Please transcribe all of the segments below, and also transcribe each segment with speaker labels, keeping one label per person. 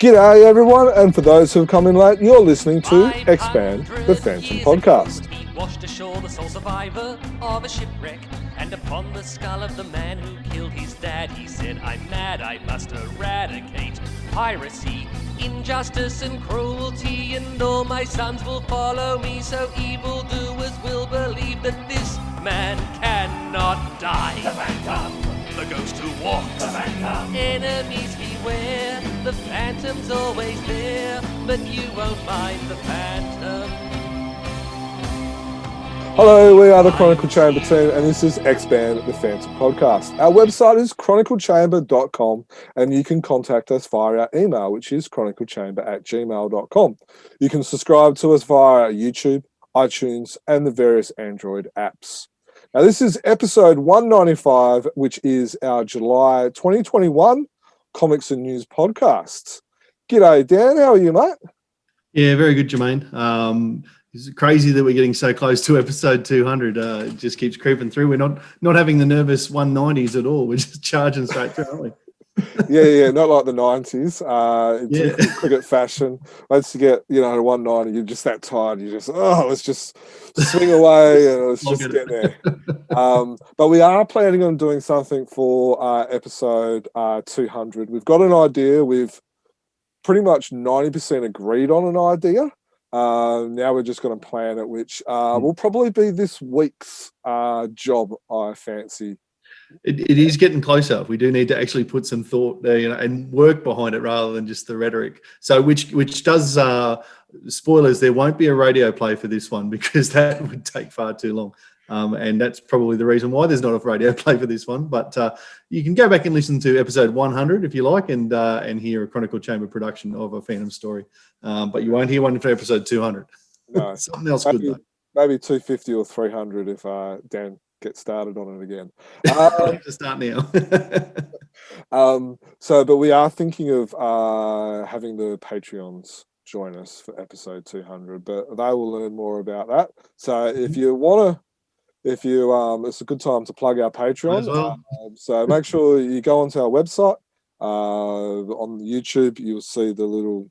Speaker 1: G'day everyone, and for those who have come in late, you're listening to Expand the Phantom Podcast.
Speaker 2: He washed ashore the sole survivor of a shipwreck, and upon the skull of the man who killed his dad, he said, "I'm mad, I must eradicate piracy, injustice and cruelty, and all my sons will follow me, so evildoers will believe that this man cannot die." The Phantom, the ghost who walks. The Phantom, enemies beware. The Phantom's always there, but you won't find the Phantom.
Speaker 1: Hello, we are the Chronicle Chamber team, and this is Expand the Phantom Podcast. Our website is chroniclechamber.com, and you can contact us via our email, which is chroniclechamber@gmail.com. You can subscribe to us via YouTube, iTunes, and the various Android apps. Now, this is episode 195, which is our July 2021 Comics and News podcast. G'day, Dan. How are you, mate?
Speaker 3: Yeah, very good, Jermayn. It's crazy that we're getting so close to episode 200. It just keeps creeping through. We're not having the nervous 190s at all. We're just charging straight through, aren't we?
Speaker 1: Yeah, not like the 90s. In cricket fashion. Once you get, to 190, you're just that tired. You just, let's just swing away and let's just get there. But we are planning on doing something for episode 200. We've got an idea. We've pretty much 90% agreed on an idea. Now we're just going to plan it, which will probably be this week's job, I fancy.
Speaker 3: It is getting closer. We do need to actually put some thought there, and work behind it rather than just the rhetoric. So, which does spoilers. There won't be a radio play for this one because that would take far too long, and that's probably the reason why there's not a radio play for this one. But you can go back and listen to episode 100 if you like, and hear a Chronicle Chamber production of a Phantom story. But you won't hear one for episode 200.
Speaker 1: No,
Speaker 3: something else
Speaker 1: maybe,
Speaker 3: good though.
Speaker 1: Maybe 250 or 300 if Dan get started on it again.
Speaker 3: To start now.
Speaker 1: But we are thinking of having the Patreons join us for episode 200, but they will learn more about that. So if you want to, it's a good time to plug our Patreon.
Speaker 3: As well.
Speaker 1: So make sure you go onto our website. On YouTube, you'll see the little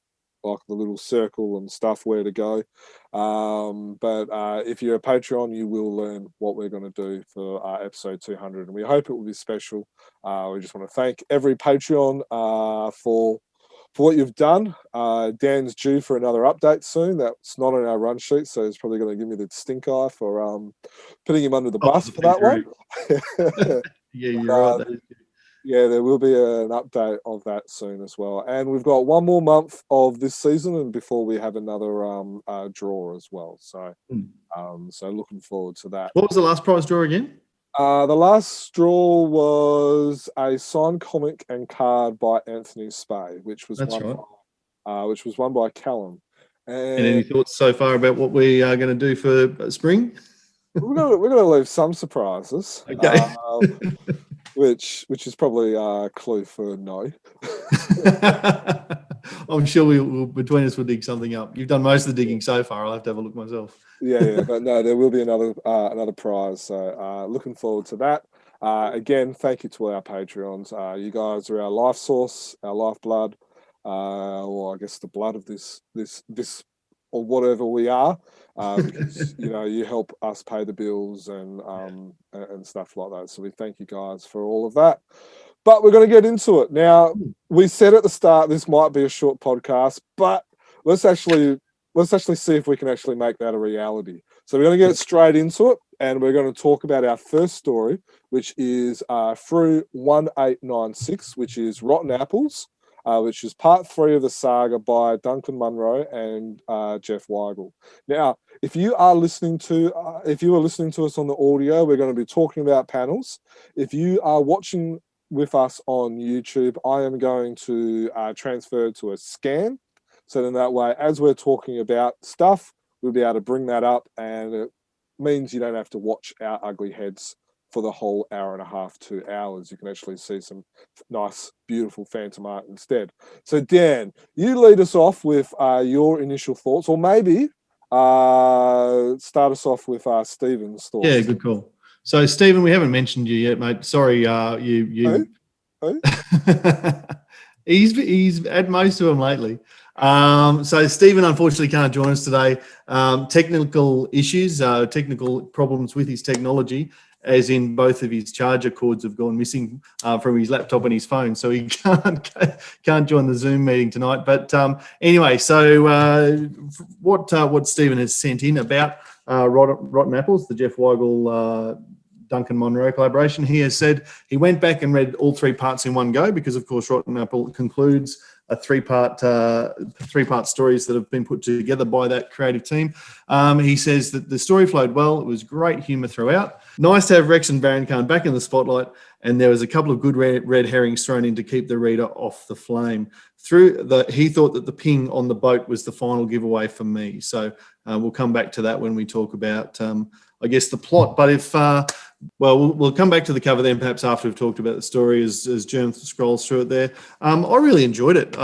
Speaker 1: circle and stuff where to go. But if you're a Patreon, you will learn what we're going to do for episode 200, and we hope it will be special. We just want to thank every Patreon for what you've done. Dan's due for another update soon. That's not on our run sheet, so he's probably going to give me the stink eye for putting him under the bus for that one.
Speaker 3: Yeah, you're right. That is good.
Speaker 1: Yeah, there will be an update of that soon as well. And we've got one more month of this season, and before we have another draw as well. So, so looking forward to that.
Speaker 3: What was the last prize draw again?
Speaker 1: The last draw was a signed comic and card by Anthony Spey, which was won by Callum.
Speaker 3: And any thoughts so far about what we are going to do for spring?
Speaker 1: We're going to leave some surprises.
Speaker 3: Okay.
Speaker 1: Which is probably a clue for no.
Speaker 3: I'm sure we'll between us we'll dig something up. You've done most of the digging so far. I'll have to have a look myself.
Speaker 1: Yeah, but no, there will be another prize. So looking forward to that. Again, thank you to our Patreons. You guys are our life source, our lifeblood, or I guess the blood of this or whatever we are, because you help us pay the bills and stuff like that. So we thank you guys for all of that. But we're going to get into it now. We said at the start this might be a short podcast, but let's actually see if we can actually make that a reality. So we're going to get straight into it, and we're going to talk about our first story, which is Frew 1896, which is Rotten Apples. Which is part 3 of the saga by Duncan Munro and Jeff Weigel. Now, if you are listening to us on the audio, we're going to be talking about panels. If you are watching with us on YouTube, I am going to transfer to a scan. So then that way, as we're talking about stuff, we'll be able to bring that up, and it means you don't have to watch our ugly heads for the whole hour and a half, 2 hours. You can actually see some nice, beautiful Phantom art instead. So, Dan, you lead us off with your initial thoughts, or maybe start us off with Stephen's thoughts.
Speaker 3: Yeah, good call. So, Stephen, we haven't mentioned you yet, mate. Sorry, you.
Speaker 1: Who?
Speaker 3: He's had most of them lately. So Stephen unfortunately can't join us today. Technical issues, technical problems with his technology, as in both of his charger cords have gone missing from his laptop and his phone, so he can't join the Zoom meeting tonight. But anyway, so what Stephen has sent in about Rotten Apples, the Jeff Weigel Duncan Munro collaboration, he has said he went back and read all 3 parts in one go because, of course, Rotten Apple concludes a three-part stories that have been put together by that creative team. He says that the story flowed well. It was great humour throughout. Nice to have Rex and Baron Khan back in the spotlight, and there was a couple of good red herrings thrown in to keep the reader off the flame. He thought that the ping on the boat was the final giveaway for me. So we'll come back to that when we talk about, I guess, the plot. But if we'll come back to the cover then, perhaps after we've talked about the story as Jerm scrolls through it there. I really enjoyed it.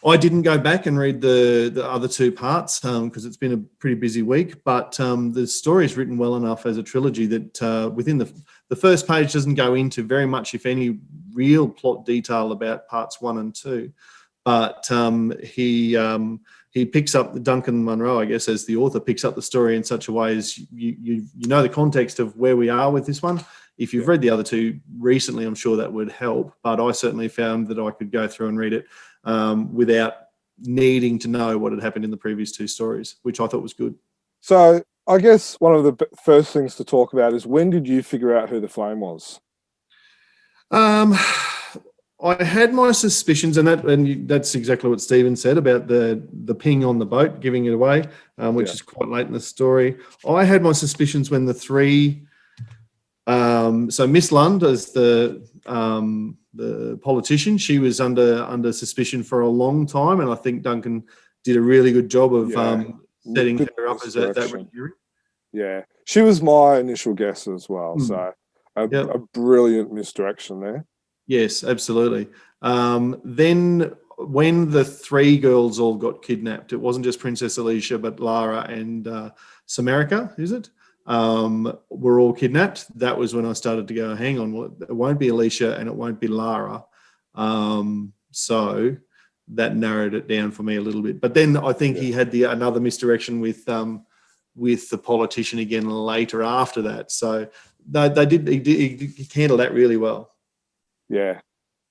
Speaker 3: I didn't go back and read the other 2 parts because it's been a pretty busy week, but the story is written well enough as a trilogy that within the first page doesn't go into very much, if any, real plot detail about parts 1 and 2. But he picks up the Duncan Munro, I guess, as the author, picks up the story in such a way as you know the context of where we are with this one. If you've read the other 2 recently, I'm sure that would help. But I certainly found that I could go through and read it without needing to know what had happened in the previous 2 stories, which I thought was good.
Speaker 1: So I guess one of the first things to talk about is, when did you figure out who the Flame was?
Speaker 3: I had my suspicions, and that's exactly what Stephen said about the ping on the boat giving it away, which is quite late in the story. I had my suspicions when the 3, so Miss Lund as the politician, she was under suspicion for a long time, and I think Duncan did a really good job of setting her up as that jury.
Speaker 1: Yeah, she was my initial guess as well. So a brilliant misdirection there.
Speaker 3: Yes, absolutely. Then when the 3 girls all got kidnapped, it wasn't just Princess Alicia, but Lara and Samarica, is it? Were all kidnapped. That was when I started to go, hang on, well, it won't be Alicia and it won't be Lara. So that narrowed it down for me a little bit. But then I think he had another misdirection with the politician again later after that. So he handled that really well.
Speaker 1: Yeah.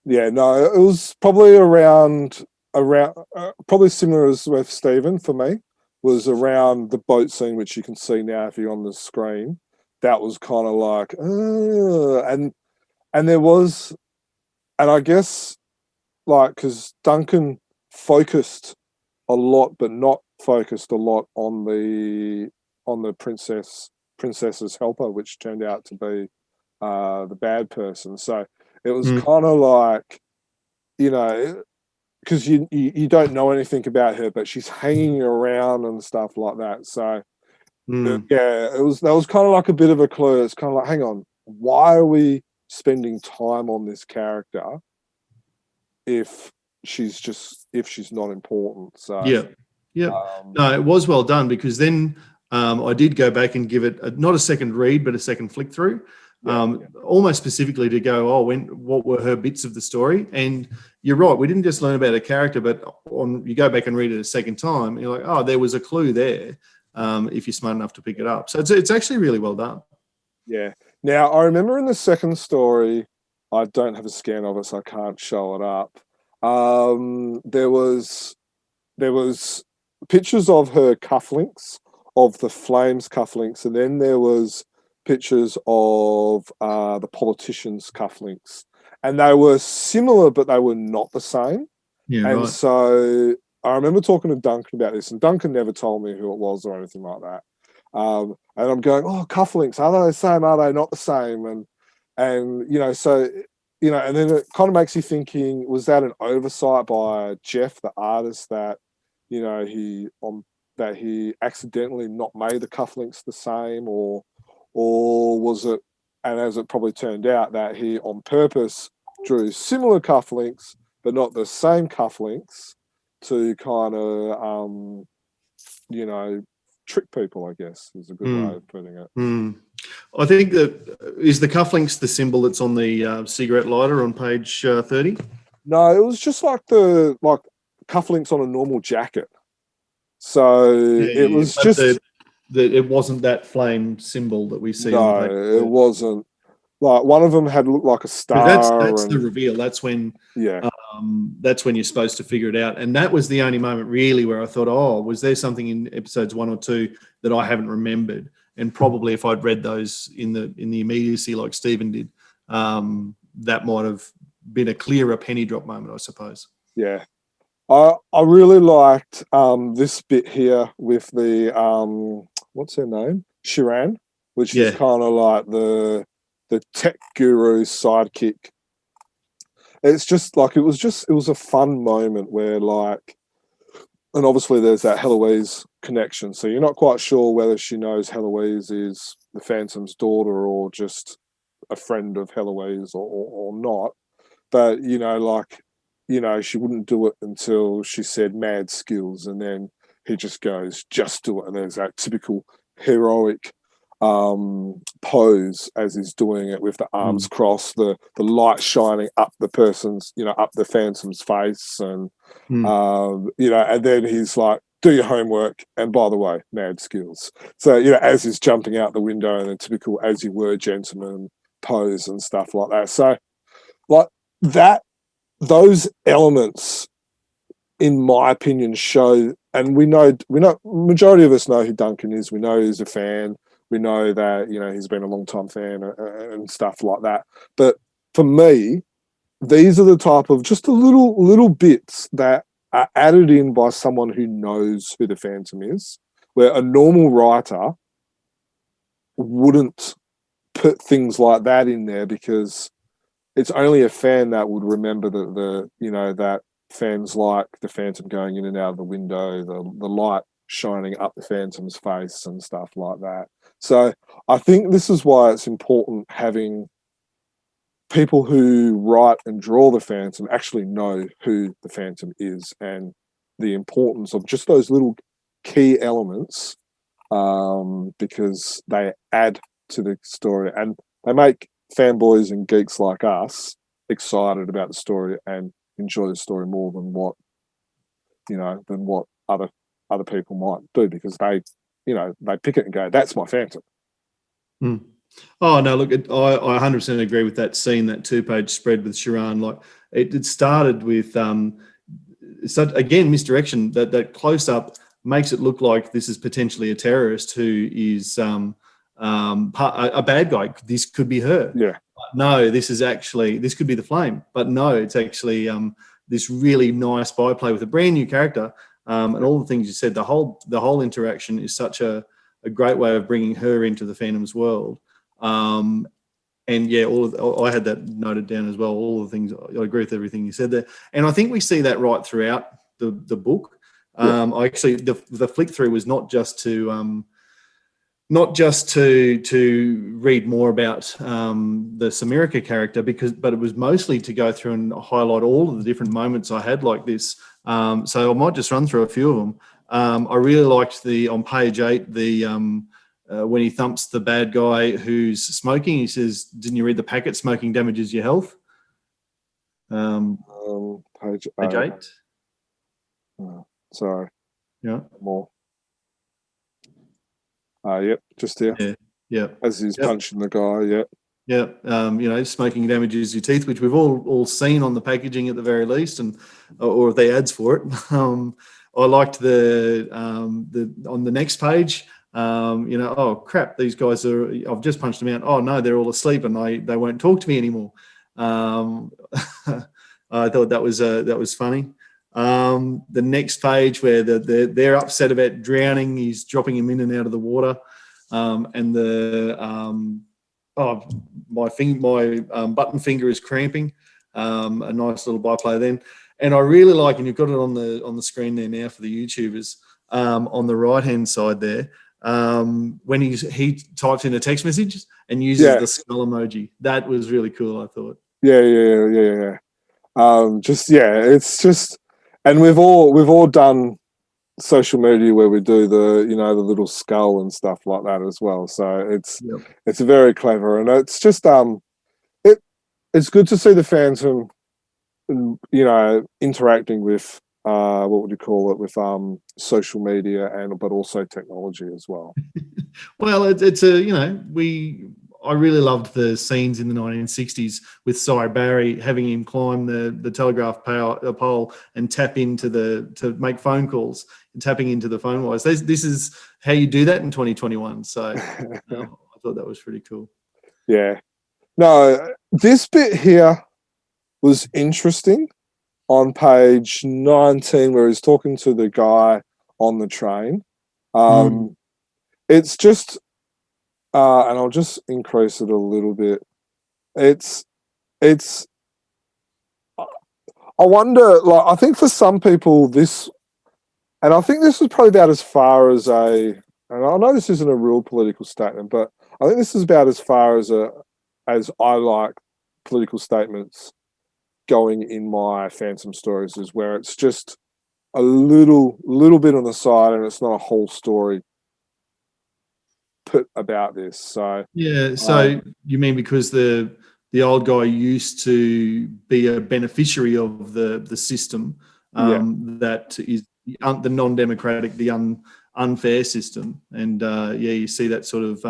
Speaker 1: No, it was probably around probably similar as with Stephen for me, was around the boat scene, which you can see now if you're on the screen. That was kind of like, and there was, and I guess like, because Duncan focused a lot, but not focused a lot on the princess's helper, which turned out to be the bad person. So it was kind of like, because you don't know anything about her, but she's hanging around and stuff like that. So that was kind of like a bit of a clue. It's kind of like, hang on, why are we spending time on this character if she's not important? So
Speaker 3: no, it was well done, because then I did go back and give it not a second read, but a second flick through. Almost specifically to go, what were her bits of the story? And you're right, we didn't just learn about a character, but you go back and read it a second time, and you're like, there was a clue there, if you're smart enough to pick it up. So it's actually really well done.
Speaker 1: Yeah. Now, I remember in the second story, I don't have a scan of it, so I can't show it up. There was pictures of her cufflinks, of the Flames cufflinks, and then there was pictures of the politician's cufflinks, and they were similar, but they were not the same. So I remember talking to Duncan about this, and Duncan never told me who it was or anything like that. And I'm going, cufflinks, are they the same? Are they not the same? And and then it kind of makes you thinking, was that an oversight by Jeff, the artist, that he accidentally not made the cufflinks the same, or was it, and as it probably turned out, that he on purpose drew similar cufflinks but not the same cufflinks to kind of trick people, I guess, is a good way of putting it.
Speaker 3: I think that is the cufflinks the symbol that's on the cigarette lighter on page 30.
Speaker 1: No, it was just like the cufflinks on a normal jacket. So it was just
Speaker 3: it wasn't that flame symbol that we see.
Speaker 1: No,
Speaker 3: on page
Speaker 1: it wasn't. Like one of them had looked like a star.
Speaker 3: That's the reveal. That's when that's when you're supposed to figure it out. And that was the only moment really where I thought, oh, was there something in episodes 1 or 2 that I haven't remembered? And probably if I'd read those in the immediacy like Stephen did, that might have been a clearer penny drop moment, I suppose.
Speaker 1: Yeah. I really liked this bit here with the what's her name? Shiran, which is kind of like the tech guru's sidekick. It's just like it was a fun moment where like, and obviously there's that Heloise connection. So you're not quite sure whether she knows Heloise is the Phantom's daughter or just a friend of Heloise or not. But she wouldn't do it until she said mad skills, and then he just goes, just do it. And there's that typical heroic pose as he's doing it with the arms crossed, the light shining up the person's, up the Phantom's face, and and then he's like, do your homework, and by the way, mad skills. So as he's jumping out the window in a typical as you were gentleman pose and stuff like that. So like that, those elements, in my opinion, show, and we know majority of us know who Duncan is. We know he's a fan. We know that, he's been a long time fan and stuff like that. But for me, these are the type of just a little bits that are added in by someone who knows who the Phantom is, where a normal writer wouldn't put things like that in there, because it's only a fan that would remember that fans like the Phantom going in and out of the window, the light shining up the Phantom's face and stuff like that. So I think this is why it's important having people who write and draw the Phantom actually know who the Phantom is, and the importance of just those little key elements, because they add to the story and they make fanboys and geeks like us excited about the story and enjoy the story more than what other people might do, because they pick it and go, that's my Phantom.
Speaker 3: Oh no, look, I 100% agree with that scene, that 2-page spread with Shiran. Like it started with again, misdirection. That close up makes it look like this is potentially a terrorist who is a bad guy. This could be her.
Speaker 1: Yeah.
Speaker 3: No, this could be the Flame, but no, it's actually this really nice byplay with a brand new character, and all the things you said. The whole interaction is such a great way of bringing her into the Phantom's world. And yeah, I had that noted down as well. All the things, I agree with everything you said there, and I think we see that right throughout the book. I actually, the flick through was not just to read more about the Samirica character, but it was mostly to go through and highlight all of the different moments I had like this. So I might just run through a few of them. I really liked on page 8, when he thumps the bad guy who's smoking. He says, "Didn't you read the packet? Smoking damages your health."
Speaker 1: Page
Speaker 3: 8.
Speaker 1: Sorry.
Speaker 3: Yeah.
Speaker 1: More. Yep, just here.
Speaker 3: Yeah.
Speaker 1: As he's punching the guy, yeah.
Speaker 3: Yeah. Smoking damages your teeth, which we've all seen on the packaging at the very least, or the ads for it. I liked the on the next page. Oh crap, these guys I've just punched them out. Oh no, they're all asleep and they won't talk to me anymore. I thought that was funny. The next page where they're upset about drowning, he's dropping him in and out of the water, and my button finger is cramping. A nice little byplay then, and I really like, and you've got it on the screen there now for the YouTubers, on the right hand side there, when he types in a text message and uses the skull emoji. That was really cool, I thought.
Speaker 1: Yeah. It's just, and we've all done social media where we do the the little skull and stuff like that as well. So it's very clever, and it's just it's good to see the Phantom, interacting with what would you call it, with social media but also technology as well.
Speaker 3: Well, it's I really loved the scenes in the 1960s with Cy Barry having him climb the telegraph pole and tap into to make phone calls and tapping into the phone wires. This is how you do that in 2021. So I thought that was pretty cool.
Speaker 1: Yeah. No, this bit here was interesting on page 19 where he's talking to the guy on the train. It's just and I'll just increase it a little bit. It's I wonder, like, I think for some people this, and I think this is probably about as far as and I know this isn't a real political statement, but I think this is about as far as I like political statements going in my Phantom stories, is where it's just a little bit on the side and it's not a whole story put about this. So
Speaker 3: yeah, so you mean because the old guy used to be a beneficiary of the system that is the non-democratic, the unfair system, and you see that sort of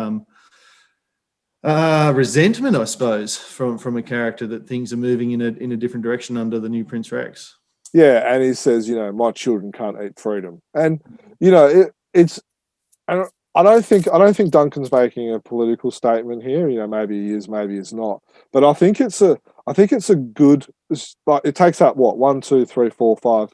Speaker 3: resentment, I suppose, from a character that things are moving in a different direction under the new Prince Rex.
Speaker 1: Yeah, and he says, my children can't eat freedom, and it's. I don't think Duncan's making a political statement here. Maybe he is, maybe he's not. But I think it's a good. Like, it takes up what 1, 2, 3, 4, 5.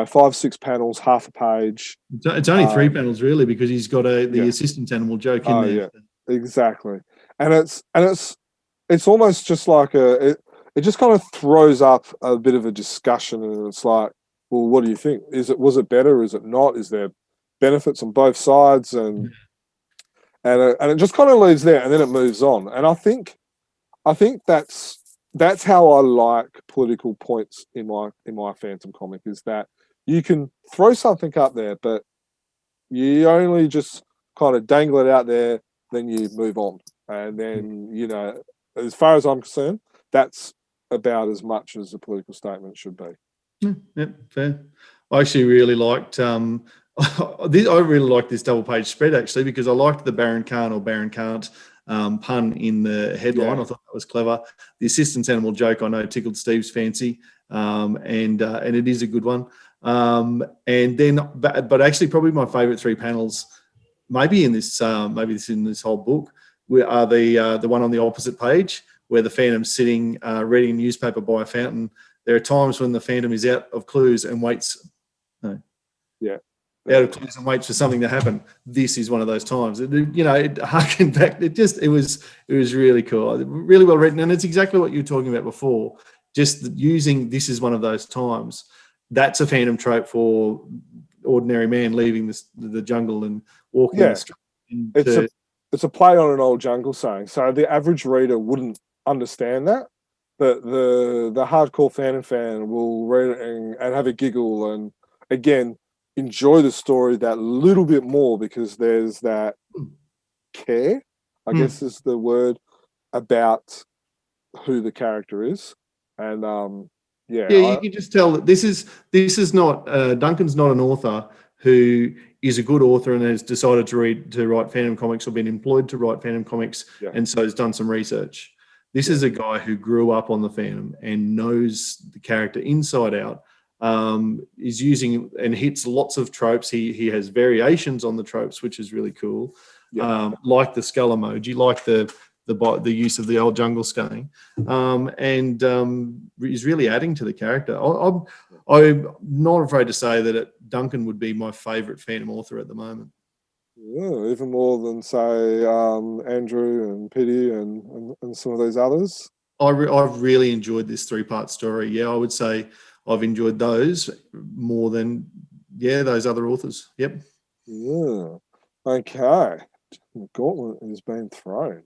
Speaker 1: 5, 6 panels, half a page.
Speaker 3: It's only 3 panels really, because he's got the assistant animal joke in there.
Speaker 1: Yeah, exactly. And it's almost just like it just kind of throws up a bit of a discussion, and it's like, well, what do you think? Was it better? Is it not? Is there benefits on both sides? And it just kind of leaves there, and then it moves on. And I think that's how I like political points in my Phantom comic, is that you can throw something up there, but you only just kind of dangle it out there, then you move on. And then, as far as I'm concerned, that's about as much as a political statement should be.
Speaker 3: Yeah, fair. I actually really liked I really liked this double page spread, actually, because I liked the Baron Khan or Baron Can't pun in the headline. I thought that was clever. The assistant's animal joke, I know, tickled Steve's fancy, and it is a good one. And then, but actually, probably my favourite 3 panels, maybe in this whole book, are the one on the opposite page where the Phantom's sitting reading a newspaper by a fountain. There are times when the Phantom is out of clues and waits. No.
Speaker 1: Yeah.
Speaker 3: Out of clues and waits for something to happen. This is one of those times. It harkened back. It was really cool, really well written, and it's exactly what you were talking about before. Just using this is one of those times. That's a Phantom trope for ordinary man leaving the jungle and walking.
Speaker 1: Yeah, it's a play on an old jungle saying. So the average reader wouldn't understand that, but the hardcore Phantom fan will read it and have a giggle, and again enjoy the story that little bit more, because there's that care, I guess is the word, about who the character is. And you can just tell that this is not Duncan's not an author who is a good author and has decided to write Phantom comics or been employed to write Phantom comics, and so has done some research. This is a guy who grew up on the Phantom and knows the character inside out. Is using and hits lots of tropes. He has variations on the tropes, which is really cool. Like the skull emoji, like the use of the old jungle sculling, and is really adding to the character. I'm not afraid to say that Duncan would be my favourite Phantom author at the moment. Yeah, even more than, say, Andrew and Pity and some of those others.
Speaker 3: I've really enjoyed this 3-part story. Yeah, I would say I've enjoyed those more than those other authors. Yep.
Speaker 1: Yeah. Okay. The gauntlet has been thrown.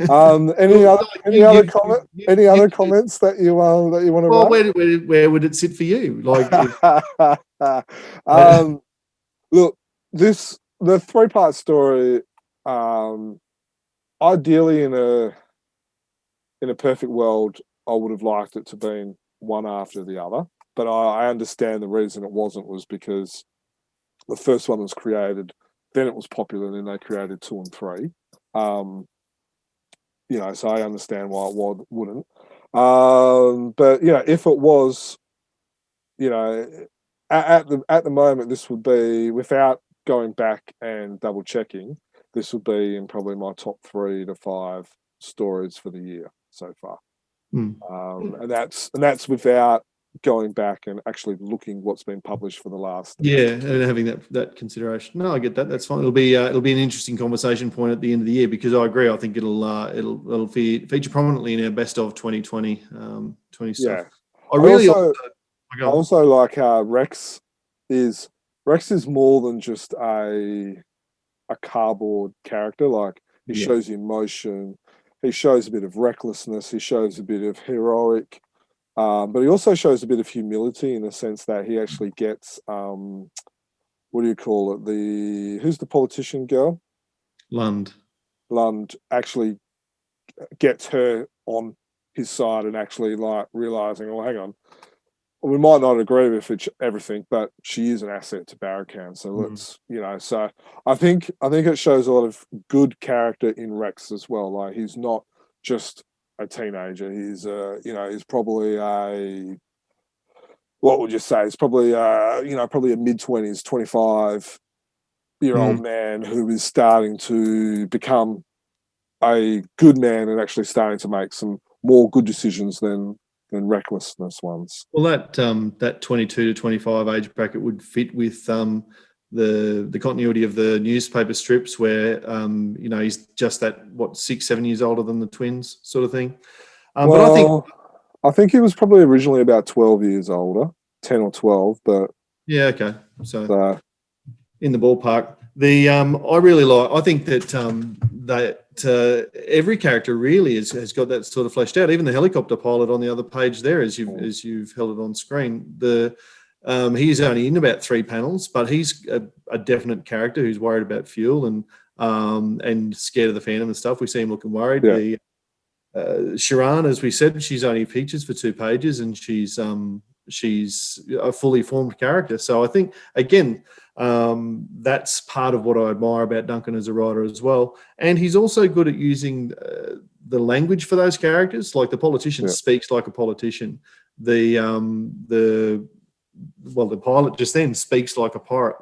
Speaker 1: Any
Speaker 3: Well,
Speaker 1: other comments that you want to
Speaker 3: Well,
Speaker 1: raise?
Speaker 3: where would it sit for you? Like,
Speaker 1: Look, the 3-part story. Ideally, in a perfect world, I would have liked it to be one after the other. But I understand the reason it wasn't was because the first one was created, then it was popular, and then they created 2 and 3. So I understand why it wouldn't. But if it was, at the moment, this would be, without going back and double checking, this would be in probably my top 3 to 5 stories for the year so far. And that's without going back and actually looking what's been published for the last.
Speaker 3: And having that consideration. No, I get that. That's fine. It'll be an interesting conversation point at the end of the year, because I agree. I think it'll feature prominently in our best of 2020 stuff.
Speaker 1: Yeah.
Speaker 3: I
Speaker 1: also like how Rex is more than just a cardboard character. Like, he shows emotion, he shows a bit of recklessness, he shows a bit of heroic, but he also shows a bit of humility, in the sense that he actually gets what do you call it? Who's the politician girl?
Speaker 3: Lund
Speaker 1: actually gets her on his side, and actually, like, realizing, oh, hang on, we might not agree with everything, but she is an asset to Barracan. So let's, so I think it shows a lot of good character in Rex as well. Like, he's not just a teenager. He's he's probably what would you say? He's probably probably a mid-20s, 25-year-old man who is starting to become a good man, and actually starting to make some more good decisions than recklessness ones.
Speaker 3: Well, that 22 to 25 age bracket would fit with the continuity of the newspaper strips, where he's just 6-7 years older than the twins, sort of thing. But
Speaker 1: I think he was probably originally about 12 years older, 10 or 12. But
Speaker 3: yeah, okay, so in the ballpark. I really like. I think that every character really has got that sort of fleshed out. Even the helicopter pilot on the other page there, as you've held it on screen. He's only in about 3 panels, but he's a definite character who's worried about fuel and scared of the Phantom and stuff. We see him looking worried.
Speaker 1: Yeah.
Speaker 3: Sharan, as we said, she's only features for 2 pages, and she's a fully formed character. So I think, again, that's part of what I admire about Duncan as a writer as well. And he's also good at using the language for those characters. Like, the politician speaks like a politician. The pilot just then speaks like a pirate.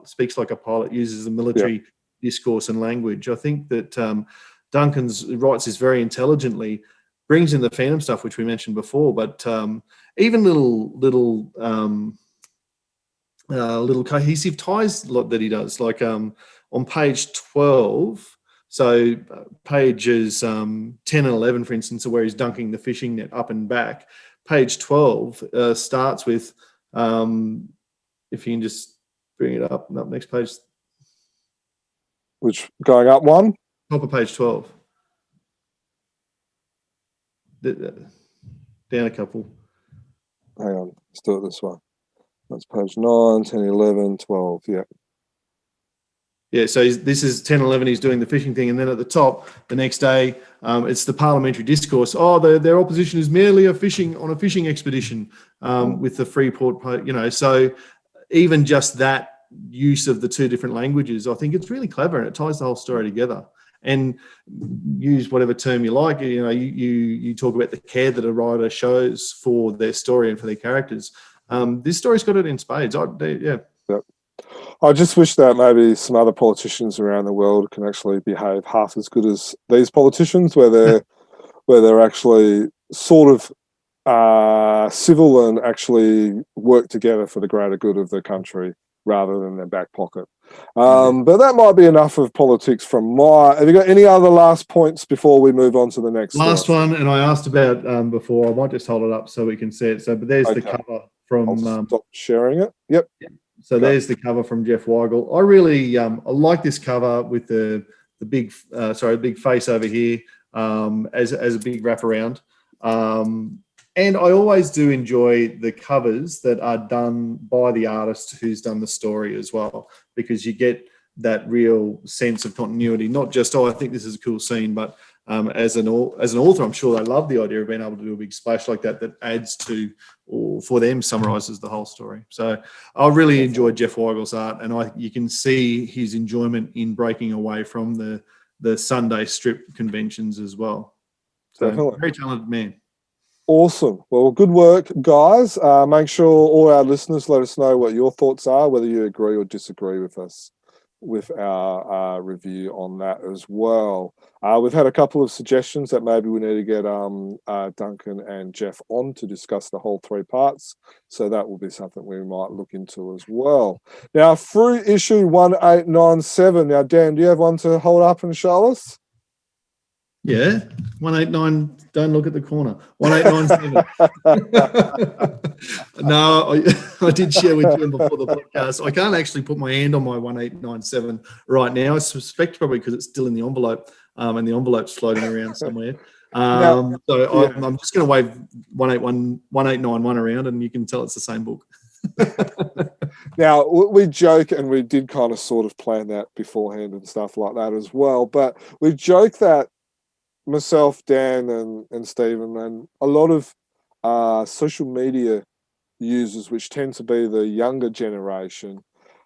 Speaker 3: Speaks like a pilot. Uses the military discourse and language. I think that Duncan writes this very intelligently. Brings in the Phantom stuff, which we mentioned before, but even little cohesive ties that he does, like on page 12. So pages 10 and 11, for instance, are where he's dunking the fishing net up and back. Page 12 starts with, if you can just bring it up next page.
Speaker 1: Which, going up one?
Speaker 3: Top of page 12. Down a couple.
Speaker 1: Hang on, let's do it this way. That's page 9, 10, 11, 12,
Speaker 3: Yeah, so this is 10, 11, he's doing the fishing thing, and then at the top, the next day, it's the parliamentary discourse. Oh, their opposition is merely on a fishing expedition with the Freeport, so even just that use of the 2 different languages, I think it's really clever, and it ties the whole story together. And use whatever term you like. You talk about the care that a writer shows for their story and for their characters. This story's got it in spades.
Speaker 1: I just wish that maybe some other politicians around the world can actually behave half as good as these politicians, where they're actually sort of civil and actually work together for the greater good of the country, rather than their back pocket. But that might be enough of politics from have you got any other last points before we move on to the next
Speaker 3: last one? And I asked about before. I might just hold it up so we can see it. So, but there's the cover from.
Speaker 1: I'll stop sharing it. Yep.
Speaker 3: So there's the cover from Jeff Weigel. I really I like this cover with the big face over here as a big wraparound. And I always do enjoy the covers that are done by the artist who's done the story as well, because you get that real sense of continuity, not just, I think this is a cool scene, but as an author, I'm sure they love the idea of being able to do a big splash like that adds to, or for them, summarises the whole story. So I really enjoyed Jeff Weigel's art, and you can see his enjoyment in breaking away from the Sunday strip conventions as well. So very talented man.
Speaker 1: Awesome. Well, good work, guys. Make sure all our listeners let us know what your thoughts are, whether you agree or disagree with us with our review on that as well. We've had a couple of suggestions that maybe we need to get Duncan and Jeff on to discuss the whole 3 parts. So that will be something we might look into as well. Now, through issue 1897. Now, Dan, do you have one to hold up and show us?
Speaker 3: Yeah, 189. Don't look at the corner. 1897. No, I did share with you before the podcast. I can't actually put my hand on my 1897 right now. I suspect probably because it's still in the envelope, and the envelope's floating around somewhere. I'm just going to wave 1891 around, and you can tell it's the same book.
Speaker 1: Now, we joke, and we did kind of sort of plan that beforehand and stuff like that as well. But we joke that myself, Dan, and Stephen, and a lot of social media users, which tend to be the younger generation,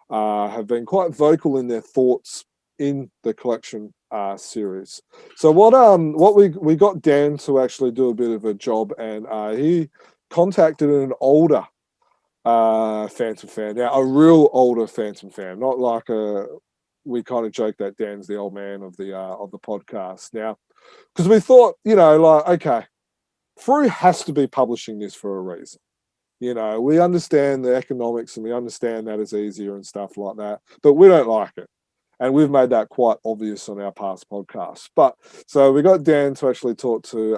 Speaker 1: have been quite vocal in their thoughts in the collection series. So what we got Dan to actually do a bit of a job, and he contacted an older Phantom fan. Now, a real older Phantom fan, not like we kind of joke that Dan's the old man of the podcast now. Because we thought, okay, Frew has to be publishing this for a reason. We understand the economics and we understand that it's easier and stuff like that, but we don't like it. And we've made that quite obvious on our past podcasts. But so we got Dan to actually talk to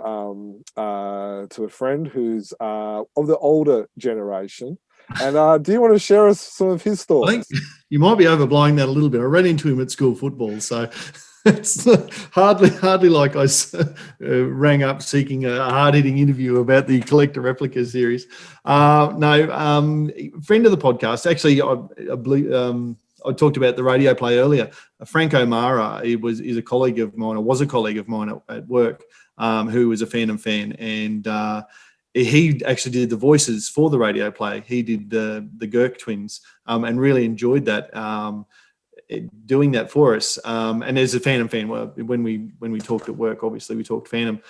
Speaker 1: a friend who's of the older generation. And do you want to share us some of his thoughts?
Speaker 3: I think you might be overblowing that a little bit. I ran into him at school football, so it's hardly like I rang up seeking a hard-hitting interview about the Collector Replica series. Friend of the podcast. Actually, I believe I talked about the radio play earlier. Frank O'Mara, is a colleague of mine, or was a colleague of mine at work, who was a Phantom fan, and he actually did the voices for the radio play. He did the Girk twins, and really enjoyed that. Doing that for us, and as a Phantom fan, when we talked at work, obviously we talked Phantom.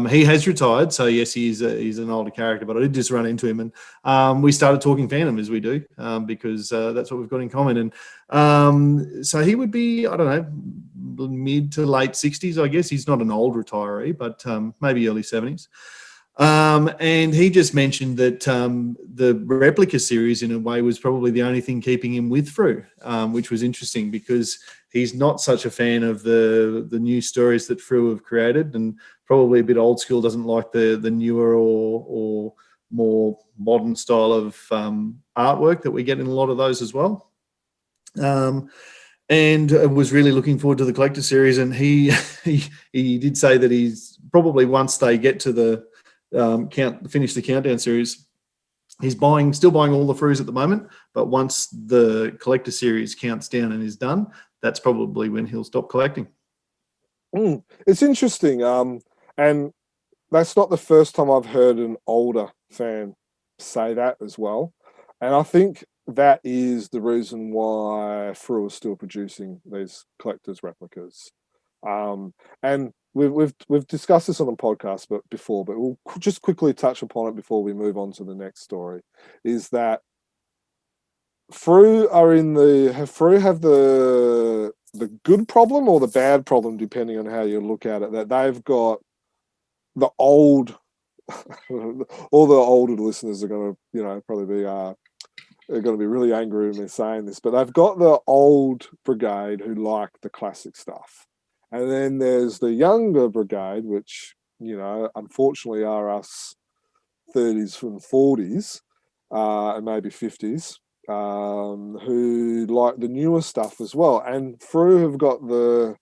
Speaker 3: He has retired, so yes, he's an older character, but I did just run into him, and we started talking Phantom as we do, because that's what we've got in common. And so he would be, I don't know, mid to late 60s, I guess. He's not an old retiree, but maybe early 70s. And he just mentioned that the Replica series, in a way, was probably the only thing keeping him with Frew, which was interesting because he's not such a fan of the new stories that Frew have created, and probably a bit old school, doesn't like the newer or more modern style of artwork that we get in a lot of those as well. And was really looking forward to the Collector series, and he did say that he's probably, once they get to the finish the Countdown series, he's still buying all the Frews at the moment, but once the Collector series counts down and is done, that's probably when he'll stop collecting.
Speaker 1: It's interesting, and that's not the first time I've heard an older fan say that as well, and I think that is the reason why Frew is still producing these collector's replicas. And we've discussed this on the podcast before, but we'll just quickly touch upon it before we move on to the next story. Is that Frew have the good problem or the bad problem, depending on how you look at it, that they've got the old. All the older listeners are going to, probably be are going to be really angry with me saying this, but they've got the old brigade who like the classic stuff. And then there's the younger brigade, which, unfortunately are us 30s and 40s, and maybe 50s, who like the newer stuff as well. And Frew have got the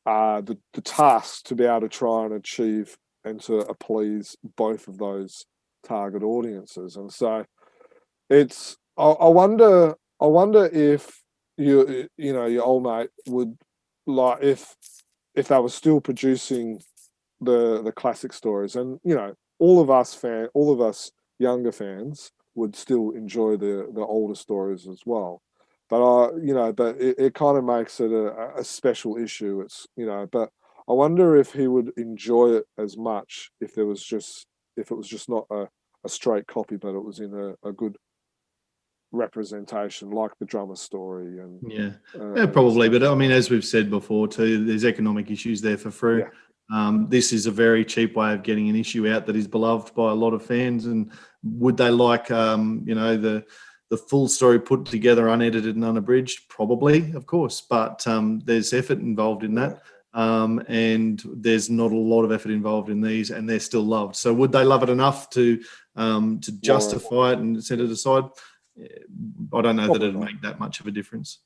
Speaker 1: the task to be able to try and achieve and to please both of those target audiences. And so it's I wonder if your old mate would like if they were still producing the classic stories, and all of us younger fans would still enjoy the older stories as well. But but it kind of makes it a special issue. It's but I wonder if he would enjoy it as much if it was just not a straight copy, but it was in a good representation, like the drummer story. And
Speaker 3: probably. But I mean, as we've said before too, there's economic issues there for Frew. This is a very cheap way of getting an issue out that is beloved by a lot of fans. And would they like the full story put together, unedited and unabridged? Probably, of course, but there's effort involved in that. And there's not a lot of effort involved in these, and they're still loved. So would they love it enough to justify it and set it aside? I don't know that it'd make that much of a difference.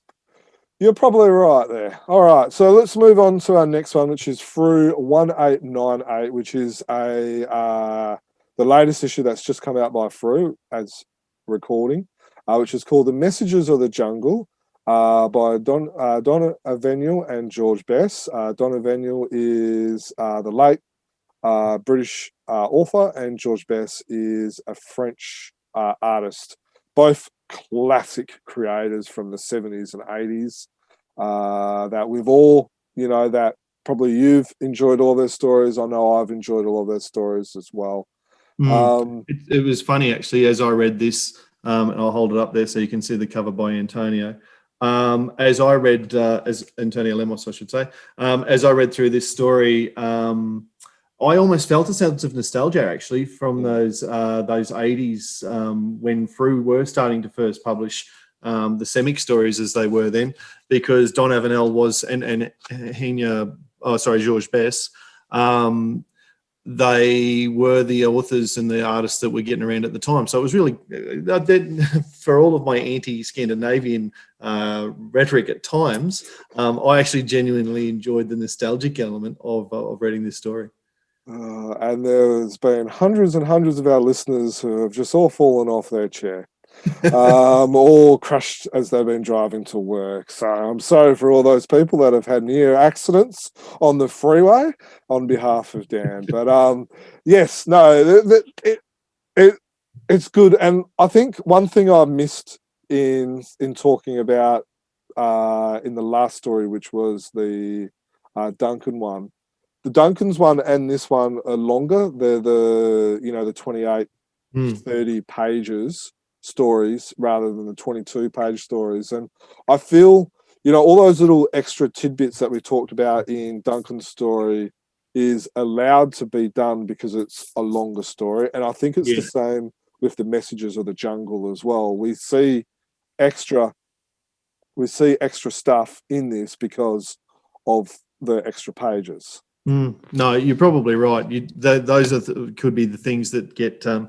Speaker 1: You're probably right there. All right, so let's move on to our next one, which is Frew 1898, which is the latest issue that's just come out by Frew as recording, which is called The Messages of the Jungle, by Donna Avenue and George Bess. Donna Avenue is the late British author, and George Bess is a French artist, both classic creators from the 70s and 80s that we've all, that probably you've enjoyed all their stories. I know I've enjoyed all of their stories as well.
Speaker 3: It was funny, actually, as I read this, and I'll hold it up there so you can see the cover by Antonio. As I read, as Antonio Lemos, I should say, as I read through this story, I almost felt a sense of nostalgia, actually, from those 80s when Frew were starting to first publish the Semic stories as they were then, because Don Avenel was and George Bess, they were the authors and the artists that were getting around at the time. So it was really, for all of my anti-Scandinavian rhetoric at times, I actually genuinely enjoyed the nostalgic element of reading this story.
Speaker 1: And there's been hundreds and hundreds of our listeners who have just all fallen off their chair, all crushed as they've been driving to work. So I'm sorry for all those people that have had near accidents on the freeway on behalf of Dan. But yes, no, it's good. And I think one thing I missed in talking about in the last story, which was the Duncan one. The Duncan's one and this one are longer. They're the 28, 30 pages stories rather than the 22-page stories. And I feel, all those little extra tidbits that we talked about in Duncan's story is allowed to be done because it's a longer story. And I think it's the same with the Messages of the Jungle as well. We see extra stuff in this because of the extra pages.
Speaker 3: No, you're probably right. Those could be the things that get, they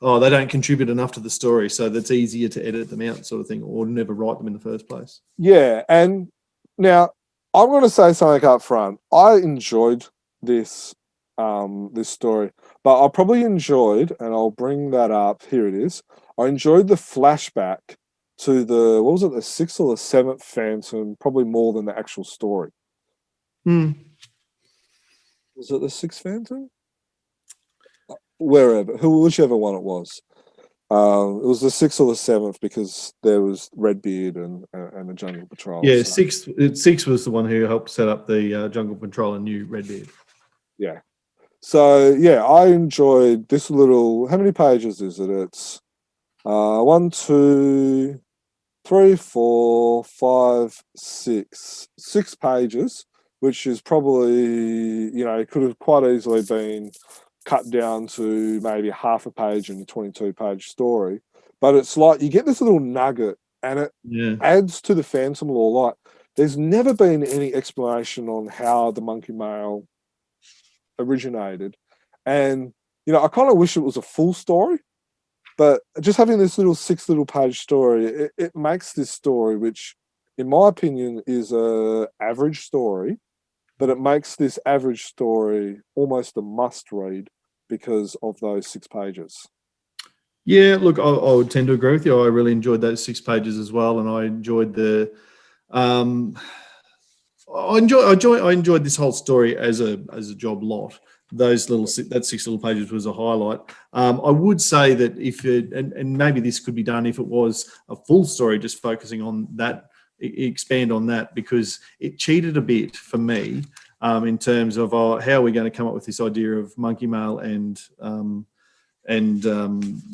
Speaker 3: don't contribute enough to the story, so that's easier to edit them out, sort of thing, or never write them in the first place. Yeah,
Speaker 1: and now I'm going to say something up front. I enjoyed this story, but I probably enjoyed, and I'll bring that up. Here it is. I enjoyed the flashback to the 6th or the 7th Phantom, probably more than the actual story. Was it the 6th Phantom? Whichever one it was. It was the 6th or the 7th because there was Redbeard and the Jungle Patrol.
Speaker 3: Yeah, so. 6 was the one who helped set up the Jungle Patrol and knew Redbeard.
Speaker 1: Yeah. So, I enjoyed this little... How many pages is it? It's 1, 2, 3, 4, 5, 6. 6 pages, which is probably, it could have quite easily been cut down to maybe half a page in a 22-page story. But it's like you get this little nugget and it adds to the Phantom lore. Like, there's never been any explanation on how the monkey male originated. And, I kind of wish it was a full story. But just having this little 6-page story, it makes this story, which, in my opinion, is a average story, but it makes this average story almost a must read because of those 6 pages.
Speaker 3: Yeah, look, I would tend to agree with you. I really enjoyed those 6 pages as well, and I enjoyed the. I enjoyed this whole story as a job lot. That 6 little pages was a highlight. I would say that if it, and maybe this could be done if it was a full story, just focusing on that, expand on that, because it cheated a bit for me in terms of how are we going to come up with this idea of monkey male and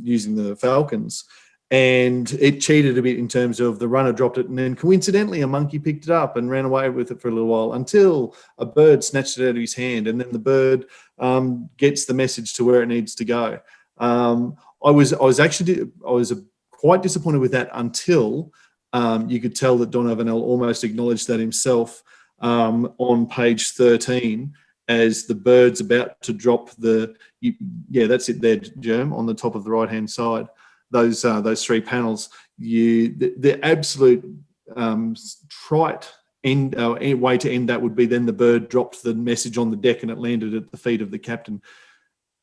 Speaker 3: using the falcons. And it cheated a bit in terms of the runner dropped it, and then coincidentally a monkey picked it up and ran away with it for a little while until a bird snatched it out of his hand, and then the bird gets the message to where it needs to go. I was quite disappointed with that until you could tell that Don Avenel almost acknowledged that himself on page 13 as the bird's about to drop that's it there, Germ, on the top of the right-hand side. Those 3 panels, the absolute trite way to end that would be then the bird dropped the message on the deck and it landed at the feet of the captain.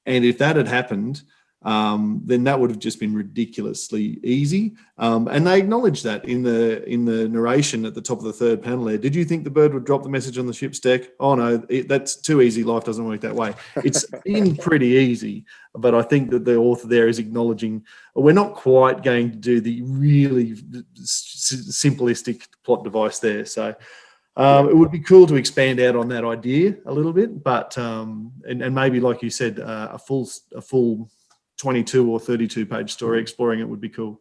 Speaker 3: And if that had happened, then that would have just been ridiculously easy. And they acknowledged that in the narration at the top of the 3rd panel there. Did you think the bird would drop the message on the ship's deck? Oh no, that's too easy. Life doesn't work that way. It's been pretty easy, but I think that the author there is acknowledging we're not quite going to do the really simplistic plot device there. So it would be cool to expand out on that idea a little bit, but and maybe, like you said, a full 22 or 32 page story exploring it would be cool.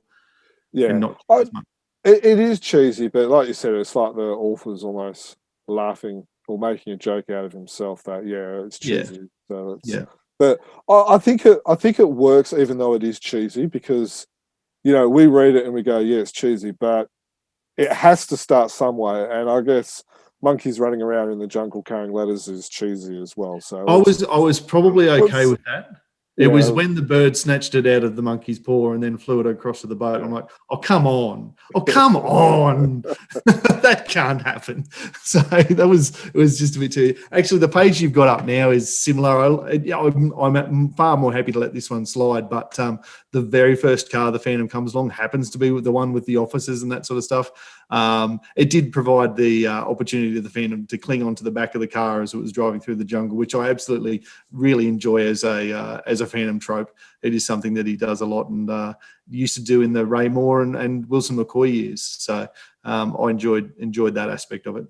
Speaker 1: Yeah, it is cheesy, but like you said, it's like the author's almost laughing or making a joke out of himself that it's cheesy. So but I think it works even though it is cheesy, because we read it and we go, yeah, it's cheesy, but it has to start some way, and I guess monkeys running around in the jungle carrying letters is cheesy as well. So
Speaker 3: I was probably okay with that. It was when the bird snatched it out of the monkey's paw and then flew it across to the boat. I'm like, oh, come on. That can't happen. So it was just a bit too... Actually, the page you've got up now is similar. I'm far more happy to let this one slide, but the very first car the Phantom comes along happens to be the one with the officers and that sort of stuff. It did provide the opportunity to the Phantom to cling onto the back of the car as it was driving through the jungle, which I absolutely really enjoy as a Phantom trope. It is something that he does a lot and used to do in the Ray Moore and Wilson McCoy years. So I enjoyed that aspect of it.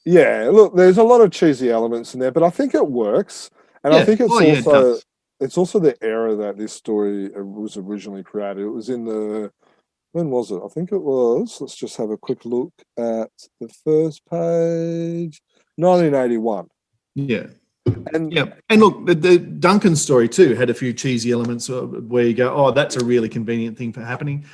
Speaker 3: Yeah,
Speaker 1: look, there's a lot of cheesy elements in there, but I think it works, and I think it's also the era that this story was originally created. It was in the... When was it? I think it was, let's just have a quick look at the first page, 1981.
Speaker 3: Yeah. And look, the Duncan story too had a few cheesy elements where you go, oh, that's a really convenient thing for happening.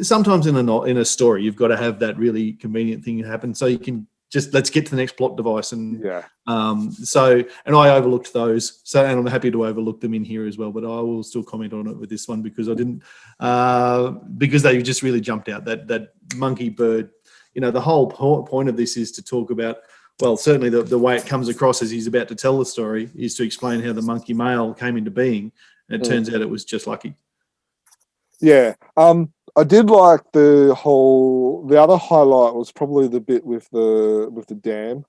Speaker 3: Sometimes in a story, you've got to have that really convenient thing happen so you can just let's get to the next plot device. And and I overlooked those. So, and I'm happy to overlook them in here as well, but I will still comment on it with this one because I didn't, because they just really jumped out. That monkey bird, the whole point of this is to talk about, well, certainly the way it comes across as he's about to tell the story is to explain how the monkey male came into being. And it turns out it was just lucky.
Speaker 1: Yeah. I did like the other highlight was probably the bit with the dam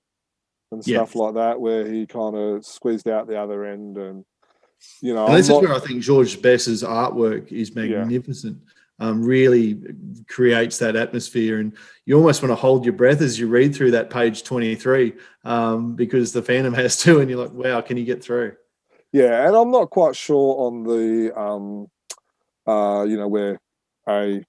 Speaker 1: and stuff like that, where he kind of squeezed out the other end, and
Speaker 3: and this is where I think George Bess's artwork is magnificent. Really creates that atmosphere, and you almost want to hold your breath as you read through that page 23, because the Phantom has to, and you're like, wow, can he get through?
Speaker 1: Yeah, and I'm not quite sure on the where a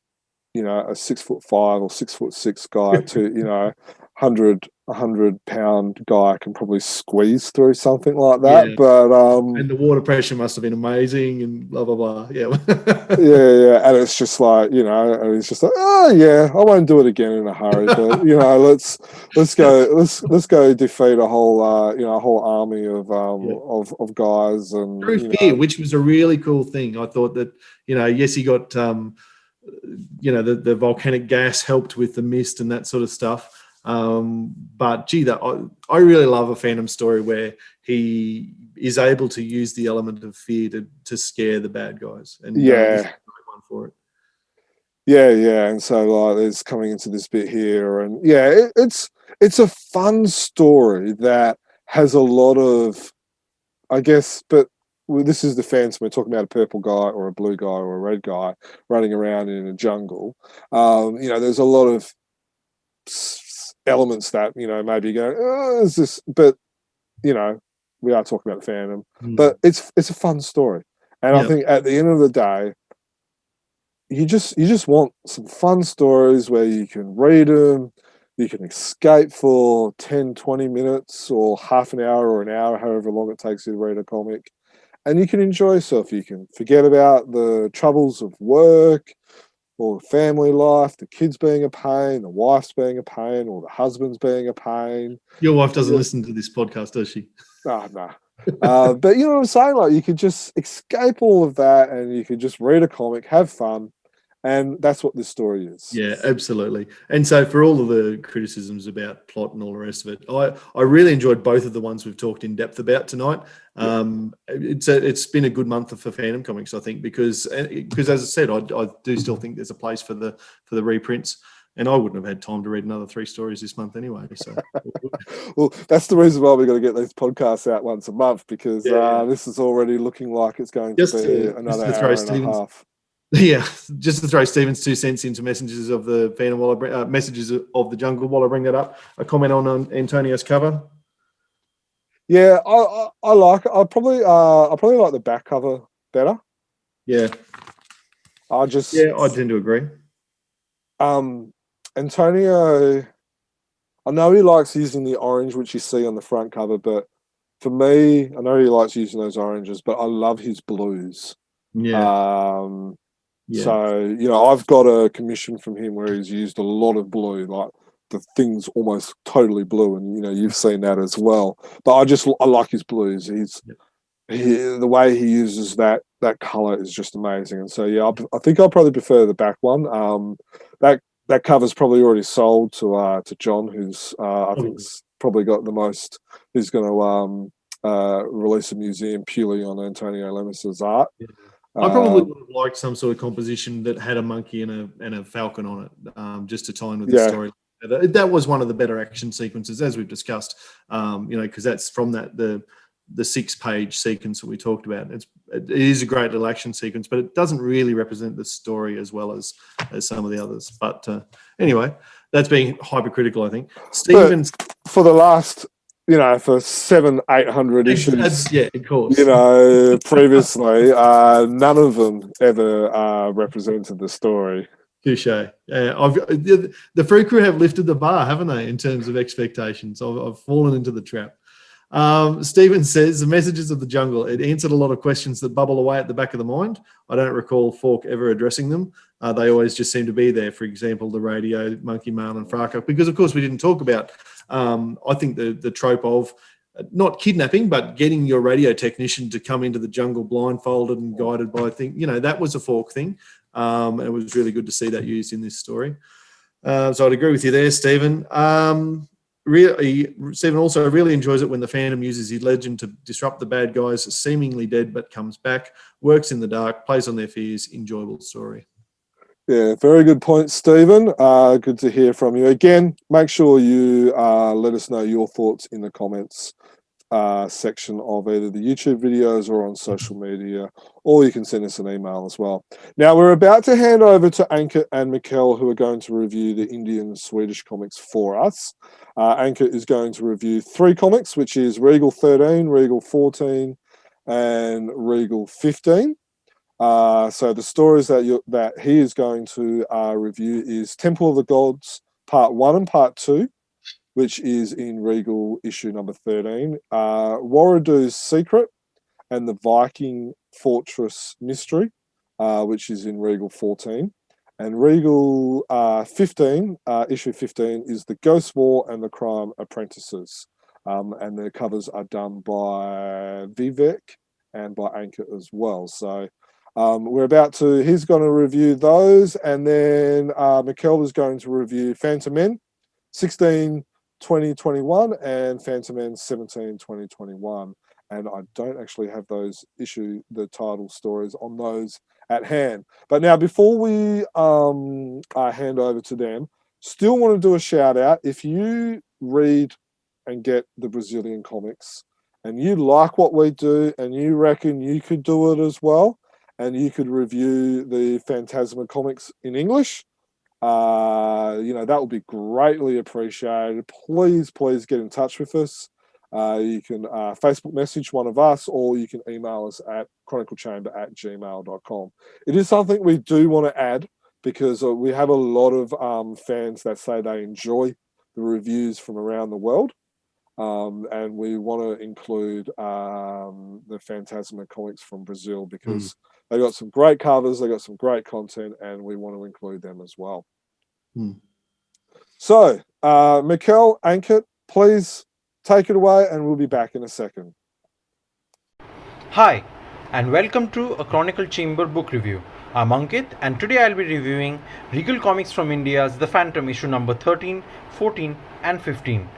Speaker 1: 6'5" or 6'6" guy to 100-pound guy can probably squeeze through something like that. But
Speaker 3: and the water pressure must have been amazing and blah blah blah. Yeah.
Speaker 1: And it's just like, and it's just like, oh yeah, I won't do it again in a hurry, but let's go defeat a whole army of guys and
Speaker 3: through fear, which was a really cool thing. I thought that yes, he got the volcanic gas helped with the mist and that sort of stuff. But gee, I really love a Phantom story where he is able to use the element of fear to scare the bad guys. And this is a great one for it.
Speaker 1: Yeah. And so like there's coming into this bit here, and it's a fun story that has a lot of, I guess, but this is the Phantom. We're talking about a purple guy or a blue guy or a red guy running around in a jungle. There's a lot of elements that, maybe go, oh, is this, but, we are talking about the Phantom, but it's a fun story. And I think at the end of the day, you just want some fun stories where you can read them, you can escape for 10, 20 minutes or half an hour or an hour, however long it takes you to read a comic. And you can enjoy yourself. You can forget about the troubles of work or family life, the kids being a pain, the wife's being a pain, or the husband's being a pain.
Speaker 3: Your wife doesn't listen to this podcast, does she?
Speaker 1: No. But you know what I'm saying? Like, you could just escape all of that and you could just read a comic, have fun. And that's what this story is.
Speaker 3: Yeah, absolutely. And so for all of the criticisms about plot and all the rest of it, I really enjoyed both of the ones we've talked in depth about tonight. It's been a good month for Phantom comics, I think, because as I said, I do still think there's a place for the reprints. And I wouldn't have had time to read another 3 stories this month anyway. So,
Speaker 1: well, that's the reason why we've got to get these podcasts out once a month, because this is already looking like it's going to be another hour and a half.
Speaker 3: Yeah, just to throw Stephen's 2 cents into Messages of the Phantom while Messages of the Jungle while I bring that up. A comment on Antonio's cover.
Speaker 1: Yeah, I like it. I probably like the back cover better.
Speaker 3: Yeah, I tend to agree.
Speaker 1: Antonio, I know he likes using the orange, which you see on the front cover, but for me, I know he likes using those oranges, but I love his blues.
Speaker 3: Yeah.
Speaker 1: So, I've got a commission from him where he's used a lot of blue, like the thing's almost totally blue, and you've seen that as well. But I like his blues. The way he uses that color is just amazing. And so I think I'll probably prefer the back one. That cover's probably already sold to John, who's I think's probably got the most. Who's going to release a museum purely on Antonio Lemus's art.
Speaker 3: Yeah. I probably would have liked some sort of composition that had a monkey and a falcon on it, just to tie in with the story. That was one of the better action sequences, as we've discussed. Because that's from the 6-page sequence that we talked about. It is a great little action sequence, but it doesn't really represent the story as well as some of the others. But anyway, that's being hypercritical, I think. Stevens,
Speaker 1: for the last, for 700-800 issues,
Speaker 3: yeah, of course.
Speaker 1: Previously, none of them ever represented the story.
Speaker 3: Touche. The Frew crew have lifted the bar, haven't they, in terms of expectations? I've fallen into the trap. Stephen says, the Messages of the Jungle, it answered a lot of questions that bubble away at the back of the mind. I don't recall Falk ever addressing them. They always just seem to be there. For example, the radio, Monkey Man and Fraka, because of course we didn't talk about, I think the trope of not kidnapping, but getting your radio technician to come into the jungle blindfolded and guided by a thing. That was a Falk thing. It was really good to see that used in this story. So I'd agree with you there, Stephen. Stephen also really enjoys it when the Phantom uses his legend to disrupt the bad guys, seemingly dead but comes back, works in the dark, plays on their fears. Enjoyable story.
Speaker 1: Yeah, very good point, Stephen. Good to hear from you. Again, make sure you let us know your thoughts in the comments section of either the YouTube videos or on social media, or you can send us an email as well. Now, we're about to hand over to Ankit and Mikael, who are going to review the Indian and Swedish comics for us. Ankit is going to review 3 comics, which is Regal 13, Regal 14, and Regal 15. So the stories that he is going to review is Temple of the Gods, Part 1 and Part 2, which is in Regal issue number 13, Warradu's Secret, and the Viking Fortress Mystery, which is in Regal 14. And Regal 15, issue 15, is The Ghost War and the Crime Apprentices. And the covers are done by Vivek and by Ankit as well. So he's going to review those, and then Mikael is going to review Fantomen, 16 2021 and Fantomen 17 2021. And I don't actually have the title stories on those at hand. But now, before we hand over to them, still want to do a shout out. If you read and get the Brazilian comics and you like what we do and you reckon you could do it as well, and you could review the Phantasma comics in English, that would be greatly appreciated. Please get in touch with us. You can Facebook message one of us, or you can email us at chroniclechamber@gmail.com. It is something we do want to add, because we have a lot of fans that say they enjoy the reviews from around the world. And we want to include the Phantasma comics from Brazil, because they got some great covers, they got some great content, and we want to include them as well. So, Mikael, Ankit, please take it away, and we'll be back in a second.
Speaker 4: Hi, and welcome to a Chronicle Chamber book review. I'm Ankit, and today I'll be reviewing Regal Comics from India's The Phantom issue number 13, 14, and 15.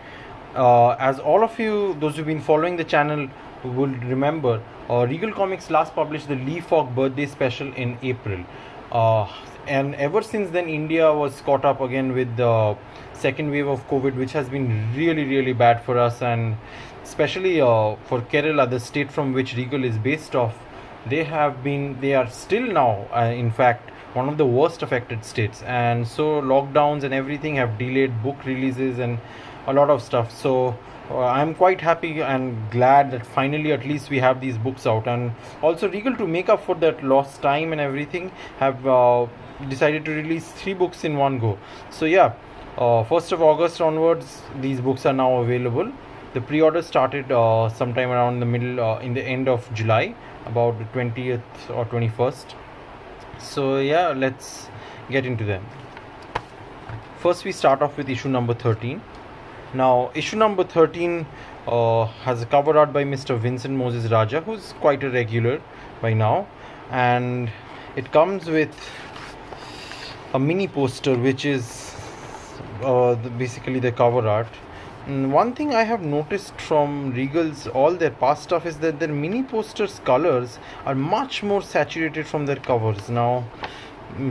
Speaker 4: As all of you, those who've been following the channel, will remember, Regal Comics last published the Lee Falk birthday special in April. And ever since then, India was caught up again with the second wave of COVID, which has been really bad for us, and especially for Kerala, the state from which Regal is based off. They are still now, in fact, one of the worst affected states, and so lockdowns and everything have delayed book releases and a lot of stuff. So I'm quite happy and glad that finally at least we have these books out. And also Regal, to make up for that lost time and everything, have decided to release 3 books in one go. So yeah, 1st of August onwards, these books are now available. The pre-order started sometime around in the end of July, about the 20th or 21st. So yeah, let's get into them. First, we start off with issue number 13. Now, issue number 13 has a cover art by Mr. Vincent Moses Raja, who's quite a regular by now, and it comes with a mini poster, which is basically the cover art. And one thing I have noticed from Regal's all their past stuff is that their mini posters colors are much more saturated from their covers. Now,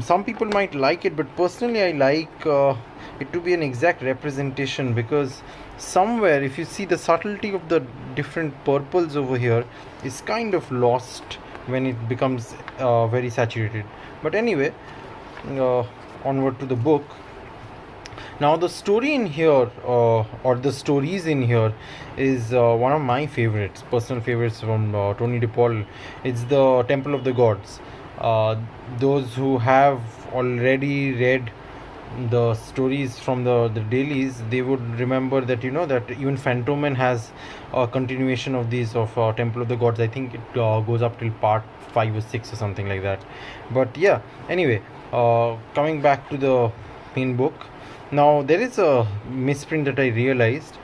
Speaker 4: some people might like it, but personally I like it to be an exact representation, because somewhere, if you see, the subtlety of the different purples over here is kind of lost when it becomes very saturated. But anyway, onward to the book. Now, the story in here, or the stories in here, is one of my favorites, personal favorites from Tony DePaul. It's the Temple of the Gods. Those who have already read the stories from the dailies, they would remember that, that even Fantomen has a continuation of these of Temple of the Gods. I think it goes up till part 5 or 6 or something like that. But yeah, anyway, coming back to the main book. Now, there is a misprint that I realized.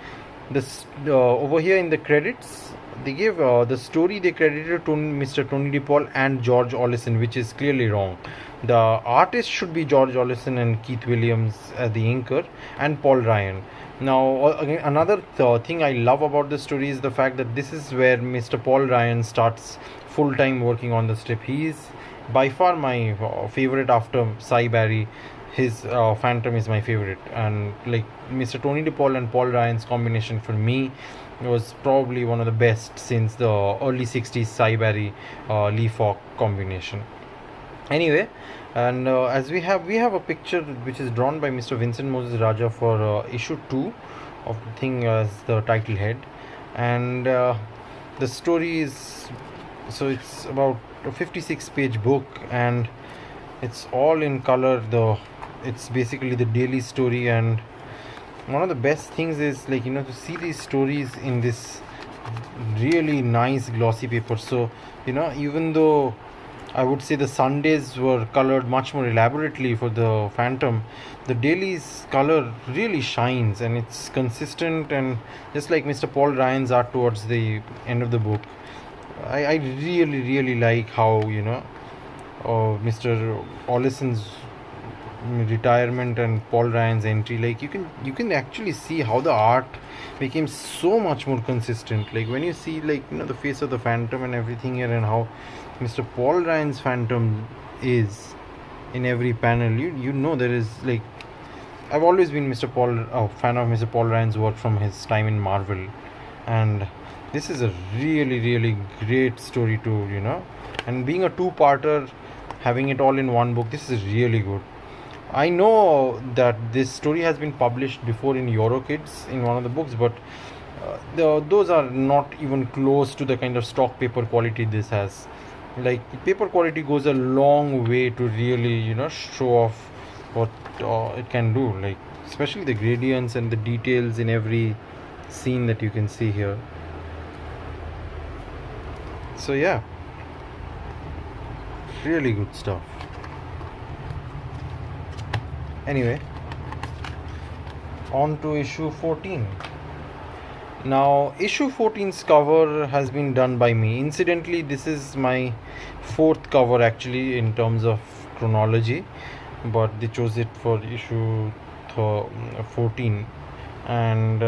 Speaker 4: This over here in the credits, they gave the story they credited to Mr. Tony DePaul and George Ollison, which is clearly wrong. The artist should be George Ollison and Keith Williams as the inker, and Paul Ryan. Now, again, another thing I love about the story is the fact that this is where Mr. Paul Ryan starts full-time working on the strip. He is by far my favorite after Cy Barry. His Phantom is my favorite, and like Mr. Tony DePaul and Paul Ryan's combination for me was probably one of the best since the early 60s Cy Barry Lee Falk combination. Anyway, and as we have a picture which is drawn by Mr. Vincent Moses Raja for issue 2 of the thing as the title head, and the story is, so it's about a 56-page book, and it's all in color. It's basically the daily story, and one of the best things is, like, to see these stories in this really nice glossy paper. So even though I would say the Sundays were colored much more elaborately for the Phantom, the dailies color really shines, and it's consistent, and just like Mr. Paul Ryan's art towards the end of the book, I really like how Mr. Ollison's retirement and Paul Ryan's entry, like you can actually see how the art became so much more consistent. Like when you see, like, the face of the Phantom and everything here, and how Mr. Paul Ryan's Phantom is in every panel, you know there is, like, I've always been fan of Mr. Paul Ryan's work from his time in Marvel, and this is a really great story to, and being a two-parter, having it all in one book, this is really good. I know that this story has been published before in Eurokids in one of the books, but those are not even close to the kind of stock paper quality this has. Like, paper quality goes a long way to really, show off what it can do, like especially the gradients and the details in every scene that you can see here. So yeah, really good stuff. Anyway, on to issue 14. Now, issue 14's cover has been done by me. Incidentally, this is my fourth cover actually in terms of chronology, but they chose it for issue 14, and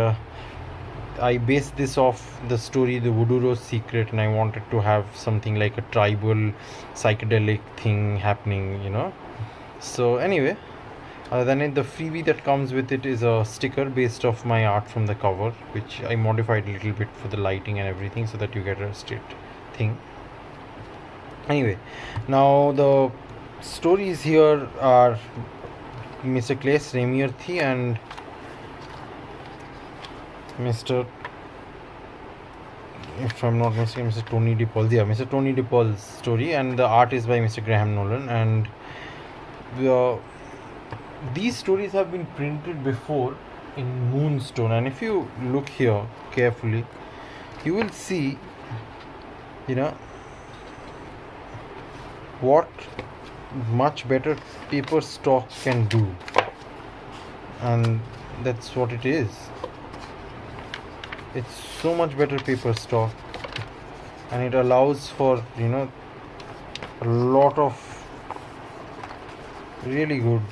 Speaker 4: I based this off the story The Voodoo Rose Secret, and I wanted to have something like a tribal psychedelic thing happening, So anyway, other than it, the freebie that comes with it is a sticker based off my art from the cover, which I modified a little bit for the lighting and everything so that you get a straight thing. Anyway, now the stories here are Mr. Claes Reimerthi and Mr. if I'm not mistaken, Mr. Tony DePaul. Yeah, Mr. Tony DePaul's story, and the art is by Mr. Graham Nolan. And these stories have been printed before in Moonstone, and if you look here carefully, you will see, what much better paper stock can do, and that's what it is. It's so much better paper stock, and it allows for, a lot of really good.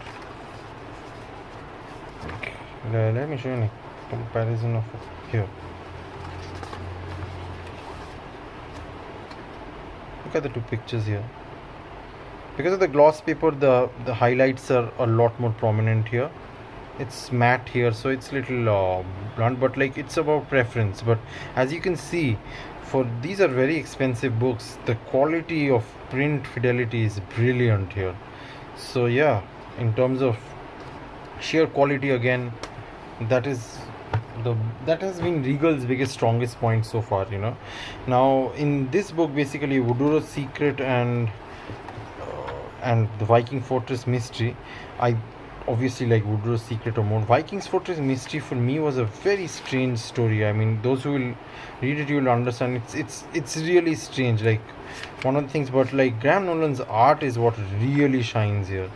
Speaker 4: Let me show you a comparison of here. Look at the two pictures here. Because of the gloss paper, the highlights are a lot more prominent here. It's matte here, so it's little blunt, but like, it's about preference. But as you can see, for these are very expensive books, the quality of print fidelity is brilliant here. So yeah, in terms of sheer quality, again, that has been Regal's strongest point so far. Now in this book, basically Voodoo Rose Secret and the Viking Fortress Mystery, I obviously like Voodoo Rose Secret or more. Viking's Fortress Mystery for me was a very strange story. I mean, those who will read it, you will understand it's really strange. Like, one of the things, but like, Graham Nolan's art is what really shines here.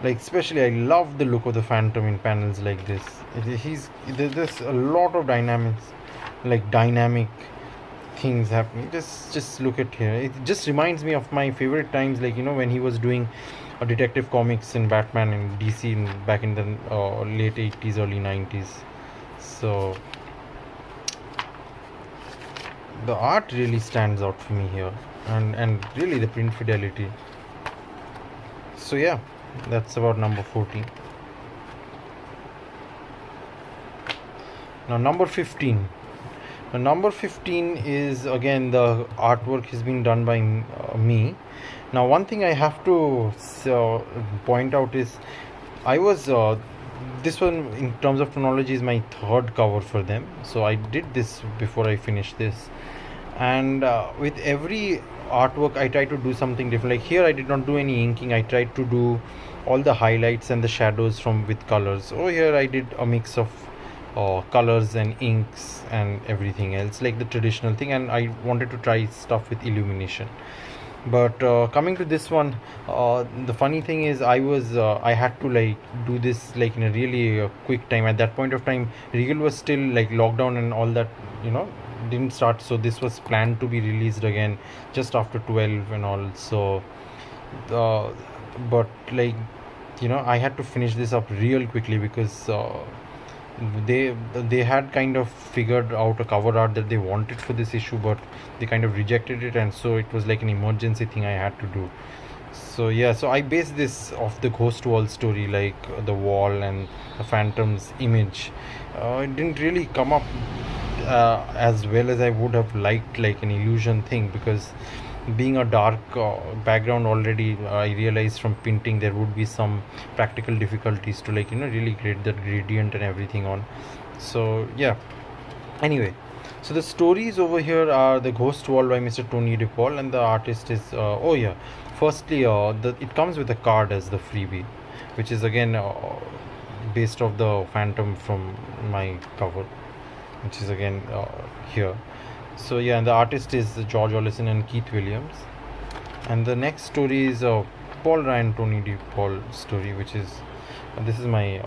Speaker 4: Like, especially I love the look of the Phantom in panels like this. There's a lot of dynamics, like dynamic things happening. Just look at here. It just reminds me of my favorite times, like, when he was doing a detective comics in Batman and DC back in the late 80s, early 90s. So the art really stands out for me here, and really the print fidelity. So yeah, that's about number 14. Now number 15. Now number 15 is, again, the artwork has been done by me. Now one thing I have to point out is, I was this one, in terms of chronology, is my third cover for them. So I did this before I finished this, and with every artwork I try to do something different. Like here I did not do any inking. I tried to do all the highlights and the shadows with colors. Over here I did a mix of colors and inks and everything else, like the traditional thing, and I wanted to try stuff with illumination. But coming to this one, the funny thing is, I had to like do this like in a really quick time. At that point of time, Regal was still like lockdown and all that, didn't start. So this was planned to be released again just after 12 and all. So but like, I had to finish this up real quickly because they had kind of figured out a cover art that they wanted for this issue, but they kind of rejected it, and so it was like an emergency thing I had to do. So yeah, so I based this off the ghost wall story, like the wall and the phantom's image. It didn't really come up as well as I would have liked, like an illusion thing, because being a dark background already, I realized from painting there would be some practical difficulties to really create the gradient and everything on. So yeah, anyway, so the stories over here are The Ghost Wall by Mr. Tony DePaul, and the artist is oh yeah, firstly it comes with a card as the freebie, which is again based off the phantom from my cover, which is again here. So yeah, and the artist is George Ollison and Keith Williams. And the next story is Paul Ryan Tony DePaul story, which is this is my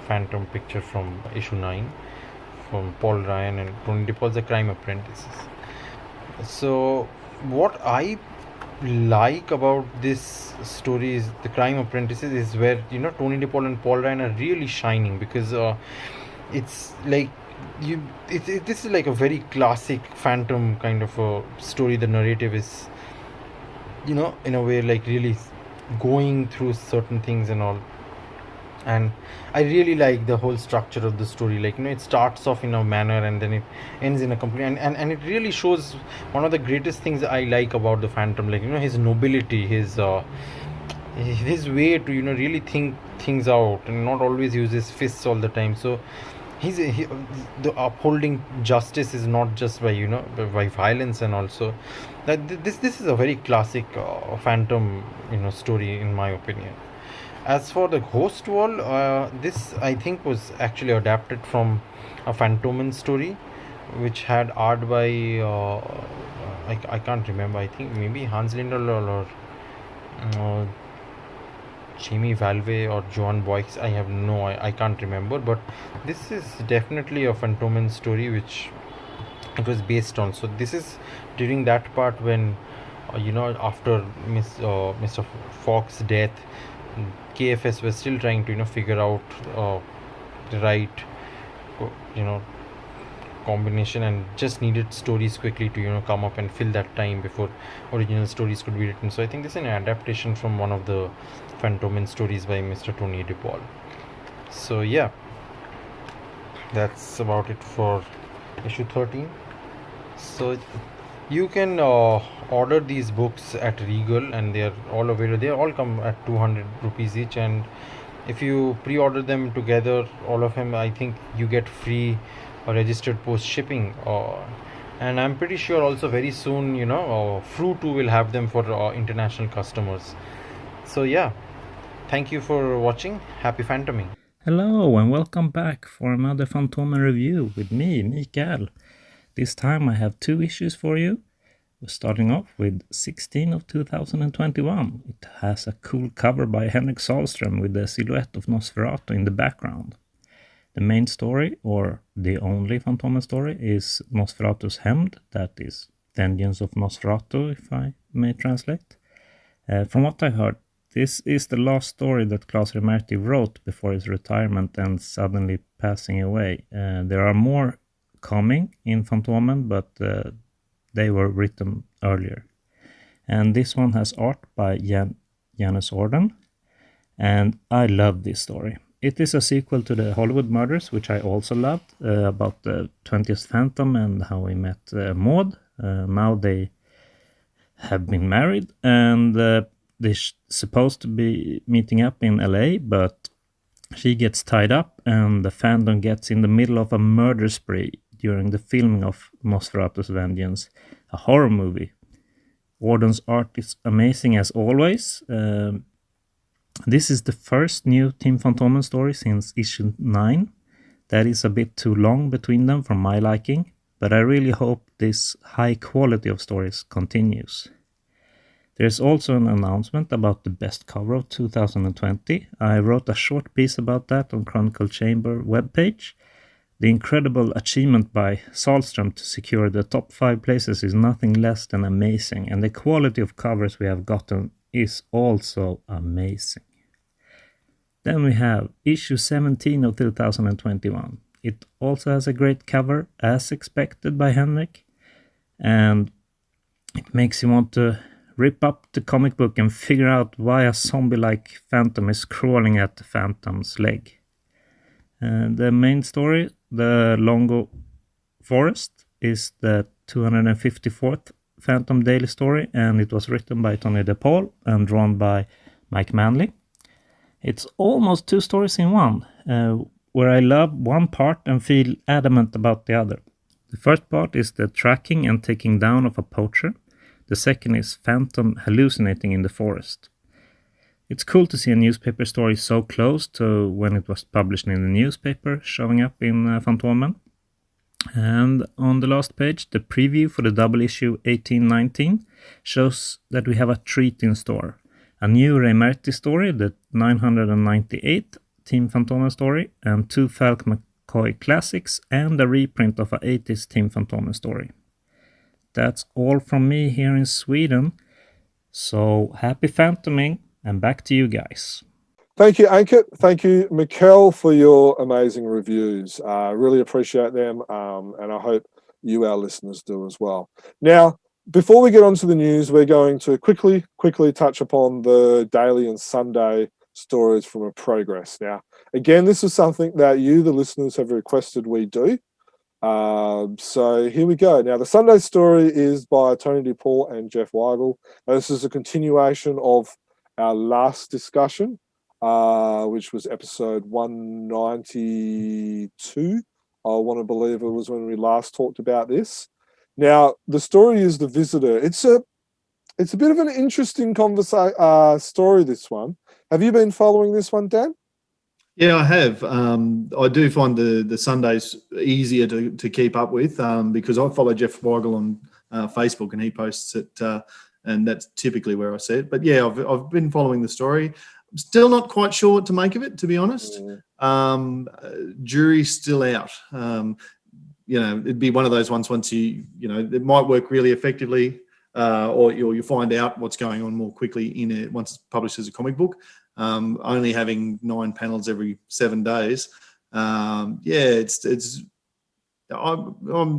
Speaker 4: phantom picture from issue 9 from Paul Ryan and Tony DePaul's The Crime Apprentices. So what I like about this story is The Crime Apprentices is where Tony DePaul and Paul Ryan are really shining, because it's like this is like a very classic phantom kind of a story. The narrative is in a way like really going through certain things and all, and I really like the whole structure of the story. Like it starts off in a manner and then it ends in a complete, and it really shows one of the greatest things I like about the phantom, like his nobility, his way to really think things out and not always use his fists all the time. So the upholding justice is not just by by violence, and also that this is a very classic phantom story in my opinion. As for The Ghost Wall, this I think was actually adapted from a Fantomen story, which had art by I can't remember, I think maybe Hans Lindelof or Jamie Valve or Joan Boyce. I can't remember, but this is definitely a Fantomen story which it was based on. So this is during that part when after Mr. Fox's death, KFS was still trying to figure out the right combination, and just needed stories quickly to come up and fill that time before original stories could be written. So I think this is an adaptation from one of the Fantomen stories by Mr. Tony DePaul. So yeah, that's about it for issue 13. So you can order these books at Regal, and they are all available. They all come at 200 rupees each, and if you pre-order them together, all of them, I think you get free registered post shipping, and I'm pretty sure also very soon Frew too will have them for international customers. So yeah, thank you for watching. Happy phantoming.
Speaker 5: Hello and welcome back for another Fantomen review with me, Mikael. This time I have 2 issues for you. We're starting off with 16 of 2021. It has a cool cover by Henrik Sahlström with the silhouette of Nosferatu in the background. The main story, or the only Fantomen story, is Nosferatu's Hämnd, that is Vengeance of Nosferatu, if I may translate. From what I heard, this is the last story that Claes Reimerthi wrote before his retirement and suddenly passing away. There are more coming in Fantomen, but they were written earlier. And this one has art by Janus Orden, and I love this story. It is a sequel to the Hollywood Murders, which I also loved, about the 20th Phantom and how he met Maud. Now they have been married, and they're supposed to be meeting up in LA, but she gets tied up, and the Phantom gets in the middle of a murder spree during the filming of Nosferatu's Vengeance, a horror movie. Orden's art is amazing as always. This is the first new Team Fantomen story since issue 9. That is a bit too long between them for my liking, but I really hope this high quality of stories continues. There's also an announcement about the best cover of 2020. I wrote a short piece about that on Chronicle Chamber webpage. The incredible achievement by Sahlström to secure the top 5 places is nothing less than amazing, and the quality of covers we have gotten is also amazing. Then we have issue 17 of 2021. It also has a great cover, as expected by Henrik, and it makes you want to rip up the comic book and figure out why a zombie-like phantom is crawling at the phantom's leg. The main story, the Longo Forest, is the 254th Phantom Daily story, and it was written by Tony DePaul and drawn by Mike Manley. It's almost 2 stories in one, where I love one part and feel adamant about the other. The first part is the tracking and taking down of a poacher. The second is Phantom hallucinating in the forest. It's cool to see a newspaper story so close to when it was published in the newspaper showing up in Fantomen. And on the last page, the preview for the double issue 1819 shows that we have a treat in store. A new Reimerthi story, the 998 Team Fantomen story, and 2 Falk McCoy classics, and a reprint of a 80s Team Fantomen story. That's all from me here in Sweden. So happy Phantoming, and back to you guys.
Speaker 1: Thank you, Ankit. Thank you, Mikael, for your amazing reviews. Really appreciate them, and I hope you, our listeners, do as well. Now, before we get on to the news, we're going to quickly touch upon the daily and Sunday stories from a progress. Now, again, this is something that you, the listeners, have requested we do. So here we go. Now, the Sunday story is by Tony DePaul and Jeff Weigel. Now, this is a continuation of our last discussion, which was episode 192. I want to believe it was when we last talked about this. Now, the story is The Visitor. It's a bit of an interesting story, this one. Have you been following this one, Dan?
Speaker 3: Yeah, I have. I do find the Sundays easier to keep up with because I follow Jeff Weigel on Facebook, and he posts it, and that's typically where I see it. But yeah, I've been following the story. I'm still not quite sure what to make of it, to be honest. Jury's still out. It'd be one of those ones once it might work really effectively, or you find out what's going on more quickly once it's published as a comic book. Only having 9 panels every 7 days. I don't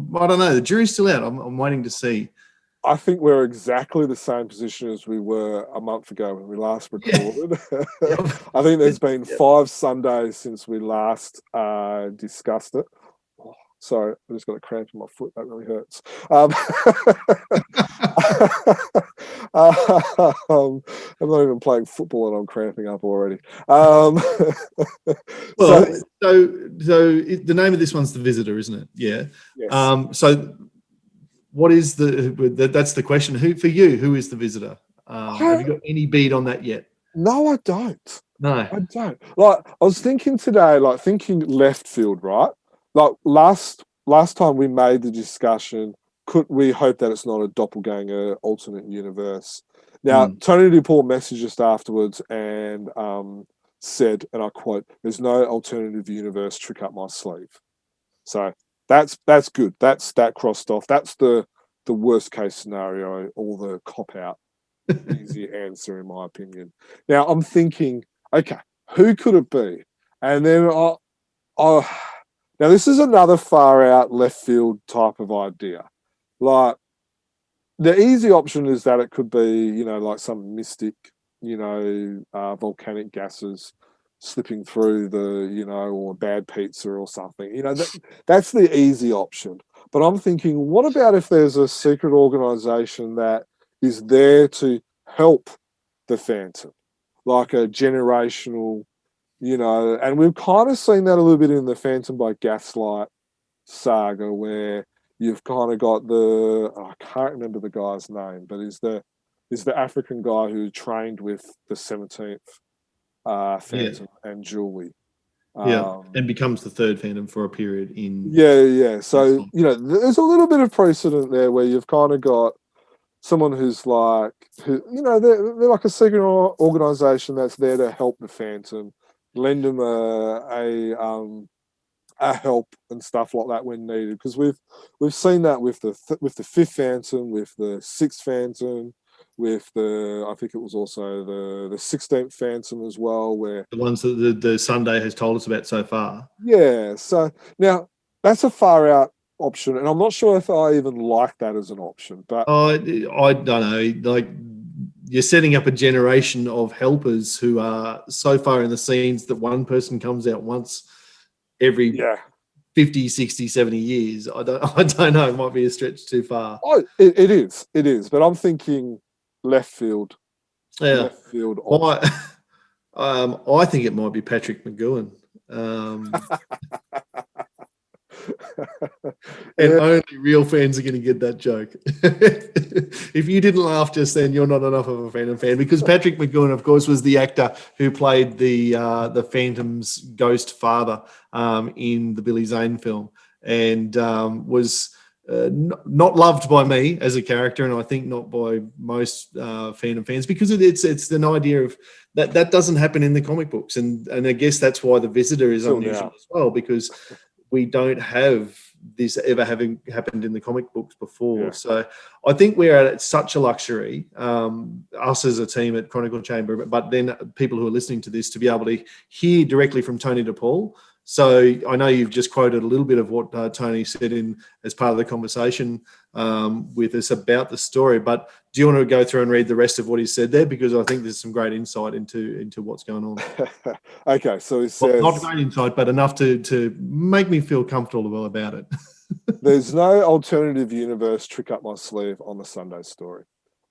Speaker 3: know. The jury's still out. I'm waiting to see.
Speaker 1: I think we're exactly the same position as we were a month ago when we last recorded. I think there's been 5 Sundays since we last discussed it. Oh, sorry, I just got a cramp in my foot. That really hurts. I'm not even playing football and I'm cramping up already.
Speaker 3: So the name of this one's The Visitor, isn't it? Yeah. Yes. So what is that's the question. Who is the visitor? Have you got any bead on that yet?
Speaker 1: No, I don't.
Speaker 3: No,
Speaker 1: I don't. Like, I was thinking today, thinking left field, right? Like last time we made the discussion, could we hope that it's not a doppelganger alternate universe? Now, Tony DePaul messaged us afterwards and said, and I quote, "There's no alternative universe trick up my sleeve." So that's good. That's that crossed off. That's the worst case scenario, or the cop out easy answer in my opinion. Now I'm thinking, okay, who could it be? And then now this is another far out left field type of idea. Like, the easy option is that it could be, like some mystic, volcanic gases slipping through or bad pizza or something. That's the easy option. But I'm thinking, what about if there's a secret organization that is there to help the Phantom, like a generational, and we've kind of seen that a little bit in the Phantom by Gaslight saga, where you've kind of got I can't remember the guy's name, but is the African guy who trained with the 17th Phantom and Julie.
Speaker 3: And becomes the third Phantom for a period in...
Speaker 1: Yeah. So, there's a little bit of precedent there where you've kind of got someone who's they're like a secret organization that's there to help the Phantom, lend them a help and stuff like that when needed. Because we've seen that with the 5th Phantom, with the 6th Phantom, with I think it was also the 16th Phantom as well, where
Speaker 3: The ones that the Sunday has told us about so far.
Speaker 1: yeah. So now that's a far out option, and I'm not sure if I even like that as an option. But
Speaker 3: I don't know. Like, you're setting up a generation of helpers who are so far in the scenes that one person comes out once every 50, 60, 70 years. I don't know. It might be a stretch too far.
Speaker 1: Oh, it is. But I'm thinking left field.
Speaker 3: Yeah.
Speaker 1: Left field option.
Speaker 3: I think it might be Patrick McGowan. And only real fans are going to get that joke. If you didn't laugh just then, you're not enough of a fan. Because Patrick McGowan, of course, was the actor who played the Phantom's ghost father in the Billy Zane film, and was not loved by me as a character, and I think not by most Phantom fans, because it's an idea of that doesn't happen in the comic books, and I guess that's why the Visitor is unusual as well, because we don't have this ever having happened in the comic books before. Yeah. So I think we're at such a luxury, us as a team at Chronicle Chamber, but then people who are listening to this, to be able to hear directly from Tony DePaul. So I know you've just quoted a little bit of what Tony said as part of the conversation with us about the story, but do you want to go through and read the rest of what he said there? Because I think there's some great insight into what's going on.
Speaker 1: Okay, so he says...
Speaker 3: Well, not great insight, but enough to make me feel comfortable about it.
Speaker 1: There's no alternative universe trick up my sleeve on the Sunday story.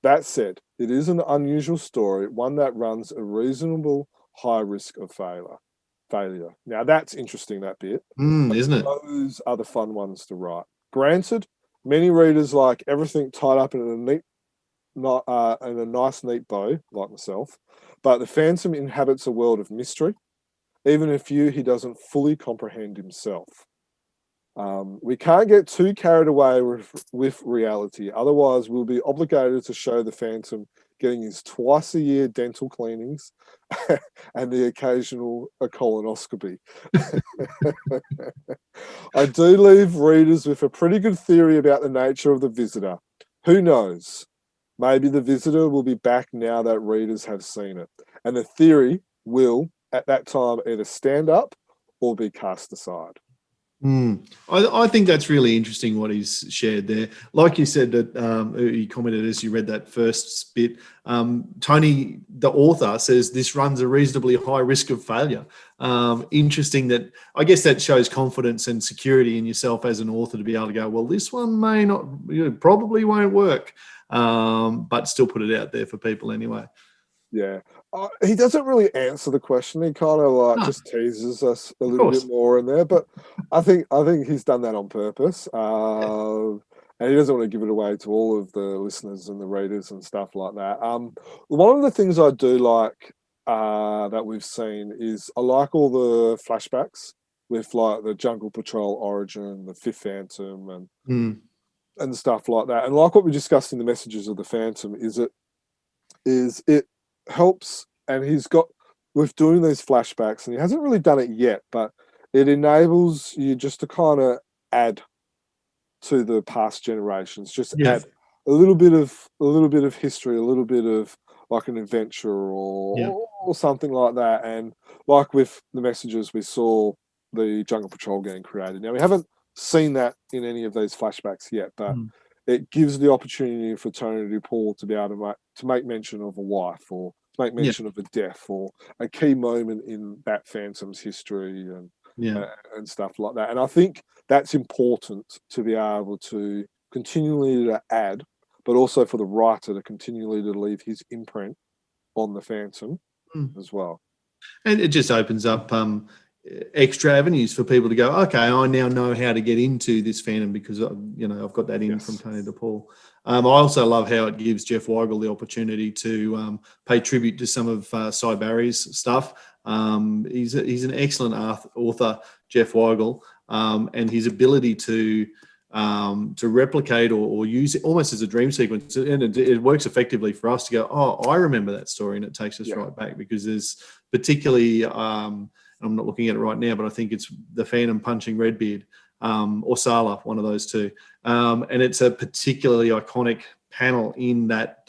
Speaker 1: That said, it is an unusual story, one that runs a reasonable high risk of failure. Now that's interesting, that bit.
Speaker 3: Isn't it?
Speaker 1: Those are the fun ones to write. Granted, many readers like everything tied up in a nice neat bow, like myself, but the Phantom inhabits a world of mystery, even a few he doesn't fully comprehend himself. We can't get too carried away with reality, otherwise we'll be obligated to show the Phantom getting his twice-a-year dental cleanings and the occasional colonoscopy. I do leave readers with a pretty good theory about the nature of the Visitor. Who knows? Maybe the Visitor will be back now that readers have seen it, and the theory will, at that time, either stand up or be cast aside.
Speaker 3: I think that's really interesting what he's shared there. Like you said, that he commented as you read that first bit, Tony, the author, says this runs a reasonably high risk of failure. Interesting that, I guess that shows confidence and security in yourself as an author to be able to go, well, this one may not, probably won't work, but still put it out there for people anyway.
Speaker 1: Yeah. He doesn't really answer the question. He kind of just teases us a little bit more in there, but I think he's done that on purpose. And he doesn't want to give it away to all of the listeners and the readers and stuff like that. One of the things I do like that we've seen is I like all the flashbacks with like the Jungle Patrol origin, the Fifth Phantom, and stuff like that. And like what we discussed in the Messages of the Phantom, is it helps, and he's got with doing these flashbacks, and he hasn't really done it yet, but it enables you just to kind of add to the past generations, add a little bit of history, a little bit of like an adventure or something like that. And like with the Messages, we saw the Jungle Patrol getting created. Now we haven't seen that in any of these flashbacks yet, but it gives the opportunity for Tony DePaul to be able to make mention of a wife, or to make mention of a death, or a key moment in that Phantom's history and stuff like that. And I think that's important to be able to continually to add, but also for the writer to continually to leave his imprint on the Phantom as well.
Speaker 3: And it just opens up extra avenues for people to go, okay, I now know how to get into this Phantom because I've got that in from Tony DePaul. I also love how it gives Jeff Weigel the opportunity to pay tribute to some of Cy Barry's stuff. He's an excellent author, Jeff Weigel, and his ability to replicate or use it almost as a dream sequence, and it works effectively for us to go, oh, I remember that story, and it takes us right back, because there's particularly I'm not looking at it right now, but I think it's the Phantom punching Redbeard, or Sala, one of those two. And it's a particularly iconic panel in that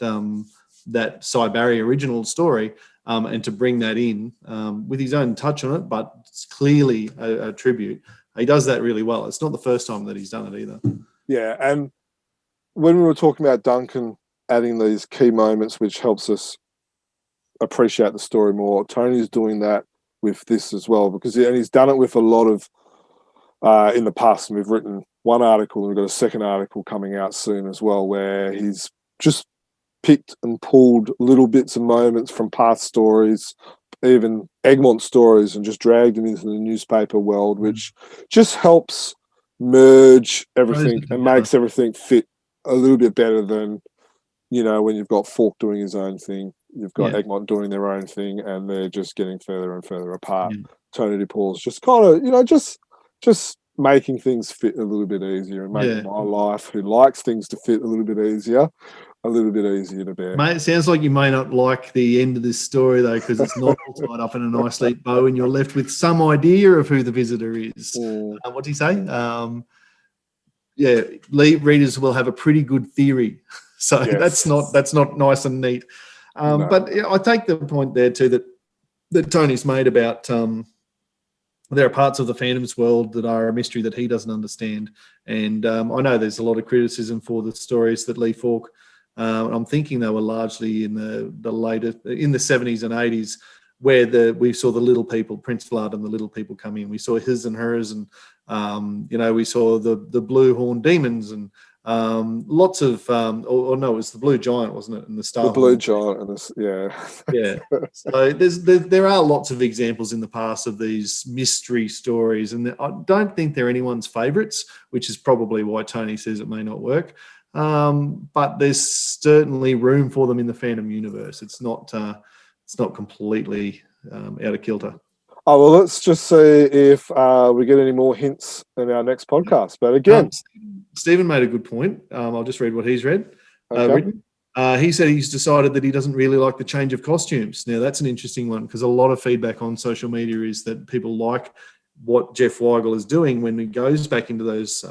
Speaker 3: that Barry original story, and to bring that in with his own touch on it, but it's clearly a tribute. He does that really well. It's not the first time that he's done it either.
Speaker 1: Yeah, and when we were talking about Duncan adding these key moments, which helps us appreciate the story more, Tony's doing that with this as well, because he's done it with a lot of in the past. And we've written one article, and we've got a second article coming out soon as well, where he's just picked and pulled little bits and moments from past stories, even Egmont stories, and just dragged them into the newspaper world, which just helps merge everything and makes everything fit a little bit better than, when you've got Falk doing his own thing, you've got Egmont doing their own thing, and they're just getting further and further apart. Tony DePaul's just kind of, just making things fit a little bit easier, and making my life, who likes things to fit a little bit easier to bear.
Speaker 3: Mate, it sounds like you may not like the end of this story, though, because it's not all tied up in a nice neat bow, and you're left with some idea of who the visitor is. What do you say? Readers will have a pretty good theory. So that's not nice and neat. No. But I take the point there too that Tony's made about there are parts of the Phantoms world that are a mystery that he doesn't understand. And I know there's a lot of criticism for the stories that Lee Falk. I'm thinking they were largely in the later, in the 70s and 80s, where we saw the little people, Prince Vlad and the little people come in. We saw his and hers, and we saw the blue horn demons, and lots of no, it was the blue giant, wasn't it? And the star.
Speaker 1: The blue giant, and
Speaker 3: yeah. So there are lots of examples in the past of these mystery stories, and I don't think they're anyone's favourites, which is probably why Tony says it may not work. But there's certainly room for them in the Phantom universe. It's not completely out of kilter.
Speaker 1: Oh, well, let's just see if we get any more hints in our next podcast. But again,
Speaker 3: Stephen made a good point. I'll just read what he's written. He said he's decided that he doesn't really like the change of costumes. Now, that's an interesting one, because a lot of feedback on social media is that people like what Jeff Weigel is doing when he goes back into those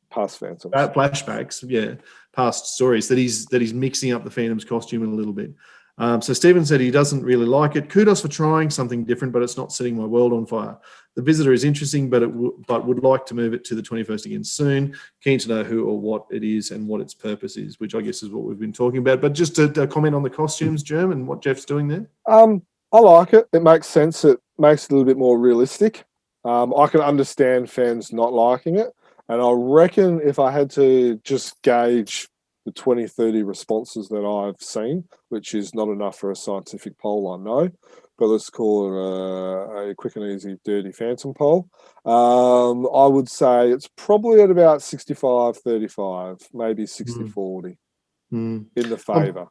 Speaker 1: past Phantoms
Speaker 3: flashbacks, past stories, that he's mixing up the Phantom's costume a little bit. So Stephen said he doesn't really like it. Kudos for trying something different, but it's not setting my world on fire. The Visitor is interesting, but would like to move it to the 21st again soon. Keen to know who or what it is and what its purpose is, which I guess is what we've been talking about. But just to comment on the costumes, Jerm, and what Jeff's doing there.
Speaker 1: I like it. It makes sense. It makes it a little bit more realistic. I can understand fans not liking it. And I reckon if I had to just gauge the 20-30 responses that I've seen, which is not enough for a scientific poll, I know, but let's call it a quick and easy dirty Phantom poll. I would say it's probably at about 65-35, maybe 60-40 in the favour.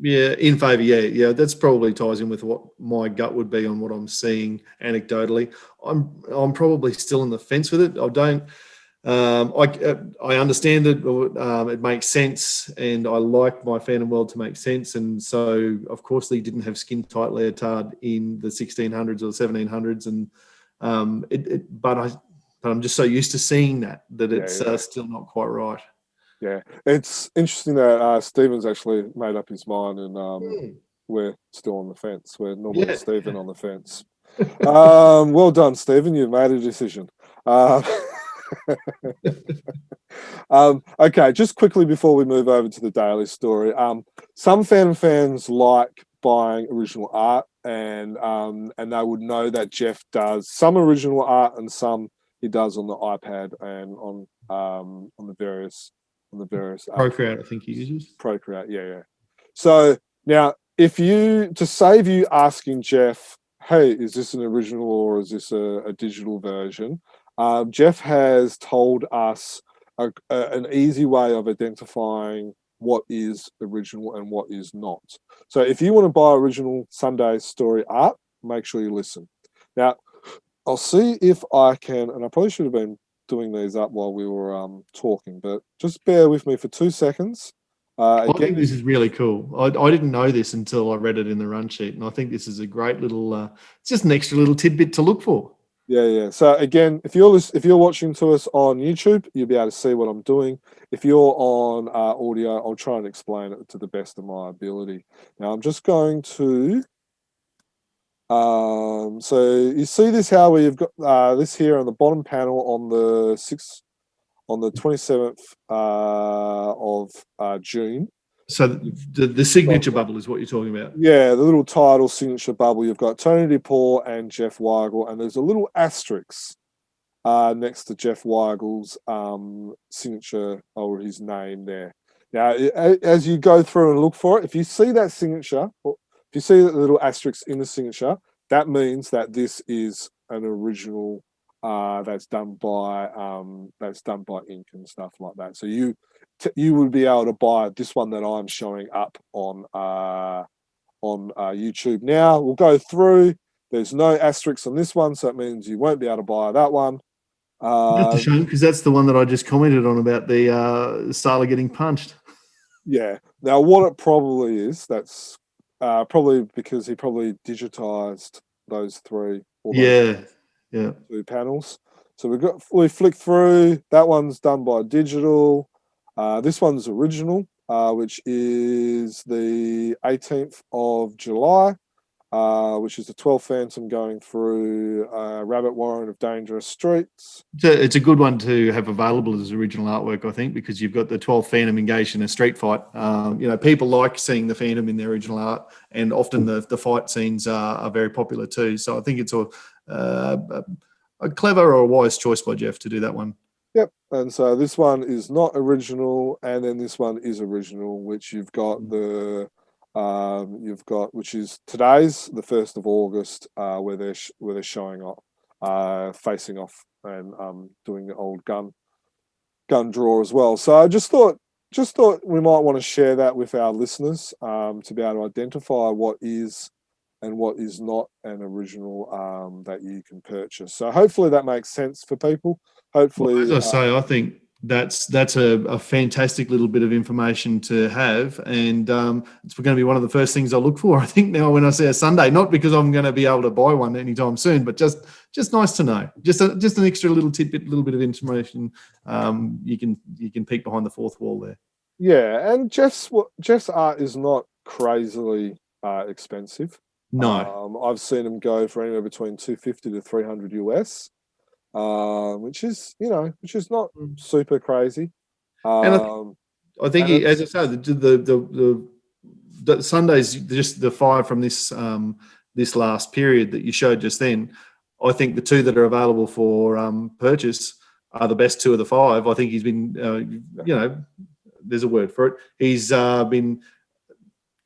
Speaker 3: In favour, yeah. That's probably ties in with what my gut would be on what I'm seeing anecdotally. I'm probably still on the fence with it. I don't. I understand it. It makes sense, and I like my Phantom world to make sense. And so, of course, they didn't have skin tight leotard in the 1600s or the 1700s, and but I'm just so used to seeing that it's still not quite right.
Speaker 1: Yeah, it's interesting that Stephen's actually made up his mind, and we're still on the fence. We're normally Stephen on the fence. Well done, Stephen. You've made a decision. Okay, just quickly before we move over to the daily story, some Phantom fans like buying original art, and they would know that Jeff does some original art and some he does on the iPad and on the various
Speaker 3: Procreate, I think he uses
Speaker 1: Procreate. Yeah. So now, to save you asking Jeff, hey, is this an original or is this a digital version? Jeff has told us an easy way of identifying what is original and what is not. So if you want to buy original Sunday story art, make sure you listen. Now, I'll see if I can, and I probably should have been doing these up while we were talking, but just bear with me for 2 seconds.
Speaker 3: I think this is really cool. I didn't know this until I read it in the run sheet, and I think this is a great little, it's just an extra little tidbit to look for.
Speaker 1: Yeah. So again, if you're watching to us on YouTube, you'll be able to see what I'm doing. If you're on audio, I'll try and explain it to the best of my ability. Now I'm just going to. So you see this how we've got this here on the bottom panel on the 27th of June.
Speaker 3: So the signature bubble is what you're talking about.
Speaker 1: Yeah, the little title signature bubble. You've got Tony DePaul and Jeff Weigel, and there's a little asterisk next to Jeff Weigel's signature or his name there. Now, as you go through and look for it, if you see that signature, or if you see the little asterisk in the signature, that means that this is an original that's done by ink and stuff like that. So you would be able to buy this one that I'm showing up on YouTube. Now we'll go through. There's no asterisks on this one, so it means you won't be able to buy that one.
Speaker 3: That's a shame, because that's the one that I just commented on about the Sailor getting punched.
Speaker 1: Yeah. Now what it probably is, that's probably because he probably digitized those three.
Speaker 3: Yeah.
Speaker 1: Two panels. So we flick through. That one's done by digital. This one's original, which is the 18th of July, which is the 12th Phantom going through Rabbit Warren of Dangerous Streets.
Speaker 3: It's a good one to have available as original artwork, I think, because you've got the 12th Phantom engaged in a street fight. People like seeing the Phantom in their original art, and often the fight scenes are very popular too. So I think it's a clever or a wise choice by Jeff to do that one.
Speaker 1: Yep. And so this one is not original, and then this one is original, which you've got which is today's the 1st of August, where they're showing up, facing off and doing the old gun draw as well. So I just thought we might want to share that with our listeners, to be able to identify what is and what is not an original that you can purchase. So hopefully that makes sense for people. Hopefully,
Speaker 3: well, as I say, I think that's a fantastic little bit of information to have, and it's going to be one of the first things I look for, I think, now when I see a Sunday. Not because I'm going to be able to buy one anytime soon, but just nice to know. Just an extra little tidbit, little bit of information. You can peek behind the fourth wall there.
Speaker 1: Yeah, and Jeff's art is not crazily expensive.
Speaker 3: No,
Speaker 1: I've seen him go for anywhere between $250 to $300 US, which is not super crazy.
Speaker 3: And I think as I said, the Sundays, just the 5 from this last period that you showed just then, I think the 2 that are available for purchase are the best 2 of the 5. I think he's been, there's a word for it. He's been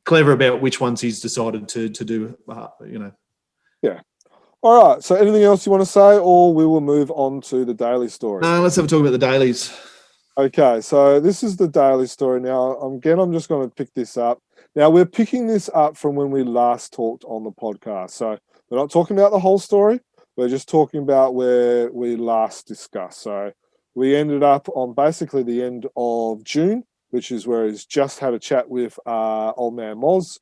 Speaker 3: clever about which ones he's decided to do.
Speaker 1: Yeah. All right. So anything else you want to say, or we will move on to the daily story?
Speaker 3: Let's have a talk about the dailies.
Speaker 1: Okay. So this is the daily story. Now, I'm just going to pick this up. Now, we're picking this up from when we last talked on the podcast. So we're not talking about the whole story. We're just talking about where we last discussed. So we ended up on basically the end of June, which is where he's just had a chat with Old Man Moz.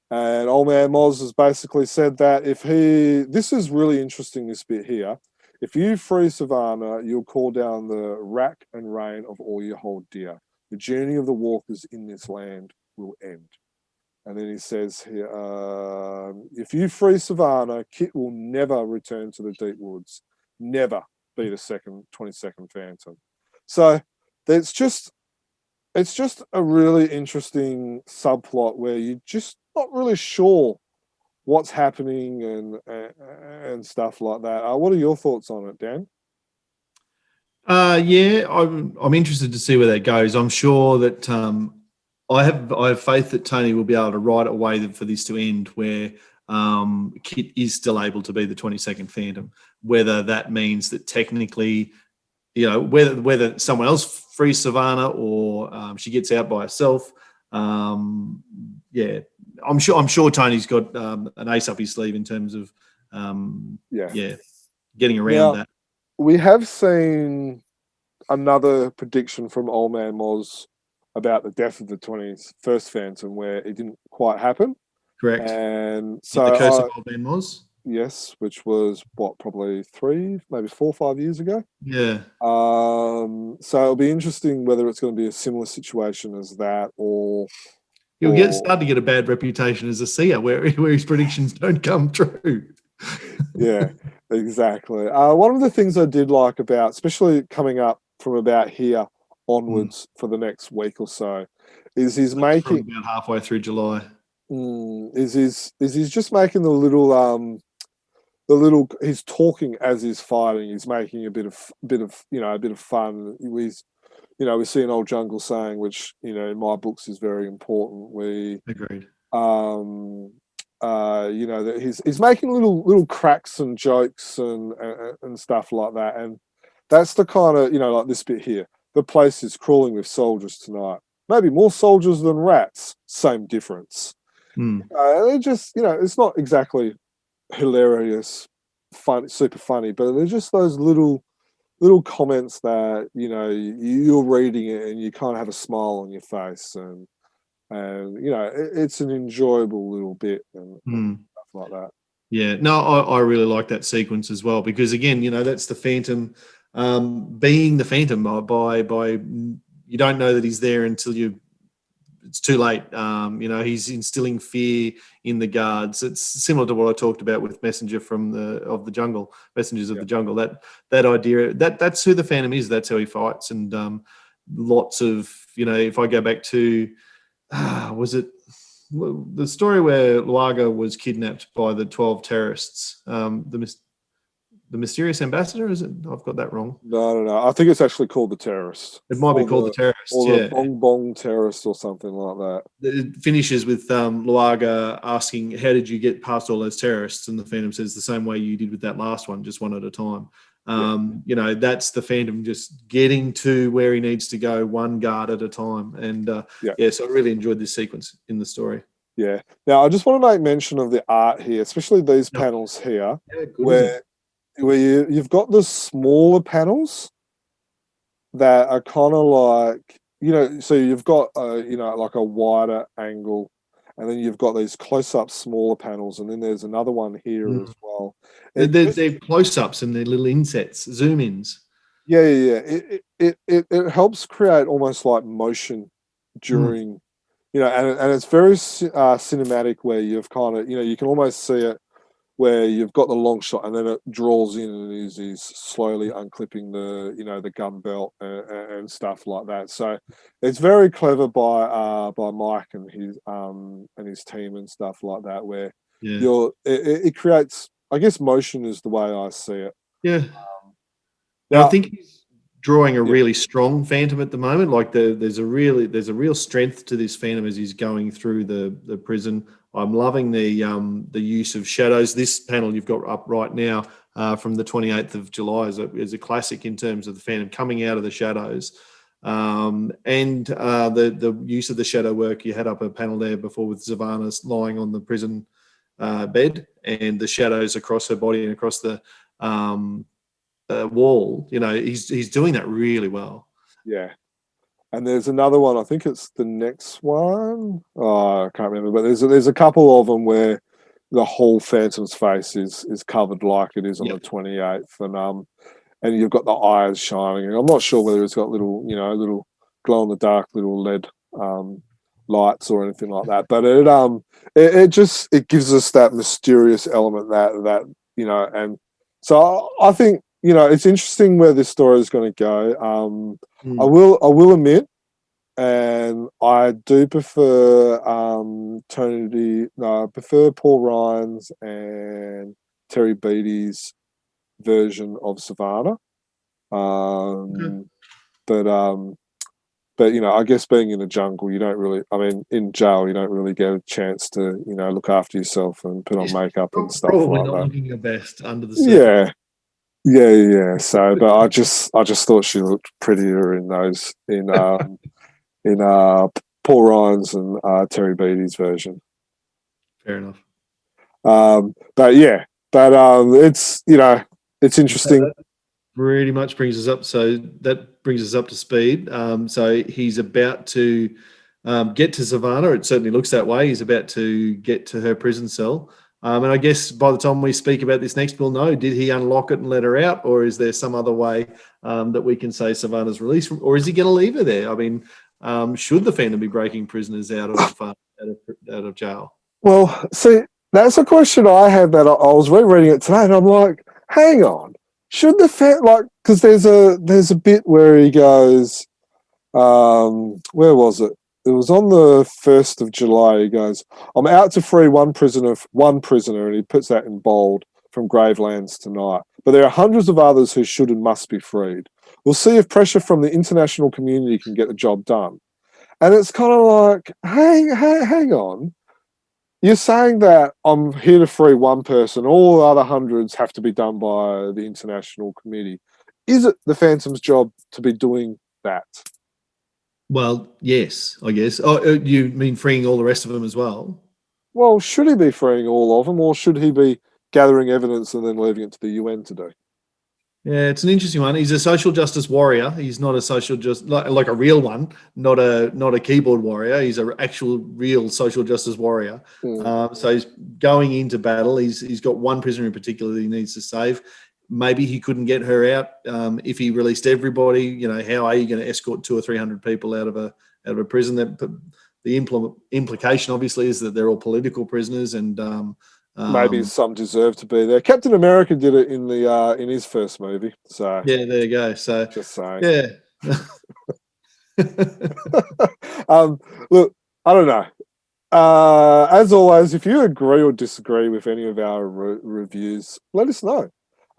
Speaker 1: And Old Man Moz has basically said that this is really interesting, this bit here. If you free Savannah, you'll call down the rack and rain of all you hold dear. The journey of the walkers in this land will end. And then he says here, if you free Savannah, Kit will never return to the deep woods. Never be the 22nd Phantom. So it's just a really interesting subplot where you're just not really sure what's happening and stuff like that. What are your thoughts on it, Dan?
Speaker 3: I'm interested to see where that goes. I'm sure that I have faith that Tony will be able to write a way for this to end where Kit is still able to be the 22nd Phantom. Whether that means that technically, whether someone else frees Savannah or she gets out by herself. I'm sure Tony's got an ace up his sleeve in terms of getting around that.
Speaker 1: We have seen another prediction from Old Man Moz about the death of the 21st Phantom, where it didn't quite happen.
Speaker 3: Correct.
Speaker 1: And so
Speaker 3: the curse of Old Man Moz.
Speaker 1: yes, which was what, probably 3, maybe 4 or 5 years ago.
Speaker 3: Yeah.
Speaker 1: So it'll be interesting whether it's going to be a similar situation as that, or
Speaker 3: Start to get a bad reputation as a seer where his predictions don't come true.
Speaker 1: Yeah, exactly. One of the things I did like about, especially coming up from about here onwards for the next week or so, is he's
Speaker 3: From
Speaker 1: making
Speaker 3: about halfway through July.
Speaker 1: is he's just making the little he's talking as he's fighting. He's making a bit of fun. We see an old jungle saying, which in my books is very important.
Speaker 3: Agreed.
Speaker 1: That he's making little cracks and jokes and stuff like that, and that's the kind of like this bit here. The place is crawling with soldiers tonight. Maybe more soldiers than rats. Same difference. They're just it's not exactly hilarious, fun, super funny, but they're just those little comments that you're reading it and you kind of have a smile on your face, and it's an enjoyable little bit and stuff like that.
Speaker 3: Yeah, no, I really like that sequence as well, because again, that's the Phantom being the Phantom by you don't know that he's there until it's too late. He's instilling fear in the guards. It's similar to what I talked about with Messengers of the Jungle. That idea, that's who the Phantom is. That's how he fights. And lots of, if I go back to, was it the story where Luaga was kidnapped by the 12 terrorists? The Mysterious Ambassador, is it? I've got that wrong.
Speaker 1: No. I think it's actually called the Terrorist.
Speaker 3: It might be called the Terrorist,
Speaker 1: or the Bong Bong Terrorist or something like that.
Speaker 3: It finishes with Luaga asking, how did you get past all those terrorists? And the Phantom says, the same way you did with that last one, just one at a time. That's the Phantom just getting to where he needs to go, one guard at a time. And so I really enjoyed this sequence in the story.
Speaker 1: Yeah. Now, I just want to make mention of the art here, especially these panels here, where you've got the smaller panels that are kind of like, so you've got, like a wider angle, and then you've got these close-up smaller panels, and then there's another one here as well.
Speaker 3: They're close-ups and they're little insets, zoom-ins.
Speaker 1: Yeah. It helps create almost like motion during, and it's very cinematic, where you've kind of, you can almost see it, where you've got the long shot and then it draws in and he's slowly unclipping the gun belt and stuff like that. So it's very clever by Mike and his team and stuff like that, where it creates, I guess, motion is the way I see it.
Speaker 3: Yeah. Now I think he's drawing a really strong Phantom at the moment. Like there's a real strength to this Phantom as he's going through the prison. I'm loving the use of shadows. This panel you've got up right now from the 28th of July is a classic in terms of the Phantom coming out of the shadows, and the use of the shadow work. You had up a panel there before with Zavanna lying on the prison bed, and the shadows across her body and across the wall. He's doing that really well. Yeah.
Speaker 1: And there's another one, I think it's the next one. Oh, I can't remember, but there's a couple of them where the whole Phantom's face is covered like it is on the 28th, and you've got the eyes shining. And I'm not sure whether it's got little glow in the dark little LED lights or anything like that, but it gives us that mysterious element that and so I think it's interesting where this story is going to go. I will admit, and I do prefer I prefer Paul Ryan's and Terry Beattie's version of Savannah. But I guess being in the jungle, you don't really. I mean, in jail, you don't really get a chance to look after yourself and put on makeup and stuff
Speaker 3: probably
Speaker 1: like
Speaker 3: not
Speaker 1: that.
Speaker 3: looking your best under the surface.
Speaker 1: Yeah. So, but I just thought she looked prettier in those in Paul Ryan's and Terry Beattie's version.
Speaker 3: Fair enough.
Speaker 1: It's interesting.
Speaker 3: That pretty much brings us up. So that brings us up to speed. So he's about to get to Savannah. It certainly looks that way. He's about to get to her prison cell. And I guess by the time we speak about this next, we'll know, did he unlock it and let her out, or is there some other way that we can say Savannah's released from, or is he going to leave her there? I mean, should the Phantom be breaking prisoners out of jail?
Speaker 1: Well, see, that's a question I had that I was rereading it today, and I'm like, hang on, should the because there's a bit where he goes, where was it? It was on the 1st of July. He goes, I'm out to free one prisoner, and he puts that in bold, from Gravelands tonight. But there are hundreds of others who should and must be freed. We'll see if pressure from the international community can get the job done. And it's kind of like, hang on. You're saying that I'm here to free one person, all the other hundreds have to be done by the international committee. Is it the Phantom's job to be doing that?
Speaker 3: Well, yes, I guess. Oh, you mean freeing all the rest of them as well?
Speaker 1: Well, should he be freeing all of them, or should he be gathering evidence and then leaving it to the UN to do?
Speaker 3: Yeah, it's an interesting one. He's a social justice warrior. He's not a social like a real one, not a keyboard warrior. He's an actual real social justice warrior. So he's going into battle. He's got one prisoner in particular that he needs to save. Maybe he couldn't get her out if he released everybody. You know, how are you going to escort 200 or 300 people out of a prison? The implication, obviously, is that they're all political prisoners, and
Speaker 1: maybe some deserve to be there. Captain America did it in his first movie. So
Speaker 3: yeah, there you go. So
Speaker 1: just saying.
Speaker 3: Yeah.
Speaker 1: Look, I don't know. As always, if you agree or disagree with any of our reviews, let us know.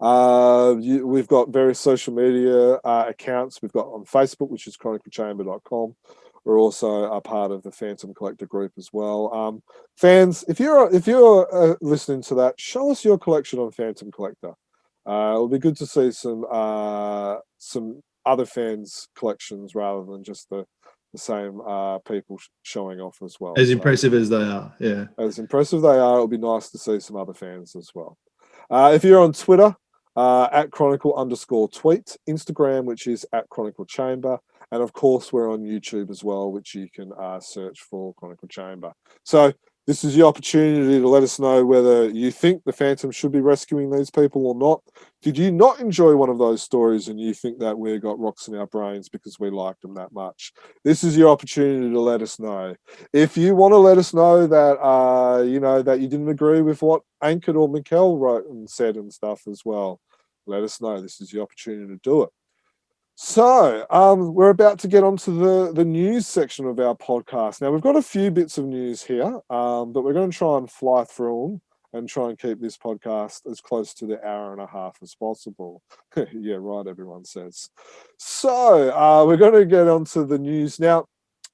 Speaker 1: We've got various social media accounts. We've got on Facebook, which is chroniclechamber.com. We're also a part of the Phantom Collector group as well. Fans, if you're listening to that, show us your collection on Phantom Collector. It'll be good to see some other fans' collections rather than just the same people showing off as well.
Speaker 3: As impressive as they are, yeah.
Speaker 1: As impressive they are, it'll be nice to see some other fans as well. If you're on Twitter, at Chronicle_tweet, Instagram, which is at Chronicle Chamber, and of course we're on YouTube as well, which you can search for Chronicle Chamber. So this is your opportunity to let us know whether you think the Phantom should be rescuing these people or not. Did you not enjoy one of those stories and you think that we got rocks in our brains because we liked them that much? This is your opportunity to let us know. If you want to let us know that that you didn't agree with what Ankit or Mikael wrote and said and stuff as well, let us know. This is your opportunity to do it. So we're about to get onto the news section of our podcast. Now, we've got a few bits of news here, but we're going to try and fly through them and try and keep this podcast as close to the hour and a half as possible. Yeah, right, everyone says. So we're going to get onto the news. Now,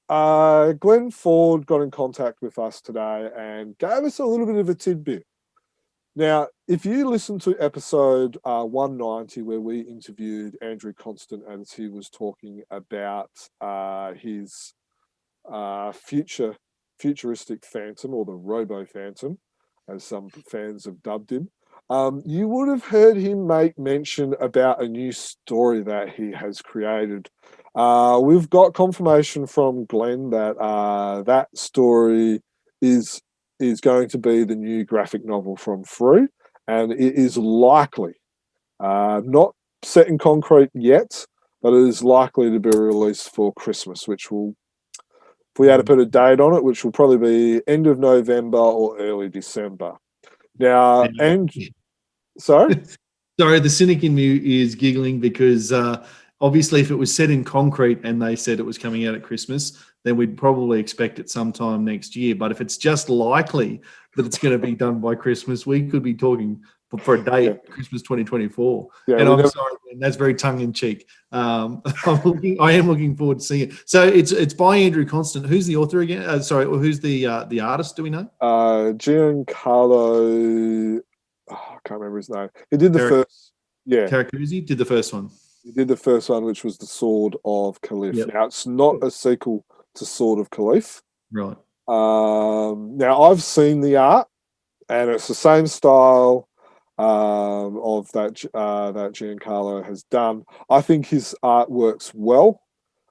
Speaker 1: Glenn Ford got in contact with us today and gave us a little bit of a tidbit. Now, if you listen to episode 190, where we interviewed Andrew Constant as he was talking about his futuristic Phantom, or the Robo Phantom, as some fans have dubbed him, you would have heard him make mention about a new story that he has created. We've got confirmation from Glenn that that story is going to be the new graphic novel from Frew, and it is likely, not set in concrete yet, but it is likely to be released for Christmas, which will, if we had to put a date on it, which will probably be end of November or early December. Now, sorry?
Speaker 3: Sorry, the cynic in me is giggling because obviously if it was set in concrete and they said it was coming out at Christmas, then we'd probably expect it sometime next year. But if it's just likely that it's going to be done by Christmas, we could be talking for a date, Christmas 2024. Yeah, and I'm sorry, man, that's very tongue-in-cheek. I am looking forward to seeing it. So it's by Andrew Constant. Who's the author again? Who's the artist? Do we know?
Speaker 1: Giancarlo. I can't remember his name. He did the first. Yeah,
Speaker 3: Caracuzzi did the first one.
Speaker 1: He did the first one, which was the Sword of Khalif. Yep. Now it's not a sequel to Sword of Khalif.
Speaker 3: Right.
Speaker 1: Now I've seen the art, and it's the same style of that Giancarlo has done. I think his art works well.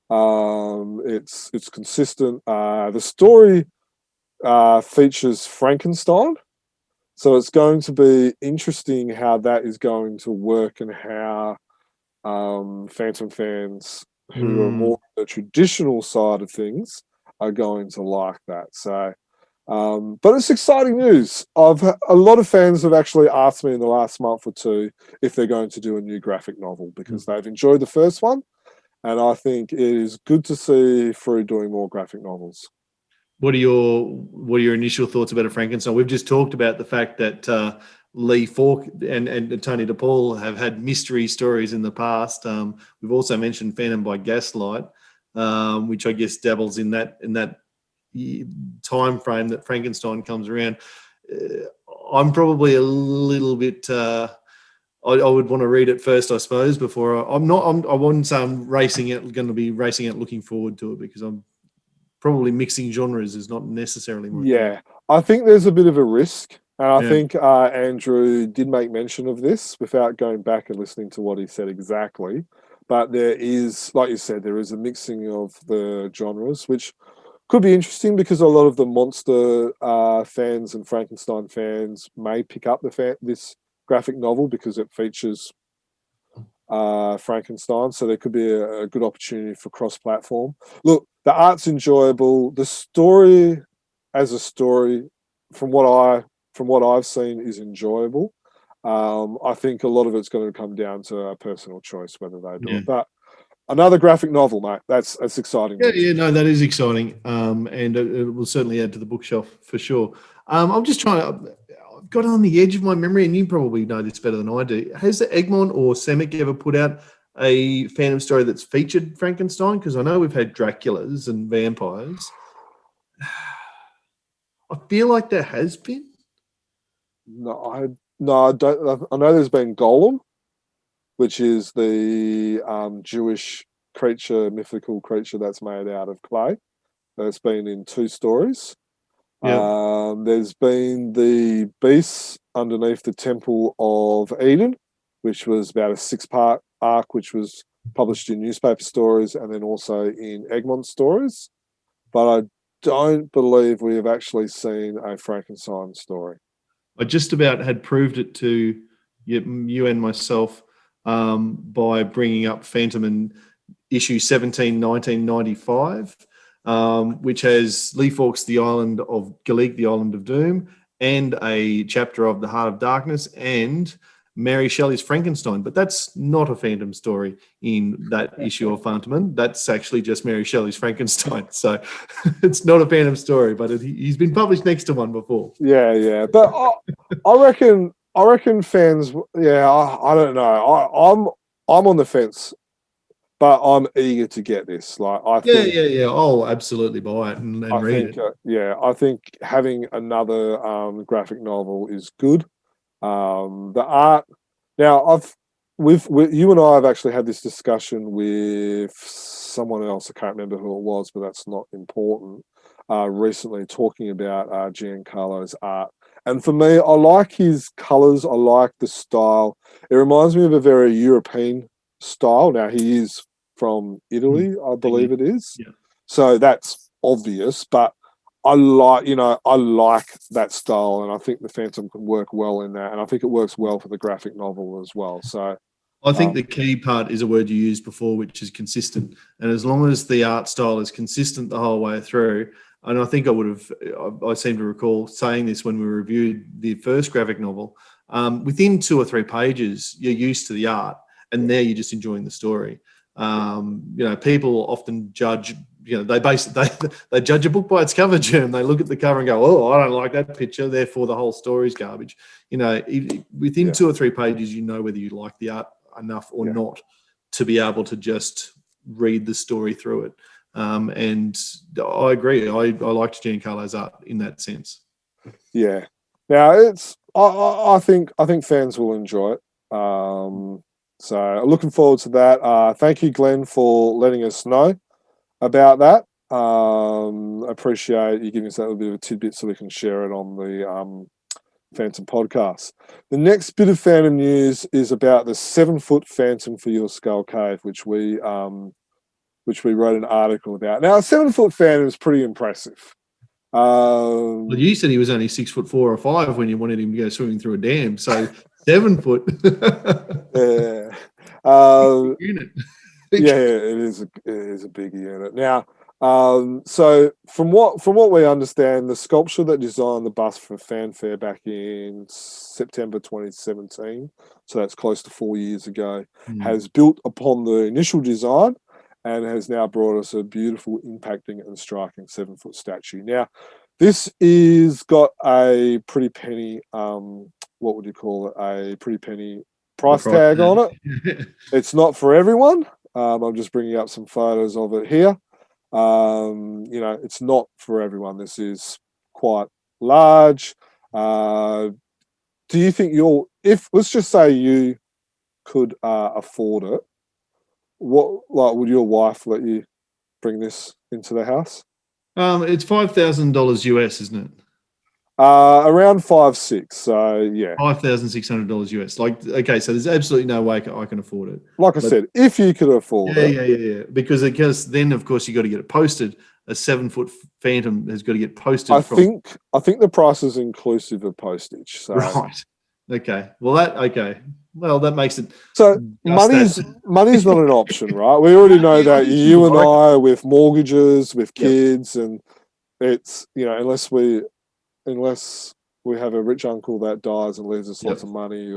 Speaker 1: It's consistent. The story features Frankenstein, So it's going to be interesting how that is going to work and how Phantom fans who are more the traditional side of things are going to like that. So, but it's exciting news. A lot of fans have actually asked me in the last month or two if they're going to do a new graphic novel because they've enjoyed the first one. And I think it is good to see Frew doing more graphic novels.
Speaker 3: What are your initial thoughts about a Frankenstein? We've just talked about the fact that Lee Falk and Tony DePaul have had mystery stories in the past. We've also mentioned Phantom by Gaslight, which I guess dabbles in that time frame that Frankenstein comes around. I'm probably a little bit. I would want to read it first, I suppose, before I wouldn't say I'm going to be racing out looking forward to it because I'm probably mixing genres is not necessarily my thing.
Speaker 1: I think there's a bit of a risk. And I think Andrew did make mention of this without going back and listening to what he said exactly. But there is, like you said, there is a mixing of the genres, which could be interesting because a lot of the monster fans and Frankenstein fans may pick up this graphic novel because it features Frankenstein. So there could be a good opportunity for cross-platform. Look, the art's enjoyable. The story as a story, from what I've seen, is enjoyable. I think a lot of it's going to come down to a personal choice whether they do it. But another graphic novel, mate. That's exciting.
Speaker 3: No, that is exciting. And it will certainly add to the bookshelf for sure. I'm just trying to. I've got on the edge of my memory, and you probably know this better than I do. Has Egmont or Semic ever put out a Phantom story that's featured Frankenstein? Because I know we've had Draculas and vampires. I feel like there has been.
Speaker 1: No, I don't. I know there's been Golem, which is the Jewish creature, mythical creature that's made out of clay. That's been in 2 stories. Yep. There's been the beasts underneath the Temple of Eden, which was about a 6-part arc, which was published in newspaper stories and then also in Egmont stories. But I don't believe we have actually seen a Frankenstein story.
Speaker 3: I just about had proved it to you and myself by bringing up Phantom in issue 17, 1995. Which has Lee Falk's The Island of Galik, The Island of Doom, and a chapter of The Heart of Darkness, and Mary Shelley's Frankenstein. But that's not a Phantom story in that issue of Fantomen. That's actually just Mary Shelley's Frankenstein. So it's not a Phantom story, but he's been published next to one before.
Speaker 1: Yeah. But I reckon fans. Yeah, I don't know. I'm on the fence. But I'm eager to get this. I think,
Speaker 3: I'll absolutely buy it and read it.
Speaker 1: I think having another graphic novel is good. The art. Now, you and I have actually had this discussion with someone else. I can't remember who it was, but that's not important. Recently, talking about Giancarlo's art, and for me, I like his colors. I like the style. It reminds me of a very European style. Now he is from Italy, I believe it is.
Speaker 3: Yeah.
Speaker 1: So that's obvious, but I like that style, and I think the Phantom can work well in that, and I think it works well for the graphic novel as well. So
Speaker 3: I think the key part is a word you used before, which is consistent. And as long as the art style is consistent the whole way through, and I think I seem to recall saying this when we reviewed the first graphic novel, within 2 or 3 pages, you're used to the art, and there you're just enjoying the story. People often judge. They judge a book by its cover, Germ. They look at the cover and go, "Oh, I don't like that picture, therefore the whole story's garbage." Within 2 or 3 pages, you know whether you like the art enough or not to be able to just read the story through it. And I agree. I liked Giancarlo's art in that sense.
Speaker 1: Yeah. Now I think fans will enjoy it. So looking forward to that. Thank you, Glenn, for letting us know about that. Appreciate you giving us that little bit of a tidbit so we can share it on the Phantom podcast. The next bit of Phantom news is about the 7-foot Phantom for your Skull Cave, which we wrote an article about. Now, a 7-foot Phantom is pretty impressive.
Speaker 3: Well, you said he was only 6'4" or 5" when you wanted him to go swimming through a dam. So 7 foot.
Speaker 1: Yeah.
Speaker 3: Unit.
Speaker 1: Yeah, it is a big unit. Now, so from what we understand, the sculpture that designed the bust for Fanfare back in September 2017, so that's close to 4 years ago, has built upon the initial design and has now brought us a beautiful, impacting and striking 7-foot statue. Now, this is got a pretty penny, what would you call it? A pretty penny price tag on it. It's not for everyone. I'm just bringing up some photos of it here. You know, it's not for everyone. This is quite large. Do you think let's just say you could afford it, would your wife let you bring this into the house?
Speaker 3: It's $5,000 US, isn't it?
Speaker 1: Around 5-6. So yeah,
Speaker 3: $5,600 US. Like, okay, so there's absolutely no way I can afford it.
Speaker 1: Like I said, if you could afford it,
Speaker 3: yeah. Because then, of course, you got to get it posted. A 7-foot Phantom has got to get posted.
Speaker 1: I think the price is inclusive of postage. So.
Speaker 3: Right. Okay. Well, that makes it.
Speaker 1: So money's not an option, right? We already know that you and I, with mortgages, with kids, and it's, you know, unless we have a rich uncle that dies and leaves us lots of money.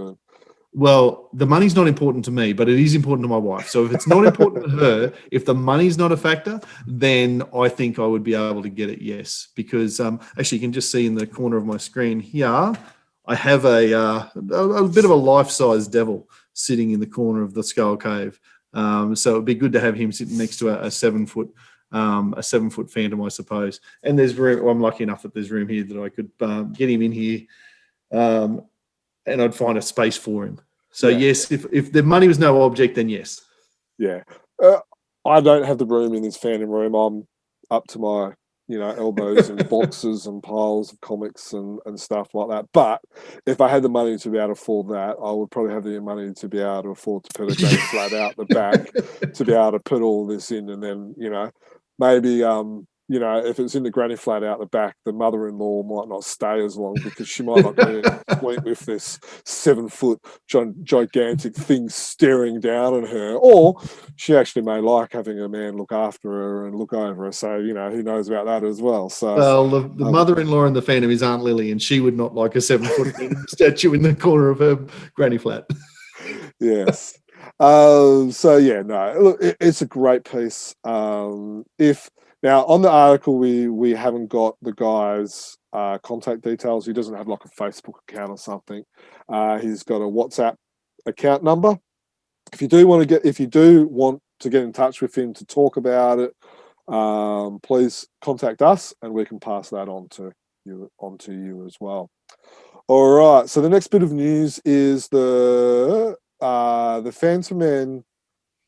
Speaker 3: Well, the money's not important to me, but it is important to my wife. So if it's not important to her, if the money's not a factor, then I think I would be able to get it, yes. Because actually, you can just see in the corner of my screen here, I have a bit of a life-size devil sitting in the corner of the skull cave. So it'd be good to have him sitting next to a 7-foot Phantom, I suppose. And there's room. Well, I'm lucky enough that there's room here that I could get him in here, and I'd find a space for him. So yes, if the money was no object, then yes. Yeah,
Speaker 1: I don't have the room in this Phantom room. I'm up to my elbows in boxes and piles of comics and stuff like that. But if I had the money to be able to afford that, I would probably have the money to be able to afford to put a granny flat out the back to be able to put all this in. And then, maybe, if it's in the granny flat out the back, the mother-in-law might not stay as long because she might not be complete with this 7-foot gigantic thing staring down at her. Or she actually may like having a man look after her and look over her. So, who knows about that as well. So,
Speaker 3: well, the mother-in-law in the Phantom is Aunt Lily, and she would not like a 7-foot statue in the corner of her granny flat.
Speaker 1: Yes. Look, it's a great piece. Now, on the article, we haven't got the guy's contact details. He doesn't have like a Facebook account or something. He's got a WhatsApp account number. If you do want to get in touch with him to talk about it, please contact us, and we can pass that on to you as well. All right. So the next bit of news is the Fantomen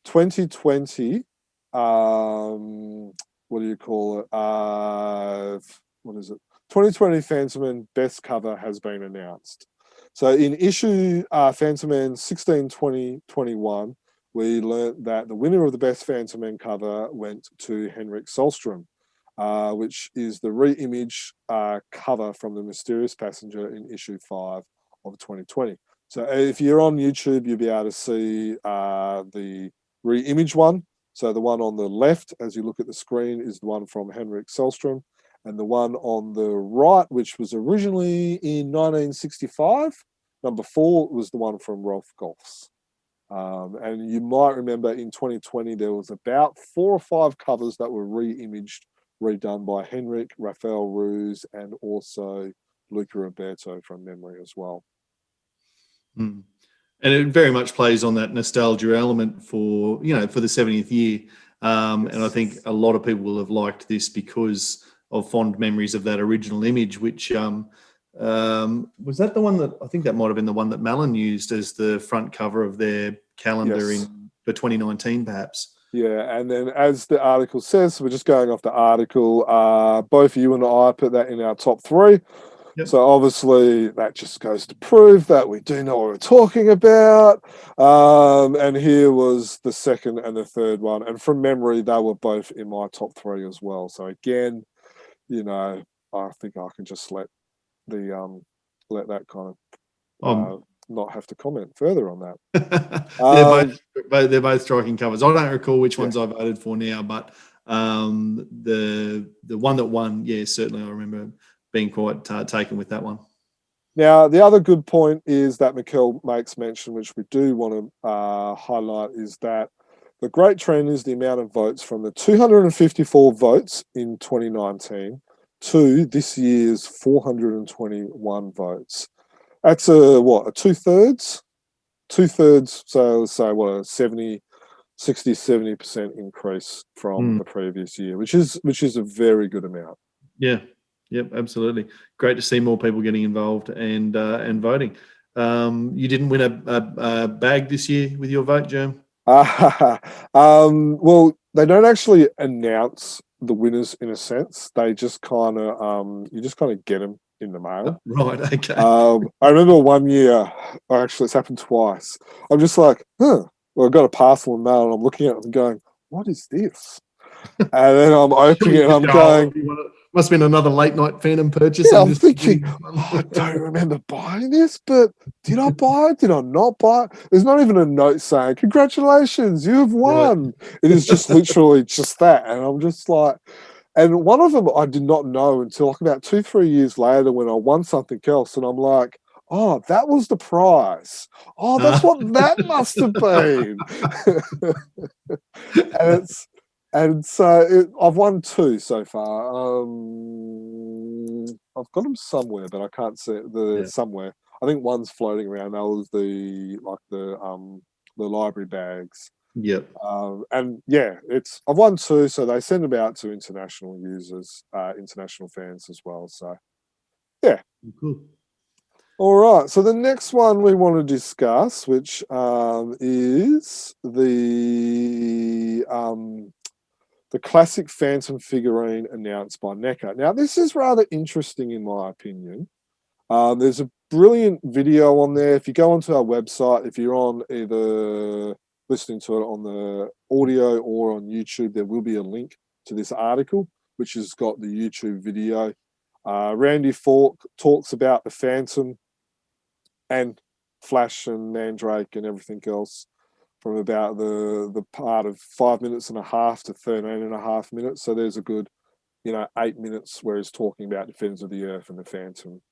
Speaker 1: 2020. What do you call it? What is it? 2020 Fantomen Best Cover has been announced. So in issue Fantomen 16/20/21, we learnt that the winner of the Best Fantomen cover went to Henrik Solstrom, which is the re-image cover from The Mysterious Passenger in issue 5 of 2020. So if you're on YouTube, you'll be able to see the re-image one. So the one on the left, as you look at the screen, is the one from Henrik Solstrom, and the one on the right, which was originally in 1965, number 4, was the one from Rolf Goffs. And you might remember in 2020, there was about 4 or 5 covers that were re-imaged, redone by Henrik, Raphael Ruse, and also Luca Roberto from memory as well.
Speaker 3: Mm. And it very much plays on that nostalgia element for the 70th year. And I think a lot of people will have liked this because of fond memories of that original image, which was that the one that, I think that might have been the one that Malin used as the front cover of their calendar for 2019, perhaps.
Speaker 1: Yeah, and then as the article says, we're just going off the article, both you and I put that in our top 3. Yep. So obviously that just goes to prove that we do know what we're talking about. And here was the second and the third one. And from memory, they were both in my top 3 as well. So again, I think I can just let that kind of not have to comment further on that.
Speaker 3: They're both striking covers. I don't recall which ones I voted for now, but the one that won, certainly I remember being quite taken with that one.
Speaker 1: Now, the other good point is that Mikael makes mention, which we do want to highlight, is that the great trend is the amount of votes from the 254 votes in 2019 to this year's 421 votes. That's a 2/3? 2/3, so let's say a 60-70% increase from the previous year, which is a very good amount.
Speaker 3: Yeah. Yep, absolutely. Great to see more people getting involved and voting. You didn't win a bag this year with your vote, Jerm?
Speaker 1: Well, they don't actually announce the winners in a sense. They just kind of you just kind of get them in the mail.
Speaker 3: Right. Okay.
Speaker 1: I remember one year, actually, it's happened twice. I'm just like, well, I got a parcel in mail, and I'm looking at it and going, what is this? And then I'm opening it, and I'm going,
Speaker 3: must have been another late night Phantom purchase.
Speaker 1: Yeah, I'm thinking, I don't remember buying this, but did I buy it? Did I not buy it? There's not even a note saying, congratulations, you've won. Right. It is just literally just that. And I'm just like, and one of them I did not know until like about 2-3 years later when I won something else. And I'm like, oh, that was the prize. Oh, that's what that must have been. And so I've won 2 so far. I've got them somewhere, but I can't see it. Somewhere. I think one's floating around. That was the library bags.
Speaker 3: Yep.
Speaker 1: And I've won 2, so they send them out to international users, international fans as well. So yeah.
Speaker 3: Cool.
Speaker 1: All right. So the next one we want to discuss, which is the classic Phantom figurine announced by NECA. Now, this is rather interesting in my opinion. There's a brilliant video on there. If you go onto our website, if you're on either listening to it on the audio or on YouTube, there will be a link to this article, which has got the YouTube video. Randy Falk talks about the Phantom and Flash and Mandrake and everything else, from about the part of 5.5 minutes to 13.5 minutes. So there's a good, 8 minutes where he's talking about Defenders of the Earth and the Phantom.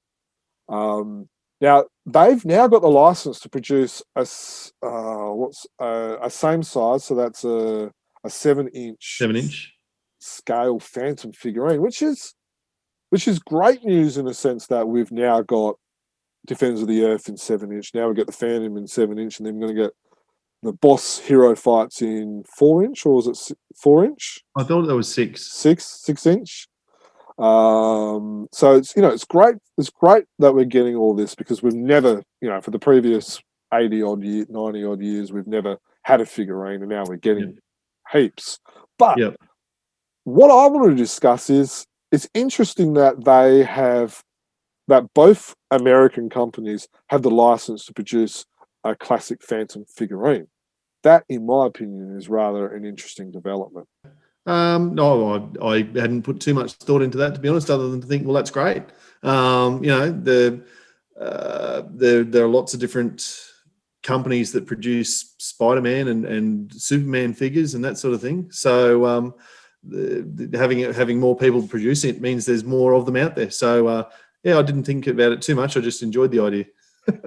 Speaker 1: Now they've now got the license to produce a same size, so that's a 7-inch scale Phantom figurine, which is great news in the sense that we've now got Defenders of the Earth in 7-inch. Now we've got the Phantom in 7-inch, and then we're going to get the boss hero fights in 4-inch, or was it 4-inch?
Speaker 3: I thought that was 6.
Speaker 1: 6-inch. So it's great. It's great that we're getting all this, because we've never, for the previous 90 odd years, we've never had a figurine, and now we're getting heaps. But what I want to discuss is it's interesting that that both American companies have the license to produce a classic Phantom figurine. That, in my opinion, is rather an interesting development.
Speaker 3: No, I hadn't put too much thought into that, to be honest, other than to think, well, that's great. There are lots of different companies that produce Spider-Man and Superman figures and that sort of thing. So having more people produce it means there's more of them out there. So I didn't think about it too much. I just enjoyed the idea.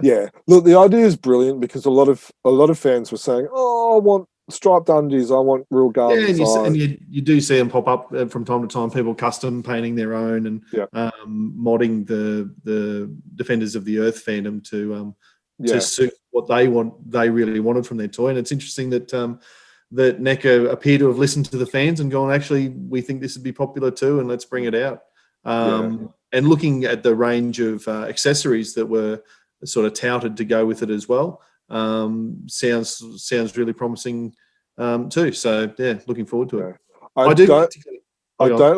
Speaker 1: Yeah, look, the idea is brilliant, because a lot of fans were saying, "Oh, I want striped undies. I want real gardens."
Speaker 3: Yeah, and you do see them pop up from time to time. People custom painting their own and modding the Defenders of the Earth fandom to suit what they really wanted from their toy. And it's interesting that that NECA appear to have listened to the fans and gone, actually, we think this would be popular too, and let's bring it out. And looking at the range of accessories that were sort of touted to go with it as well, sounds really promising too. So looking forward to it.
Speaker 1: I don't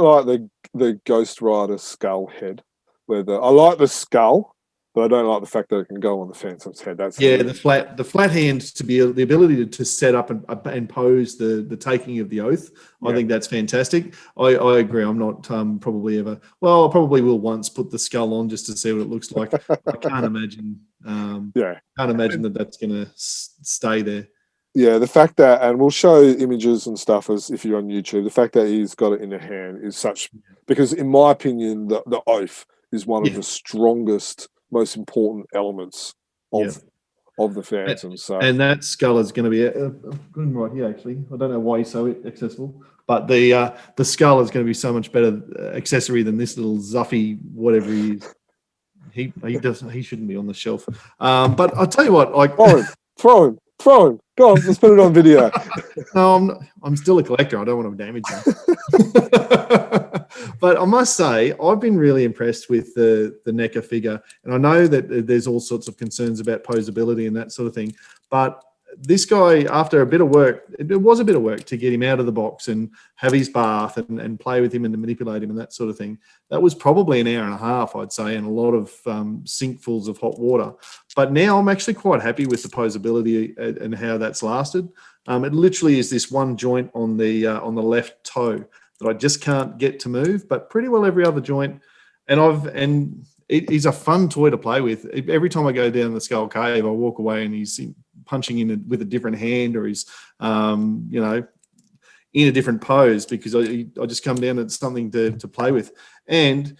Speaker 1: like the Ghost Rider skull head. I like the skull, But I don't like the fact that it can go on the Phantom's head. That's
Speaker 3: the flat hand to be the ability to set up and pose the taking of the oath. I think that's fantastic. I agree. I'm not probably ever. Well, I probably will once put the skull on just to see what it looks like. I can't imagine. Can't imagine that that's going to stay there.
Speaker 1: Yeah, the fact that, and we'll show images and stuff as if you're on YouTube. The fact that he's got it in the hand is such, because in my opinion, the oath is one of the strongest, most important elements of the Phantom.
Speaker 3: And that skull is going to be right here. Actually, I don't know why he's so accessible, but the skull is going to be so much better accessory than this little Zuffy whatever he is. He shouldn't be on the shelf. But I'll tell you what, like
Speaker 1: throw him. Go on, let's put it on video.
Speaker 3: No, I'm still a collector. I don't want to damage him. But I must say, I've been really impressed with the NECA figure. And I know that there's all sorts of concerns about posability and that sort of thing. But this guy, after a bit of work, it was a bit of work to get him out of the box and have his bath and play with him and to manipulate him and that sort of thing. That was probably an hour and a half, I'd say, and a lot of sinkfuls of hot water. But now I'm actually quite happy with the posability and how that's lasted. It literally is this one joint on the left toe that I just can't get to move, but pretty well every other joint. And he's a fun toy to play with. Every time I go down the Skull Cave, I walk away and he's punching in with a different hand, or he's in a different pose, because I just come down and it's something to play with. And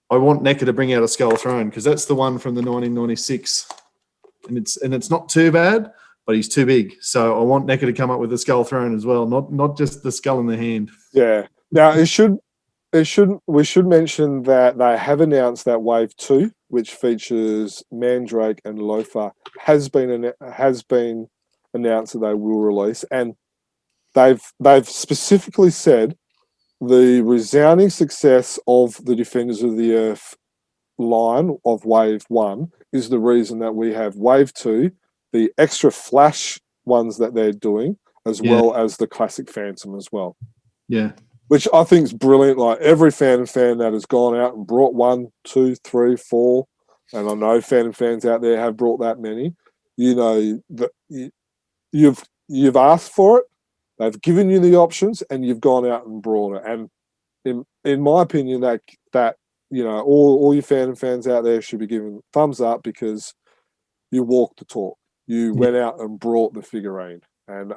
Speaker 3: I want NECA to bring out a Skull Throne, because that's the one from the 1996, and it's not too bad, but he's too big. So I want NECA to come up with a Skull Throne as well, not just the skull in the hand.
Speaker 1: Yeah. Now we should mention that they have announced that Wave 2, which features Mandrake and Loafer, has been announced that they will release, and they've specifically said the resounding success of the Defenders of the Earth line of Wave 1 is the reason that we have Wave 2, the extra flash ones that they're doing, as well as the classic Phantom as well.
Speaker 3: Yeah.
Speaker 1: Which I think is brilliant. Like every fan that has gone out and brought 1, 2, 3, 4, and I know fans out there have brought that many. You know that you've asked for it. They've given you the options, and you've gone out and brought it. And in my opinion, that all your fans out there should be given thumbs up, because you walked the talk. You went out and brought the figurine. And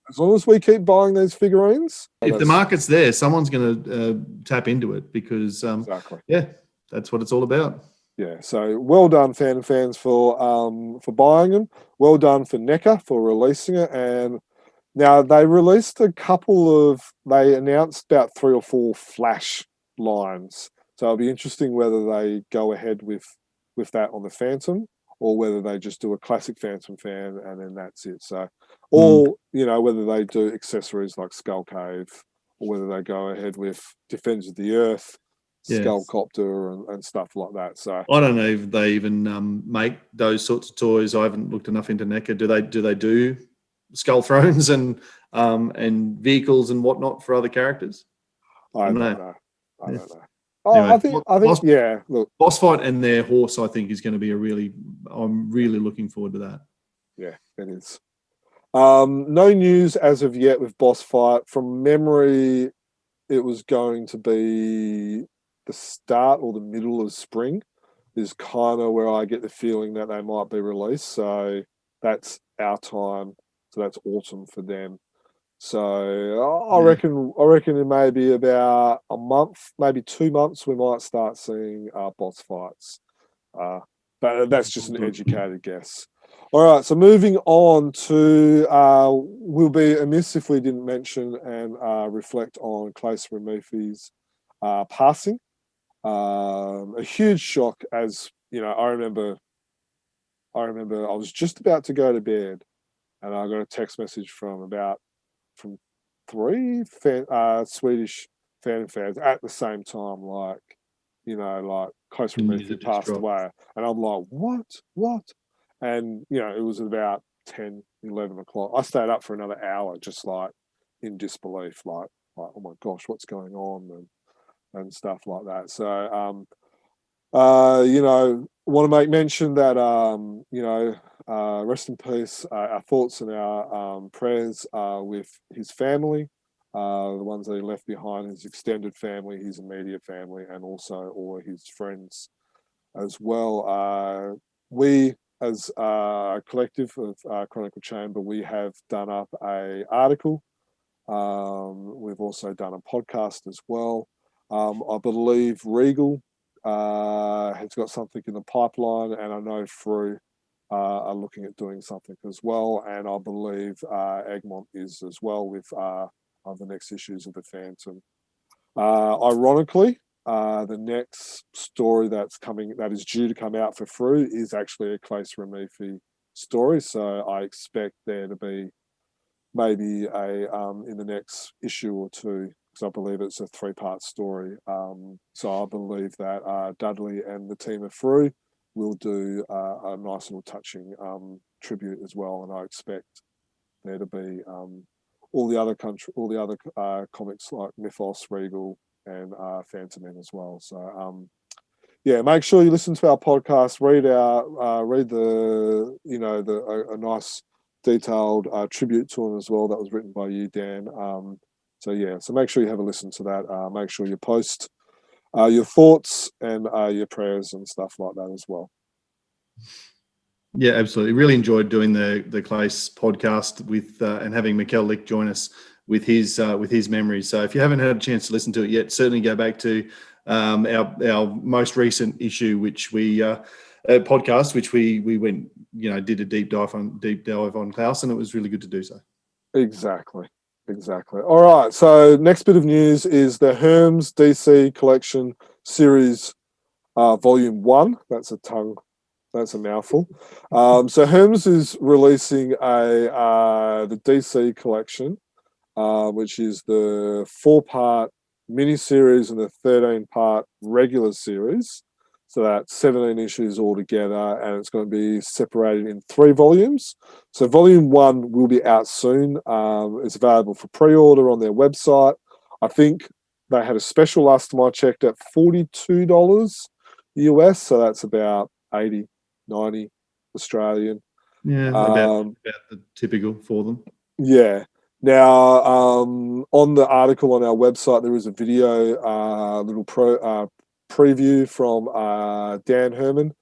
Speaker 1: as long as we keep buying those figurines,
Speaker 3: if the market's there, someone's going to tap into it, because that's what it's all about.
Speaker 1: Yeah, so well done, fans, for buying them. Well done for NECA for releasing it. And now they released they announced about 3 or 4 flash lines. So it'll be interesting whether they go ahead with that on the Phantom, or whether they just do a classic Phantom fan and then that's it. So, or whether they do accessories like Skull Cave, or whether they go ahead with Defenders of the Earth, Skullcopter, and stuff like that. So
Speaker 3: I don't know if they even make those sorts of toys. I haven't looked enough into NECA. Do they do Skull Thrones and vehicles and whatnot for other characters?
Speaker 1: I don't know.
Speaker 3: Anyway,
Speaker 1: I think. Look,
Speaker 3: Boss Fight and their horse, I think, is going to be I'm really looking forward to that.
Speaker 1: Yeah, it is. No news as of yet with Boss Fight. From memory, it was going to be the start or the middle of spring is kind of where I get the feeling that they might be released. So that's our time. So that's autumn for them. So I reckon it may be about a month, maybe 2 months, we might start seeing boss fights. But that's just an educated guess. All right, so moving on to, we'll be amiss if we didn't mention and reflect on Claes Reimerthi's passing. A huge shock, as you know. I remember I was just about to go to bed, and I got a text message from 3 Swedish fans at the same time, like Claes Reimerthi passed away, and I'm like, what? And it was about 10, 11 o'clock. I stayed up for another hour, just like in disbelief, like oh my gosh, what's going on, and stuff like that. So Want to make mention that, rest in peace. Our thoughts and our prayers are with his family, the ones that he left behind, his extended family, his immediate family, and also all of his friends as well. We, as a collective of Chronicle Chamber, we have done up a article. We've also done a podcast as well. I believe Regal has got something in the pipeline, and I know Frew are looking at doing something as well. And I believe Egmont is as well with the next issues of the Phantom. Ironically, the next story that is due to come out for Frew is actually a Claes Reimerthi story. So I expect there to be maybe in the next issue or two, because I believe it's a 3-part story. So I believe that Dudley and the team of Frew will do a nice little touching tribute as well, and I expect there to be all the other comics like Mythos, Regal, and Fantomen as well. So make sure you listen to our podcast, read a nice detailed tribute to him as well that was written by you, Dan. So make sure you have a listen to that. Make sure you post your thoughts and your prayers and stuff like that as well.
Speaker 3: Yeah, absolutely. Really enjoyed doing the Claes podcast with and having Mikael Lyck join us with his memories. So if you haven't had a chance to listen to it yet, certainly go back to our most recent issue, which we podcast, which we went, did a deep dive on Klaus, and it was really good to do so. Exactly.
Speaker 1: All right. So next bit of news is the Herms DC Collection Series Volume 1. That's a mouthful. So Herms is releasing the DC collection, which is the 4-part miniseries and the 13-part regular series. So that's 17 issues altogether, and it's going to be separated in 3 volumes. So volume 1 will be out soon. It's available for pre-order on their website. I think they had a special last time I checked at $42 US, so that's about 80, 90 Australian.
Speaker 3: Yeah, about the typical for them.
Speaker 1: Yeah. Now, on the article on our website, there is a video, little preview from Dan Herman.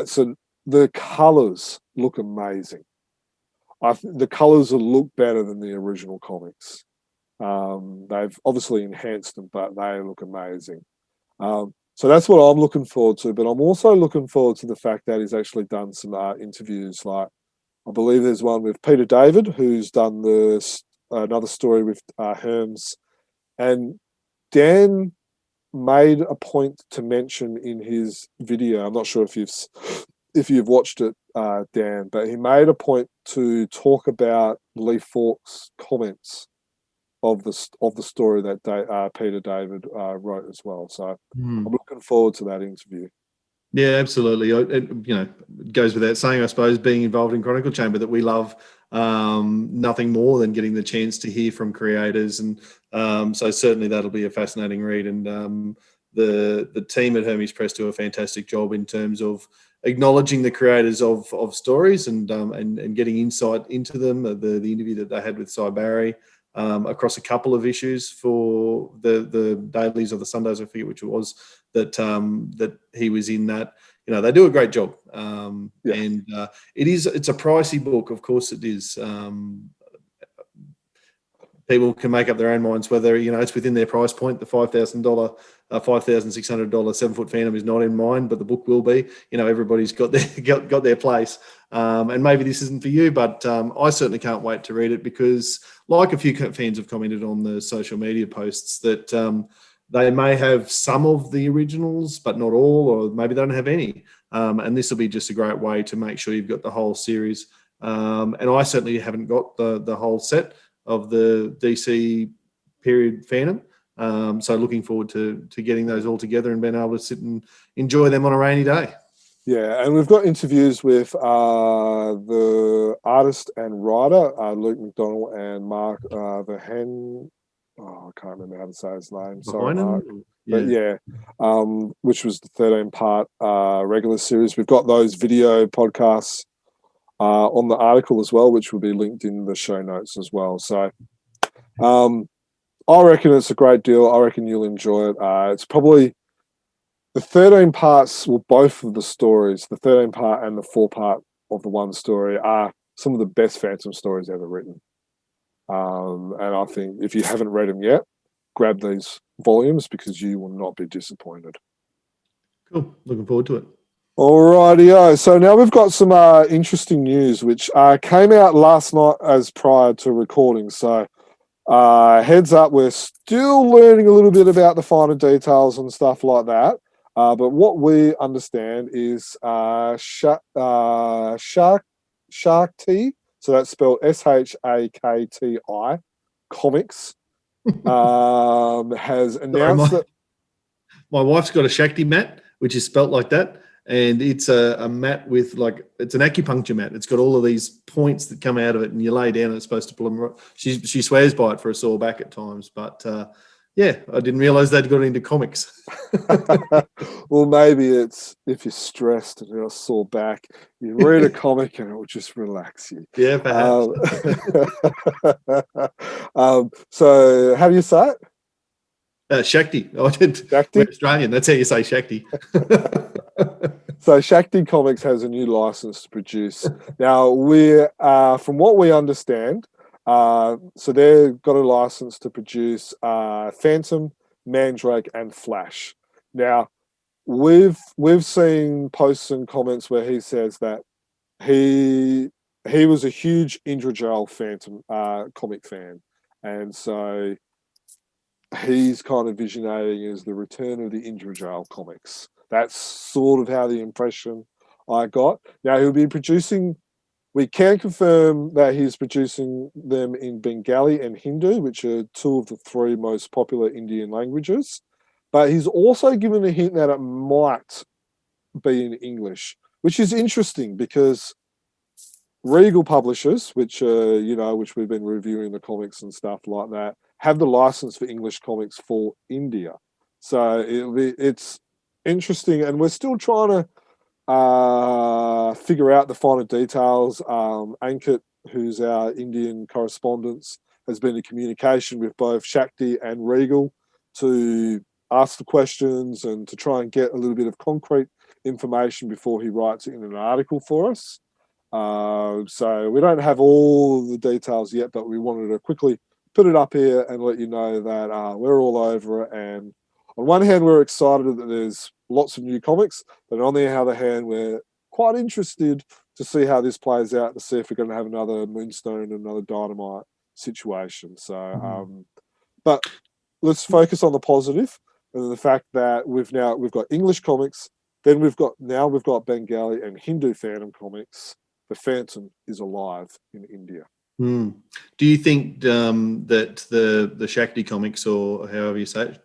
Speaker 1: So the colours look amazing. The colours will look better than the original comics. They've obviously enhanced them, but they look amazing. So that's what I'm looking forward to. But I'm also looking forward to the fact that he's actually done some interviews. Like, I believe there's one with Peter David, who's done another story with Herms. And Dan made a point to mention in his video, I'm not sure if you've watched it, Dan, but he made a point to talk about Lee Falk's comments of the story that Peter David wrote as well. So I'm looking forward to that interview.
Speaker 3: Yeah, absolutely. It goes without saying, I suppose, being involved in Chronicle Chamber, that we love nothing more than getting the chance to hear from creators, and so certainly that'll be a fascinating read. And the team at Hermes Press do a fantastic job in terms of acknowledging the creators of stories and getting insight into them. The interview that they had with Cy Barry across a couple of issues for the dailies or the Sundays, I forget which it was, that he was in that. They do a great job. And it's a pricey book, of course it is. People can make up their own minds whether it's within their price point. The $5,600 7-foot Phantom is not in mind, but the book will be. Everybody's got their place, and maybe this isn't for you, but I certainly can't wait to read it, because, like a few fans have commented on the social media posts, that they may have some of the originals, but not all, or maybe they don't have any. And this will be just a great way to make sure you've got the whole series. And I certainly haven't got the whole set of the DC period Phantom. So looking forward to getting those all together and being able to sit and enjoy them on a rainy day.
Speaker 1: Yeah, and we've got interviews with the artist and writer, Luke McDonald and Mark Verheyen. I can't remember how to say his name. Sorry,
Speaker 3: Behind
Speaker 1: Mark.
Speaker 3: him?
Speaker 1: But yeah, which was the 13-part regular series. We've got those video podcasts on the article as well, which will be linked in the show notes as well. So I reckon it's a great deal. I reckon you'll enjoy it. It's probably the 13 parts, well, both of the stories, the 13-part and the 4-part of the one story are some of the best Phantom stories ever written. And I think if you haven't read them yet, grab these volumes because you will not be disappointed.
Speaker 3: Cool. Looking forward to it.
Speaker 1: Alrighty-o. So now we've got some interesting news which came out last night as prior to recording. So heads up, we're still learning a little bit about the finer details and stuff like that. But what we understand is Shakti, so that's spelled Shakti, Comics, has announced that...
Speaker 3: My wife's got a Shakti mat, which is spelt like that. And it's a mat with it's an acupuncture mat. It's got all of these points that come out of it and you lay down and it's supposed to pull them. She swears by it for a sore back at times. But yeah, I didn't realize they'd got into comics.
Speaker 1: Well, maybe it's if you're stressed and you're a sore back, you read a comic and it will just relax you.
Speaker 3: Yeah, perhaps.
Speaker 1: So how do you say it?
Speaker 3: Shakti. I did.
Speaker 1: Shakti?
Speaker 3: We're Australian. That's how you say Shakti.
Speaker 1: So Shakti Comics has a new license to produce. Now, we're from what we understand, so they've got a license to produce Phantom, Mandrake, and Flash. Now, we've seen posts and comments where he says that he was a huge Indra Phantom comic fan, and so he's kind of visionating as the return of the Indra comics. That's sort of how the impression I got. Now, he'll be producing... We can confirm that he's producing them in Bengali and Hindu, which are two of the 3 most popular Indian languages. But he's also given a hint that it might be in English, which is interesting because Regal Publishers, which we've been reviewing the comics and stuff like that, have the license for English comics for India. So it's interesting, and we're still trying to figure out the finer details. Ankit, who's our Indian correspondent, has been in communication with both Shakti and Regal to ask the questions and to try and get a little bit of concrete information before he writes it in an article for us. So we don't have all the details yet, but we wanted to quickly put it up here and let you know that we're all over it. And on one hand, we're excited that there's lots of new comics, but on the other hand, we're quite interested to see how this plays out, to see if we're going to have another Moonstone and another Dynamite situation. So, but let's focus on the positive and the fact that we've got English comics, then we've got Bengali and Hindu Phantom comics. The Phantom is alive in India.
Speaker 3: Do you think that the Shakti comics, or however you say it,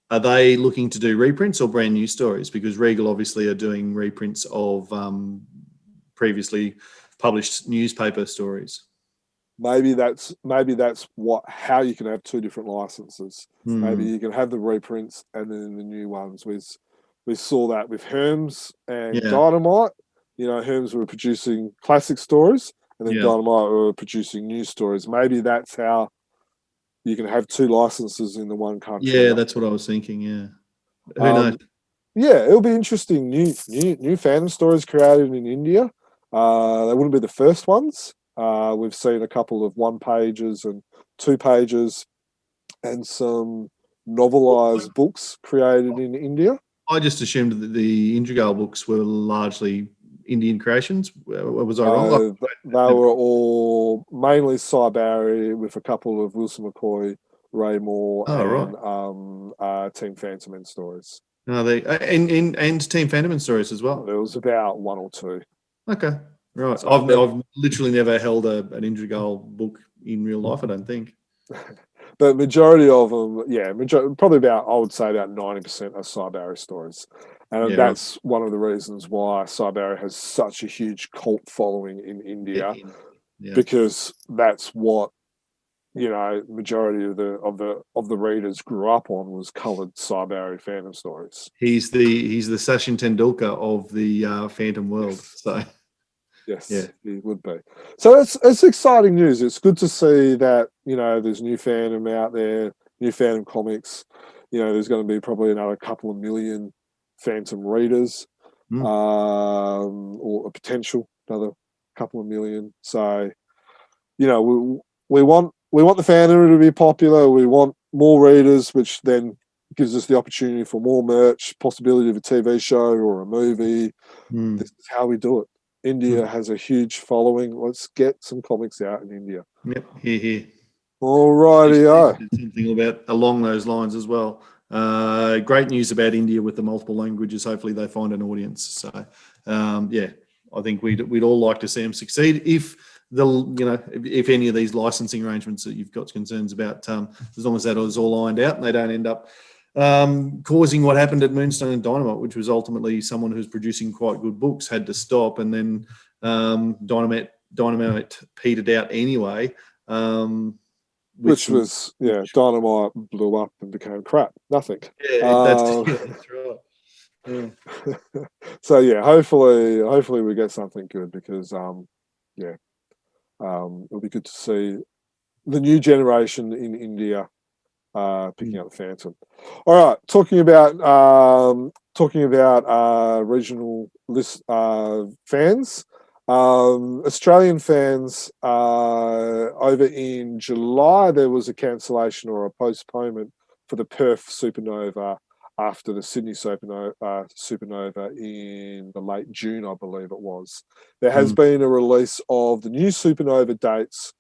Speaker 3: are they looking to do reprints or brand new stories? Because Regal obviously are doing reprints of previously published newspaper stories.
Speaker 1: Maybe that's how you can have 2 different licenses. Maybe you can have the reprints and then the new ones. We saw that with Herms and Dynamite. Herms were producing classic stories, and then Dynamite were producing new stories. Maybe that's how you can have 2 licenses in the one country.
Speaker 3: Yeah, that's what I was thinking. Yeah, who knows?
Speaker 1: Yeah, it'll be interesting. New Phantom stories created in India. They wouldn't be the first ones. We've seen a couple of 1 pages and 2 pages, and some novelized books created in India.
Speaker 3: I just assumed that the Indra books were largely Indian creations. Was I wrong?
Speaker 1: They were all mainly Cy Barry with a couple of Wilson McCoy, Ray Moore, and Team Phantom stories.
Speaker 3: And Team Phantom stories as well.
Speaker 1: There was about 1 or 2.
Speaker 3: Okay, right. So I've literally never held an Indra book in real life, I don't think.
Speaker 1: But majority of them, probably I would say about 90% are Cy Barry stories. And that's one of the reasons why Cy Barry has such a huge cult following in India, because that's what majority of the readers grew up on was coloured Siberian Phantom stories.
Speaker 3: He's the Sachin Tendulkar of the Phantom world. So
Speaker 1: yes,
Speaker 3: yeah,
Speaker 1: he would be. So it's exciting news. It's good to see that there's new Phantom out there, new Phantom comics. There's going to be probably another couple of million Phantom readers, or a potential another couple of million. So we want the Phantom to be popular. We want more readers, which then gives us the opportunity for more merch, possibility of a TV show or a movie. This is how we do it. India has a huge following. Let's get some comics out in India.
Speaker 3: Yep, here.
Speaker 1: All righty,
Speaker 3: something about along those lines as well. Great news about India with the multiple languages. Hopefully, they find an audience. So, I think we'd all like to see them succeed. If any of these licensing arrangements that you've got concerns about, as long as that is all ironed out and they don't end up causing what happened at Moonstone and Dynamite, which was ultimately someone who's producing quite good books had to stop, and then Dynamite petered out anyway.
Speaker 1: Which was Dynamite blew up and became crap. Nothing.
Speaker 3: Yeah, that's right. Yeah.
Speaker 1: So hopefully we get something good, because it'll be good to see the new generation in India picking up the Phantom. All right, talking about regional list fans. Australian fans, over in July, there was a cancellation or a postponement for the Perth Supanova after the Sydney Supanova in the late June, I believe it was. There has been a release of the new Supanova dates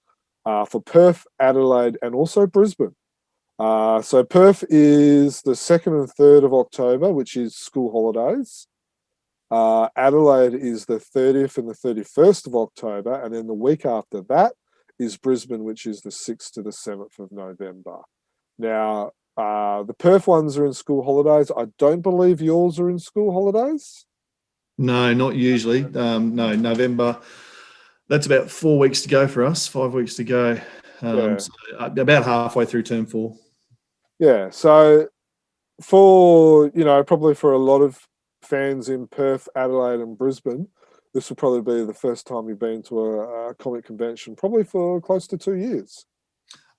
Speaker 1: for Perth, Adelaide, and also Brisbane. So Perth is the 2nd and 3rd of October, which is school holidays. Adelaide is the 30th and the 31st of October, and then the week after that is Brisbane, which is the 6th to the 7th of November. Now, the Perth ones are in school holidays. I don't believe yours are in school holidays.
Speaker 3: No, not usually. No, November. That's about 4 weeks to go for us. 5 weeks to go. So about halfway through term 4.
Speaker 1: Yeah. So for probably for a lot of fans in Perth, Adelaide, and Brisbane, this will probably be the first time you've been to a comic convention, probably for close to 2 years.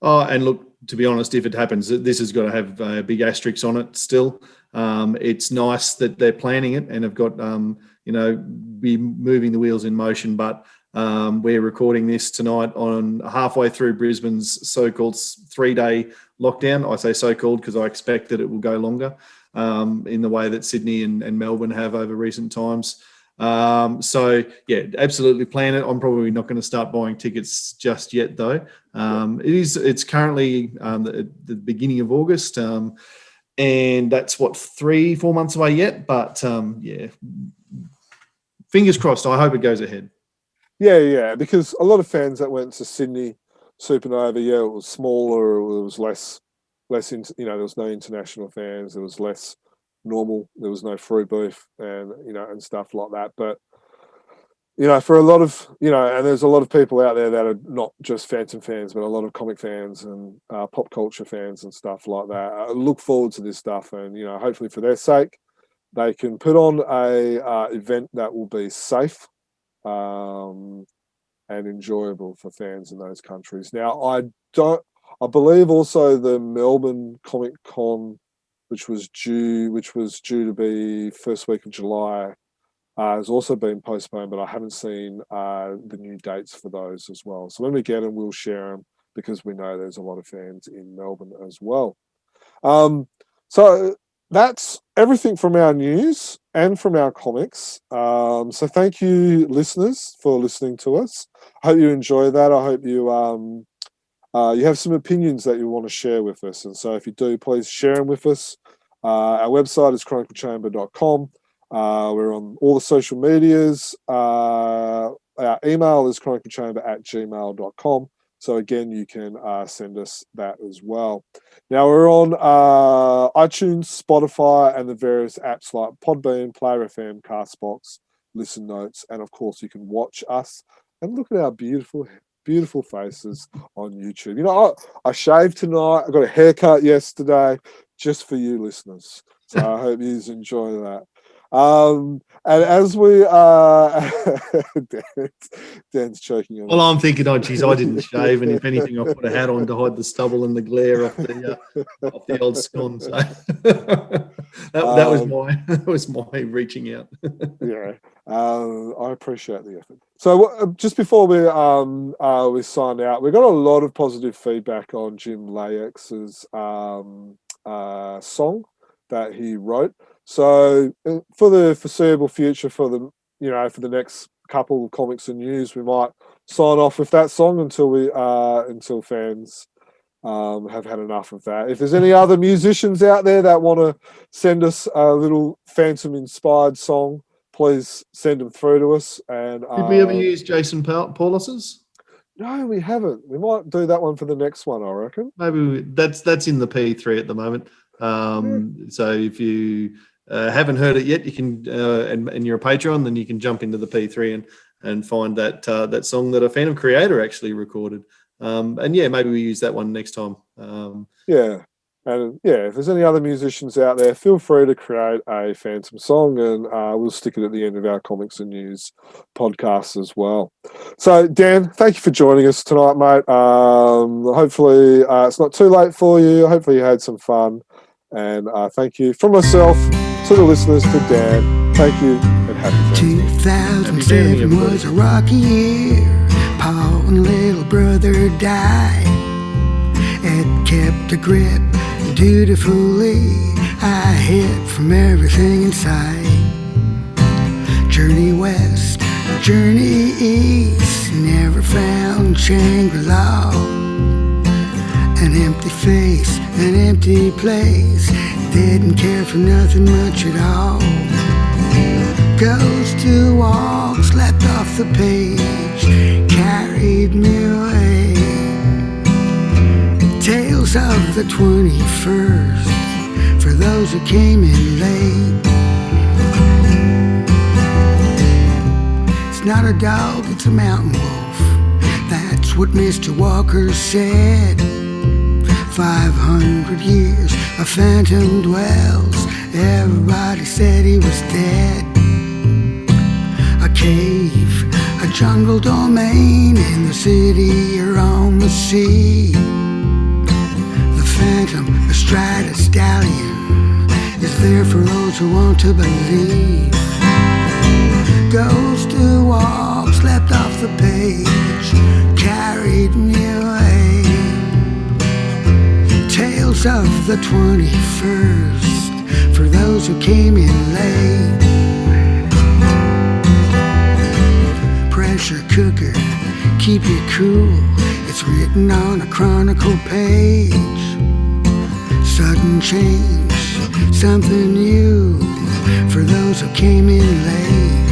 Speaker 3: Oh, and look, to be honest, if it happens, this has got to have a big asterisk on it still. It's nice that they're planning it and have got, be moving the wheels in motion, but we're recording this tonight on halfway through Brisbane's so-called 3-day lockdown. I say so-called because I expect that it will go longer in the way that Sydney and Melbourne have over recent times. So yeah, absolutely plan it. I'm probably not going to start buying tickets just yet, though. It's currently the beginning of August, and that's 3-4 months away yet. But fingers crossed. I hope it goes ahead.
Speaker 1: Yeah, because a lot of fans that went to Sydney Supanova, it was smaller, it was less, there was no international fans, there was less normal, there was no Frew booth and and stuff like that. But for a lot of and there's a lot of people out there that are not just Phantom fans, but a lot of comic fans and pop culture fans and stuff like that. I look forward to this stuff, and hopefully for their sake, they can put on a event that will be safe and enjoyable for fans in those countries. Now, I believe also the Melbourne Comic Con, which was due to be first week of July, has also been postponed, but I haven't seen the new dates for those as well. So when we get them, we'll share them, because we know there's a lot of fans in Melbourne as well. So that's everything from our news and from our comics. So thank you, listeners, for listening to us. I hope you enjoy that. I hope you you have some opinions that you want to share with us. And so if you do, please share them with us. Our website is chroniclechamber.com. We're on all the social medias. Our email is chroniclechamber@gmail.com. So again, you can send us that as well. Now we're on iTunes, Spotify, and the various apps like Podbean, Player FM, Castbox, Listen Notes, and of course you can watch us and look at our beautiful beautiful faces on YouTube. You know, I shaved tonight. I got a haircut yesterday, just for you listeners. So I hope you enjoy that. And as we Dan's choking on.
Speaker 3: Well, I'm thinking, oh, geez, I didn't shave, and if anything, I put a hat on to hide the stubble and the glare off the old scone. So that was my reaching out.
Speaker 1: Yeah, I appreciate the effort. So just before we sign out, we got a lot of positive feedback on Jim Layex's song that he wrote. So for the foreseeable future, for the next couple of comics and news, we might sign off with that song until fans have had enough of that. If there's any other musicians out there that want to send us a little Phantom inspired song, please send them through to us. And
Speaker 3: did we ever use Jason Paulus's?
Speaker 1: No, we haven't. We might do that one for the next one, I reckon.
Speaker 3: Maybe that's in the P3 at the moment. So if you haven't heard it yet, you can, and you're a Patreon, then you can jump into the P3 and find that song that a Phantom creator actually recorded. And yeah, maybe we use that one next time.
Speaker 1: Yeah. And yeah, if there's any other musicians out there, feel free to create a Phantom song, and we'll stick it at the end of our Comics and News podcast as well. So, Dan, thank you for joining us tonight, mate. Hopefully it's not too late for you. Hopefully you had some fun. And thank you from myself to the listeners, to Dan. Thank you and happy Phantom.
Speaker 6: 2007 was a rocky year. Paul and little brother died. It kept a grip dutifully. I hid from everything in sight. Journey west, journey east, never found Shangri-La. An empty face, an empty place, didn't care for nothing much at all. Ghost who walked, slept off the page, carried me away. Tales of the 21st, for those who came in late. It's not a dog, it's a mountain wolf, that's what Mr. Walker said. 500 years a phantom dwells, everybody said he was dead. A cave, a jungle domain, in the city or on the sea. The phantom astride a stallion is there for those who want to believe. Ghost who walked, slept off the page, carried me away. Tales of the 21st, for those who came in late. Pressure cooker, keep it cool, it's written on a chronicle page. Sudden change, something new, for those who came in late.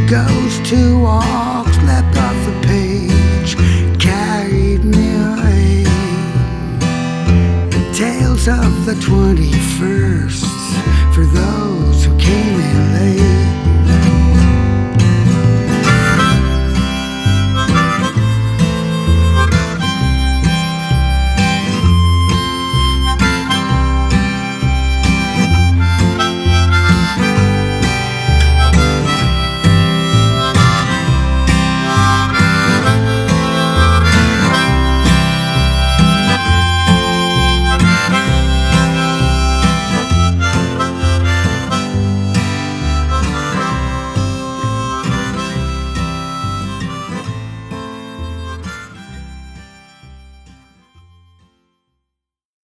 Speaker 6: Ghost who walked, slept off the page, carried me away. Tales of the 21st,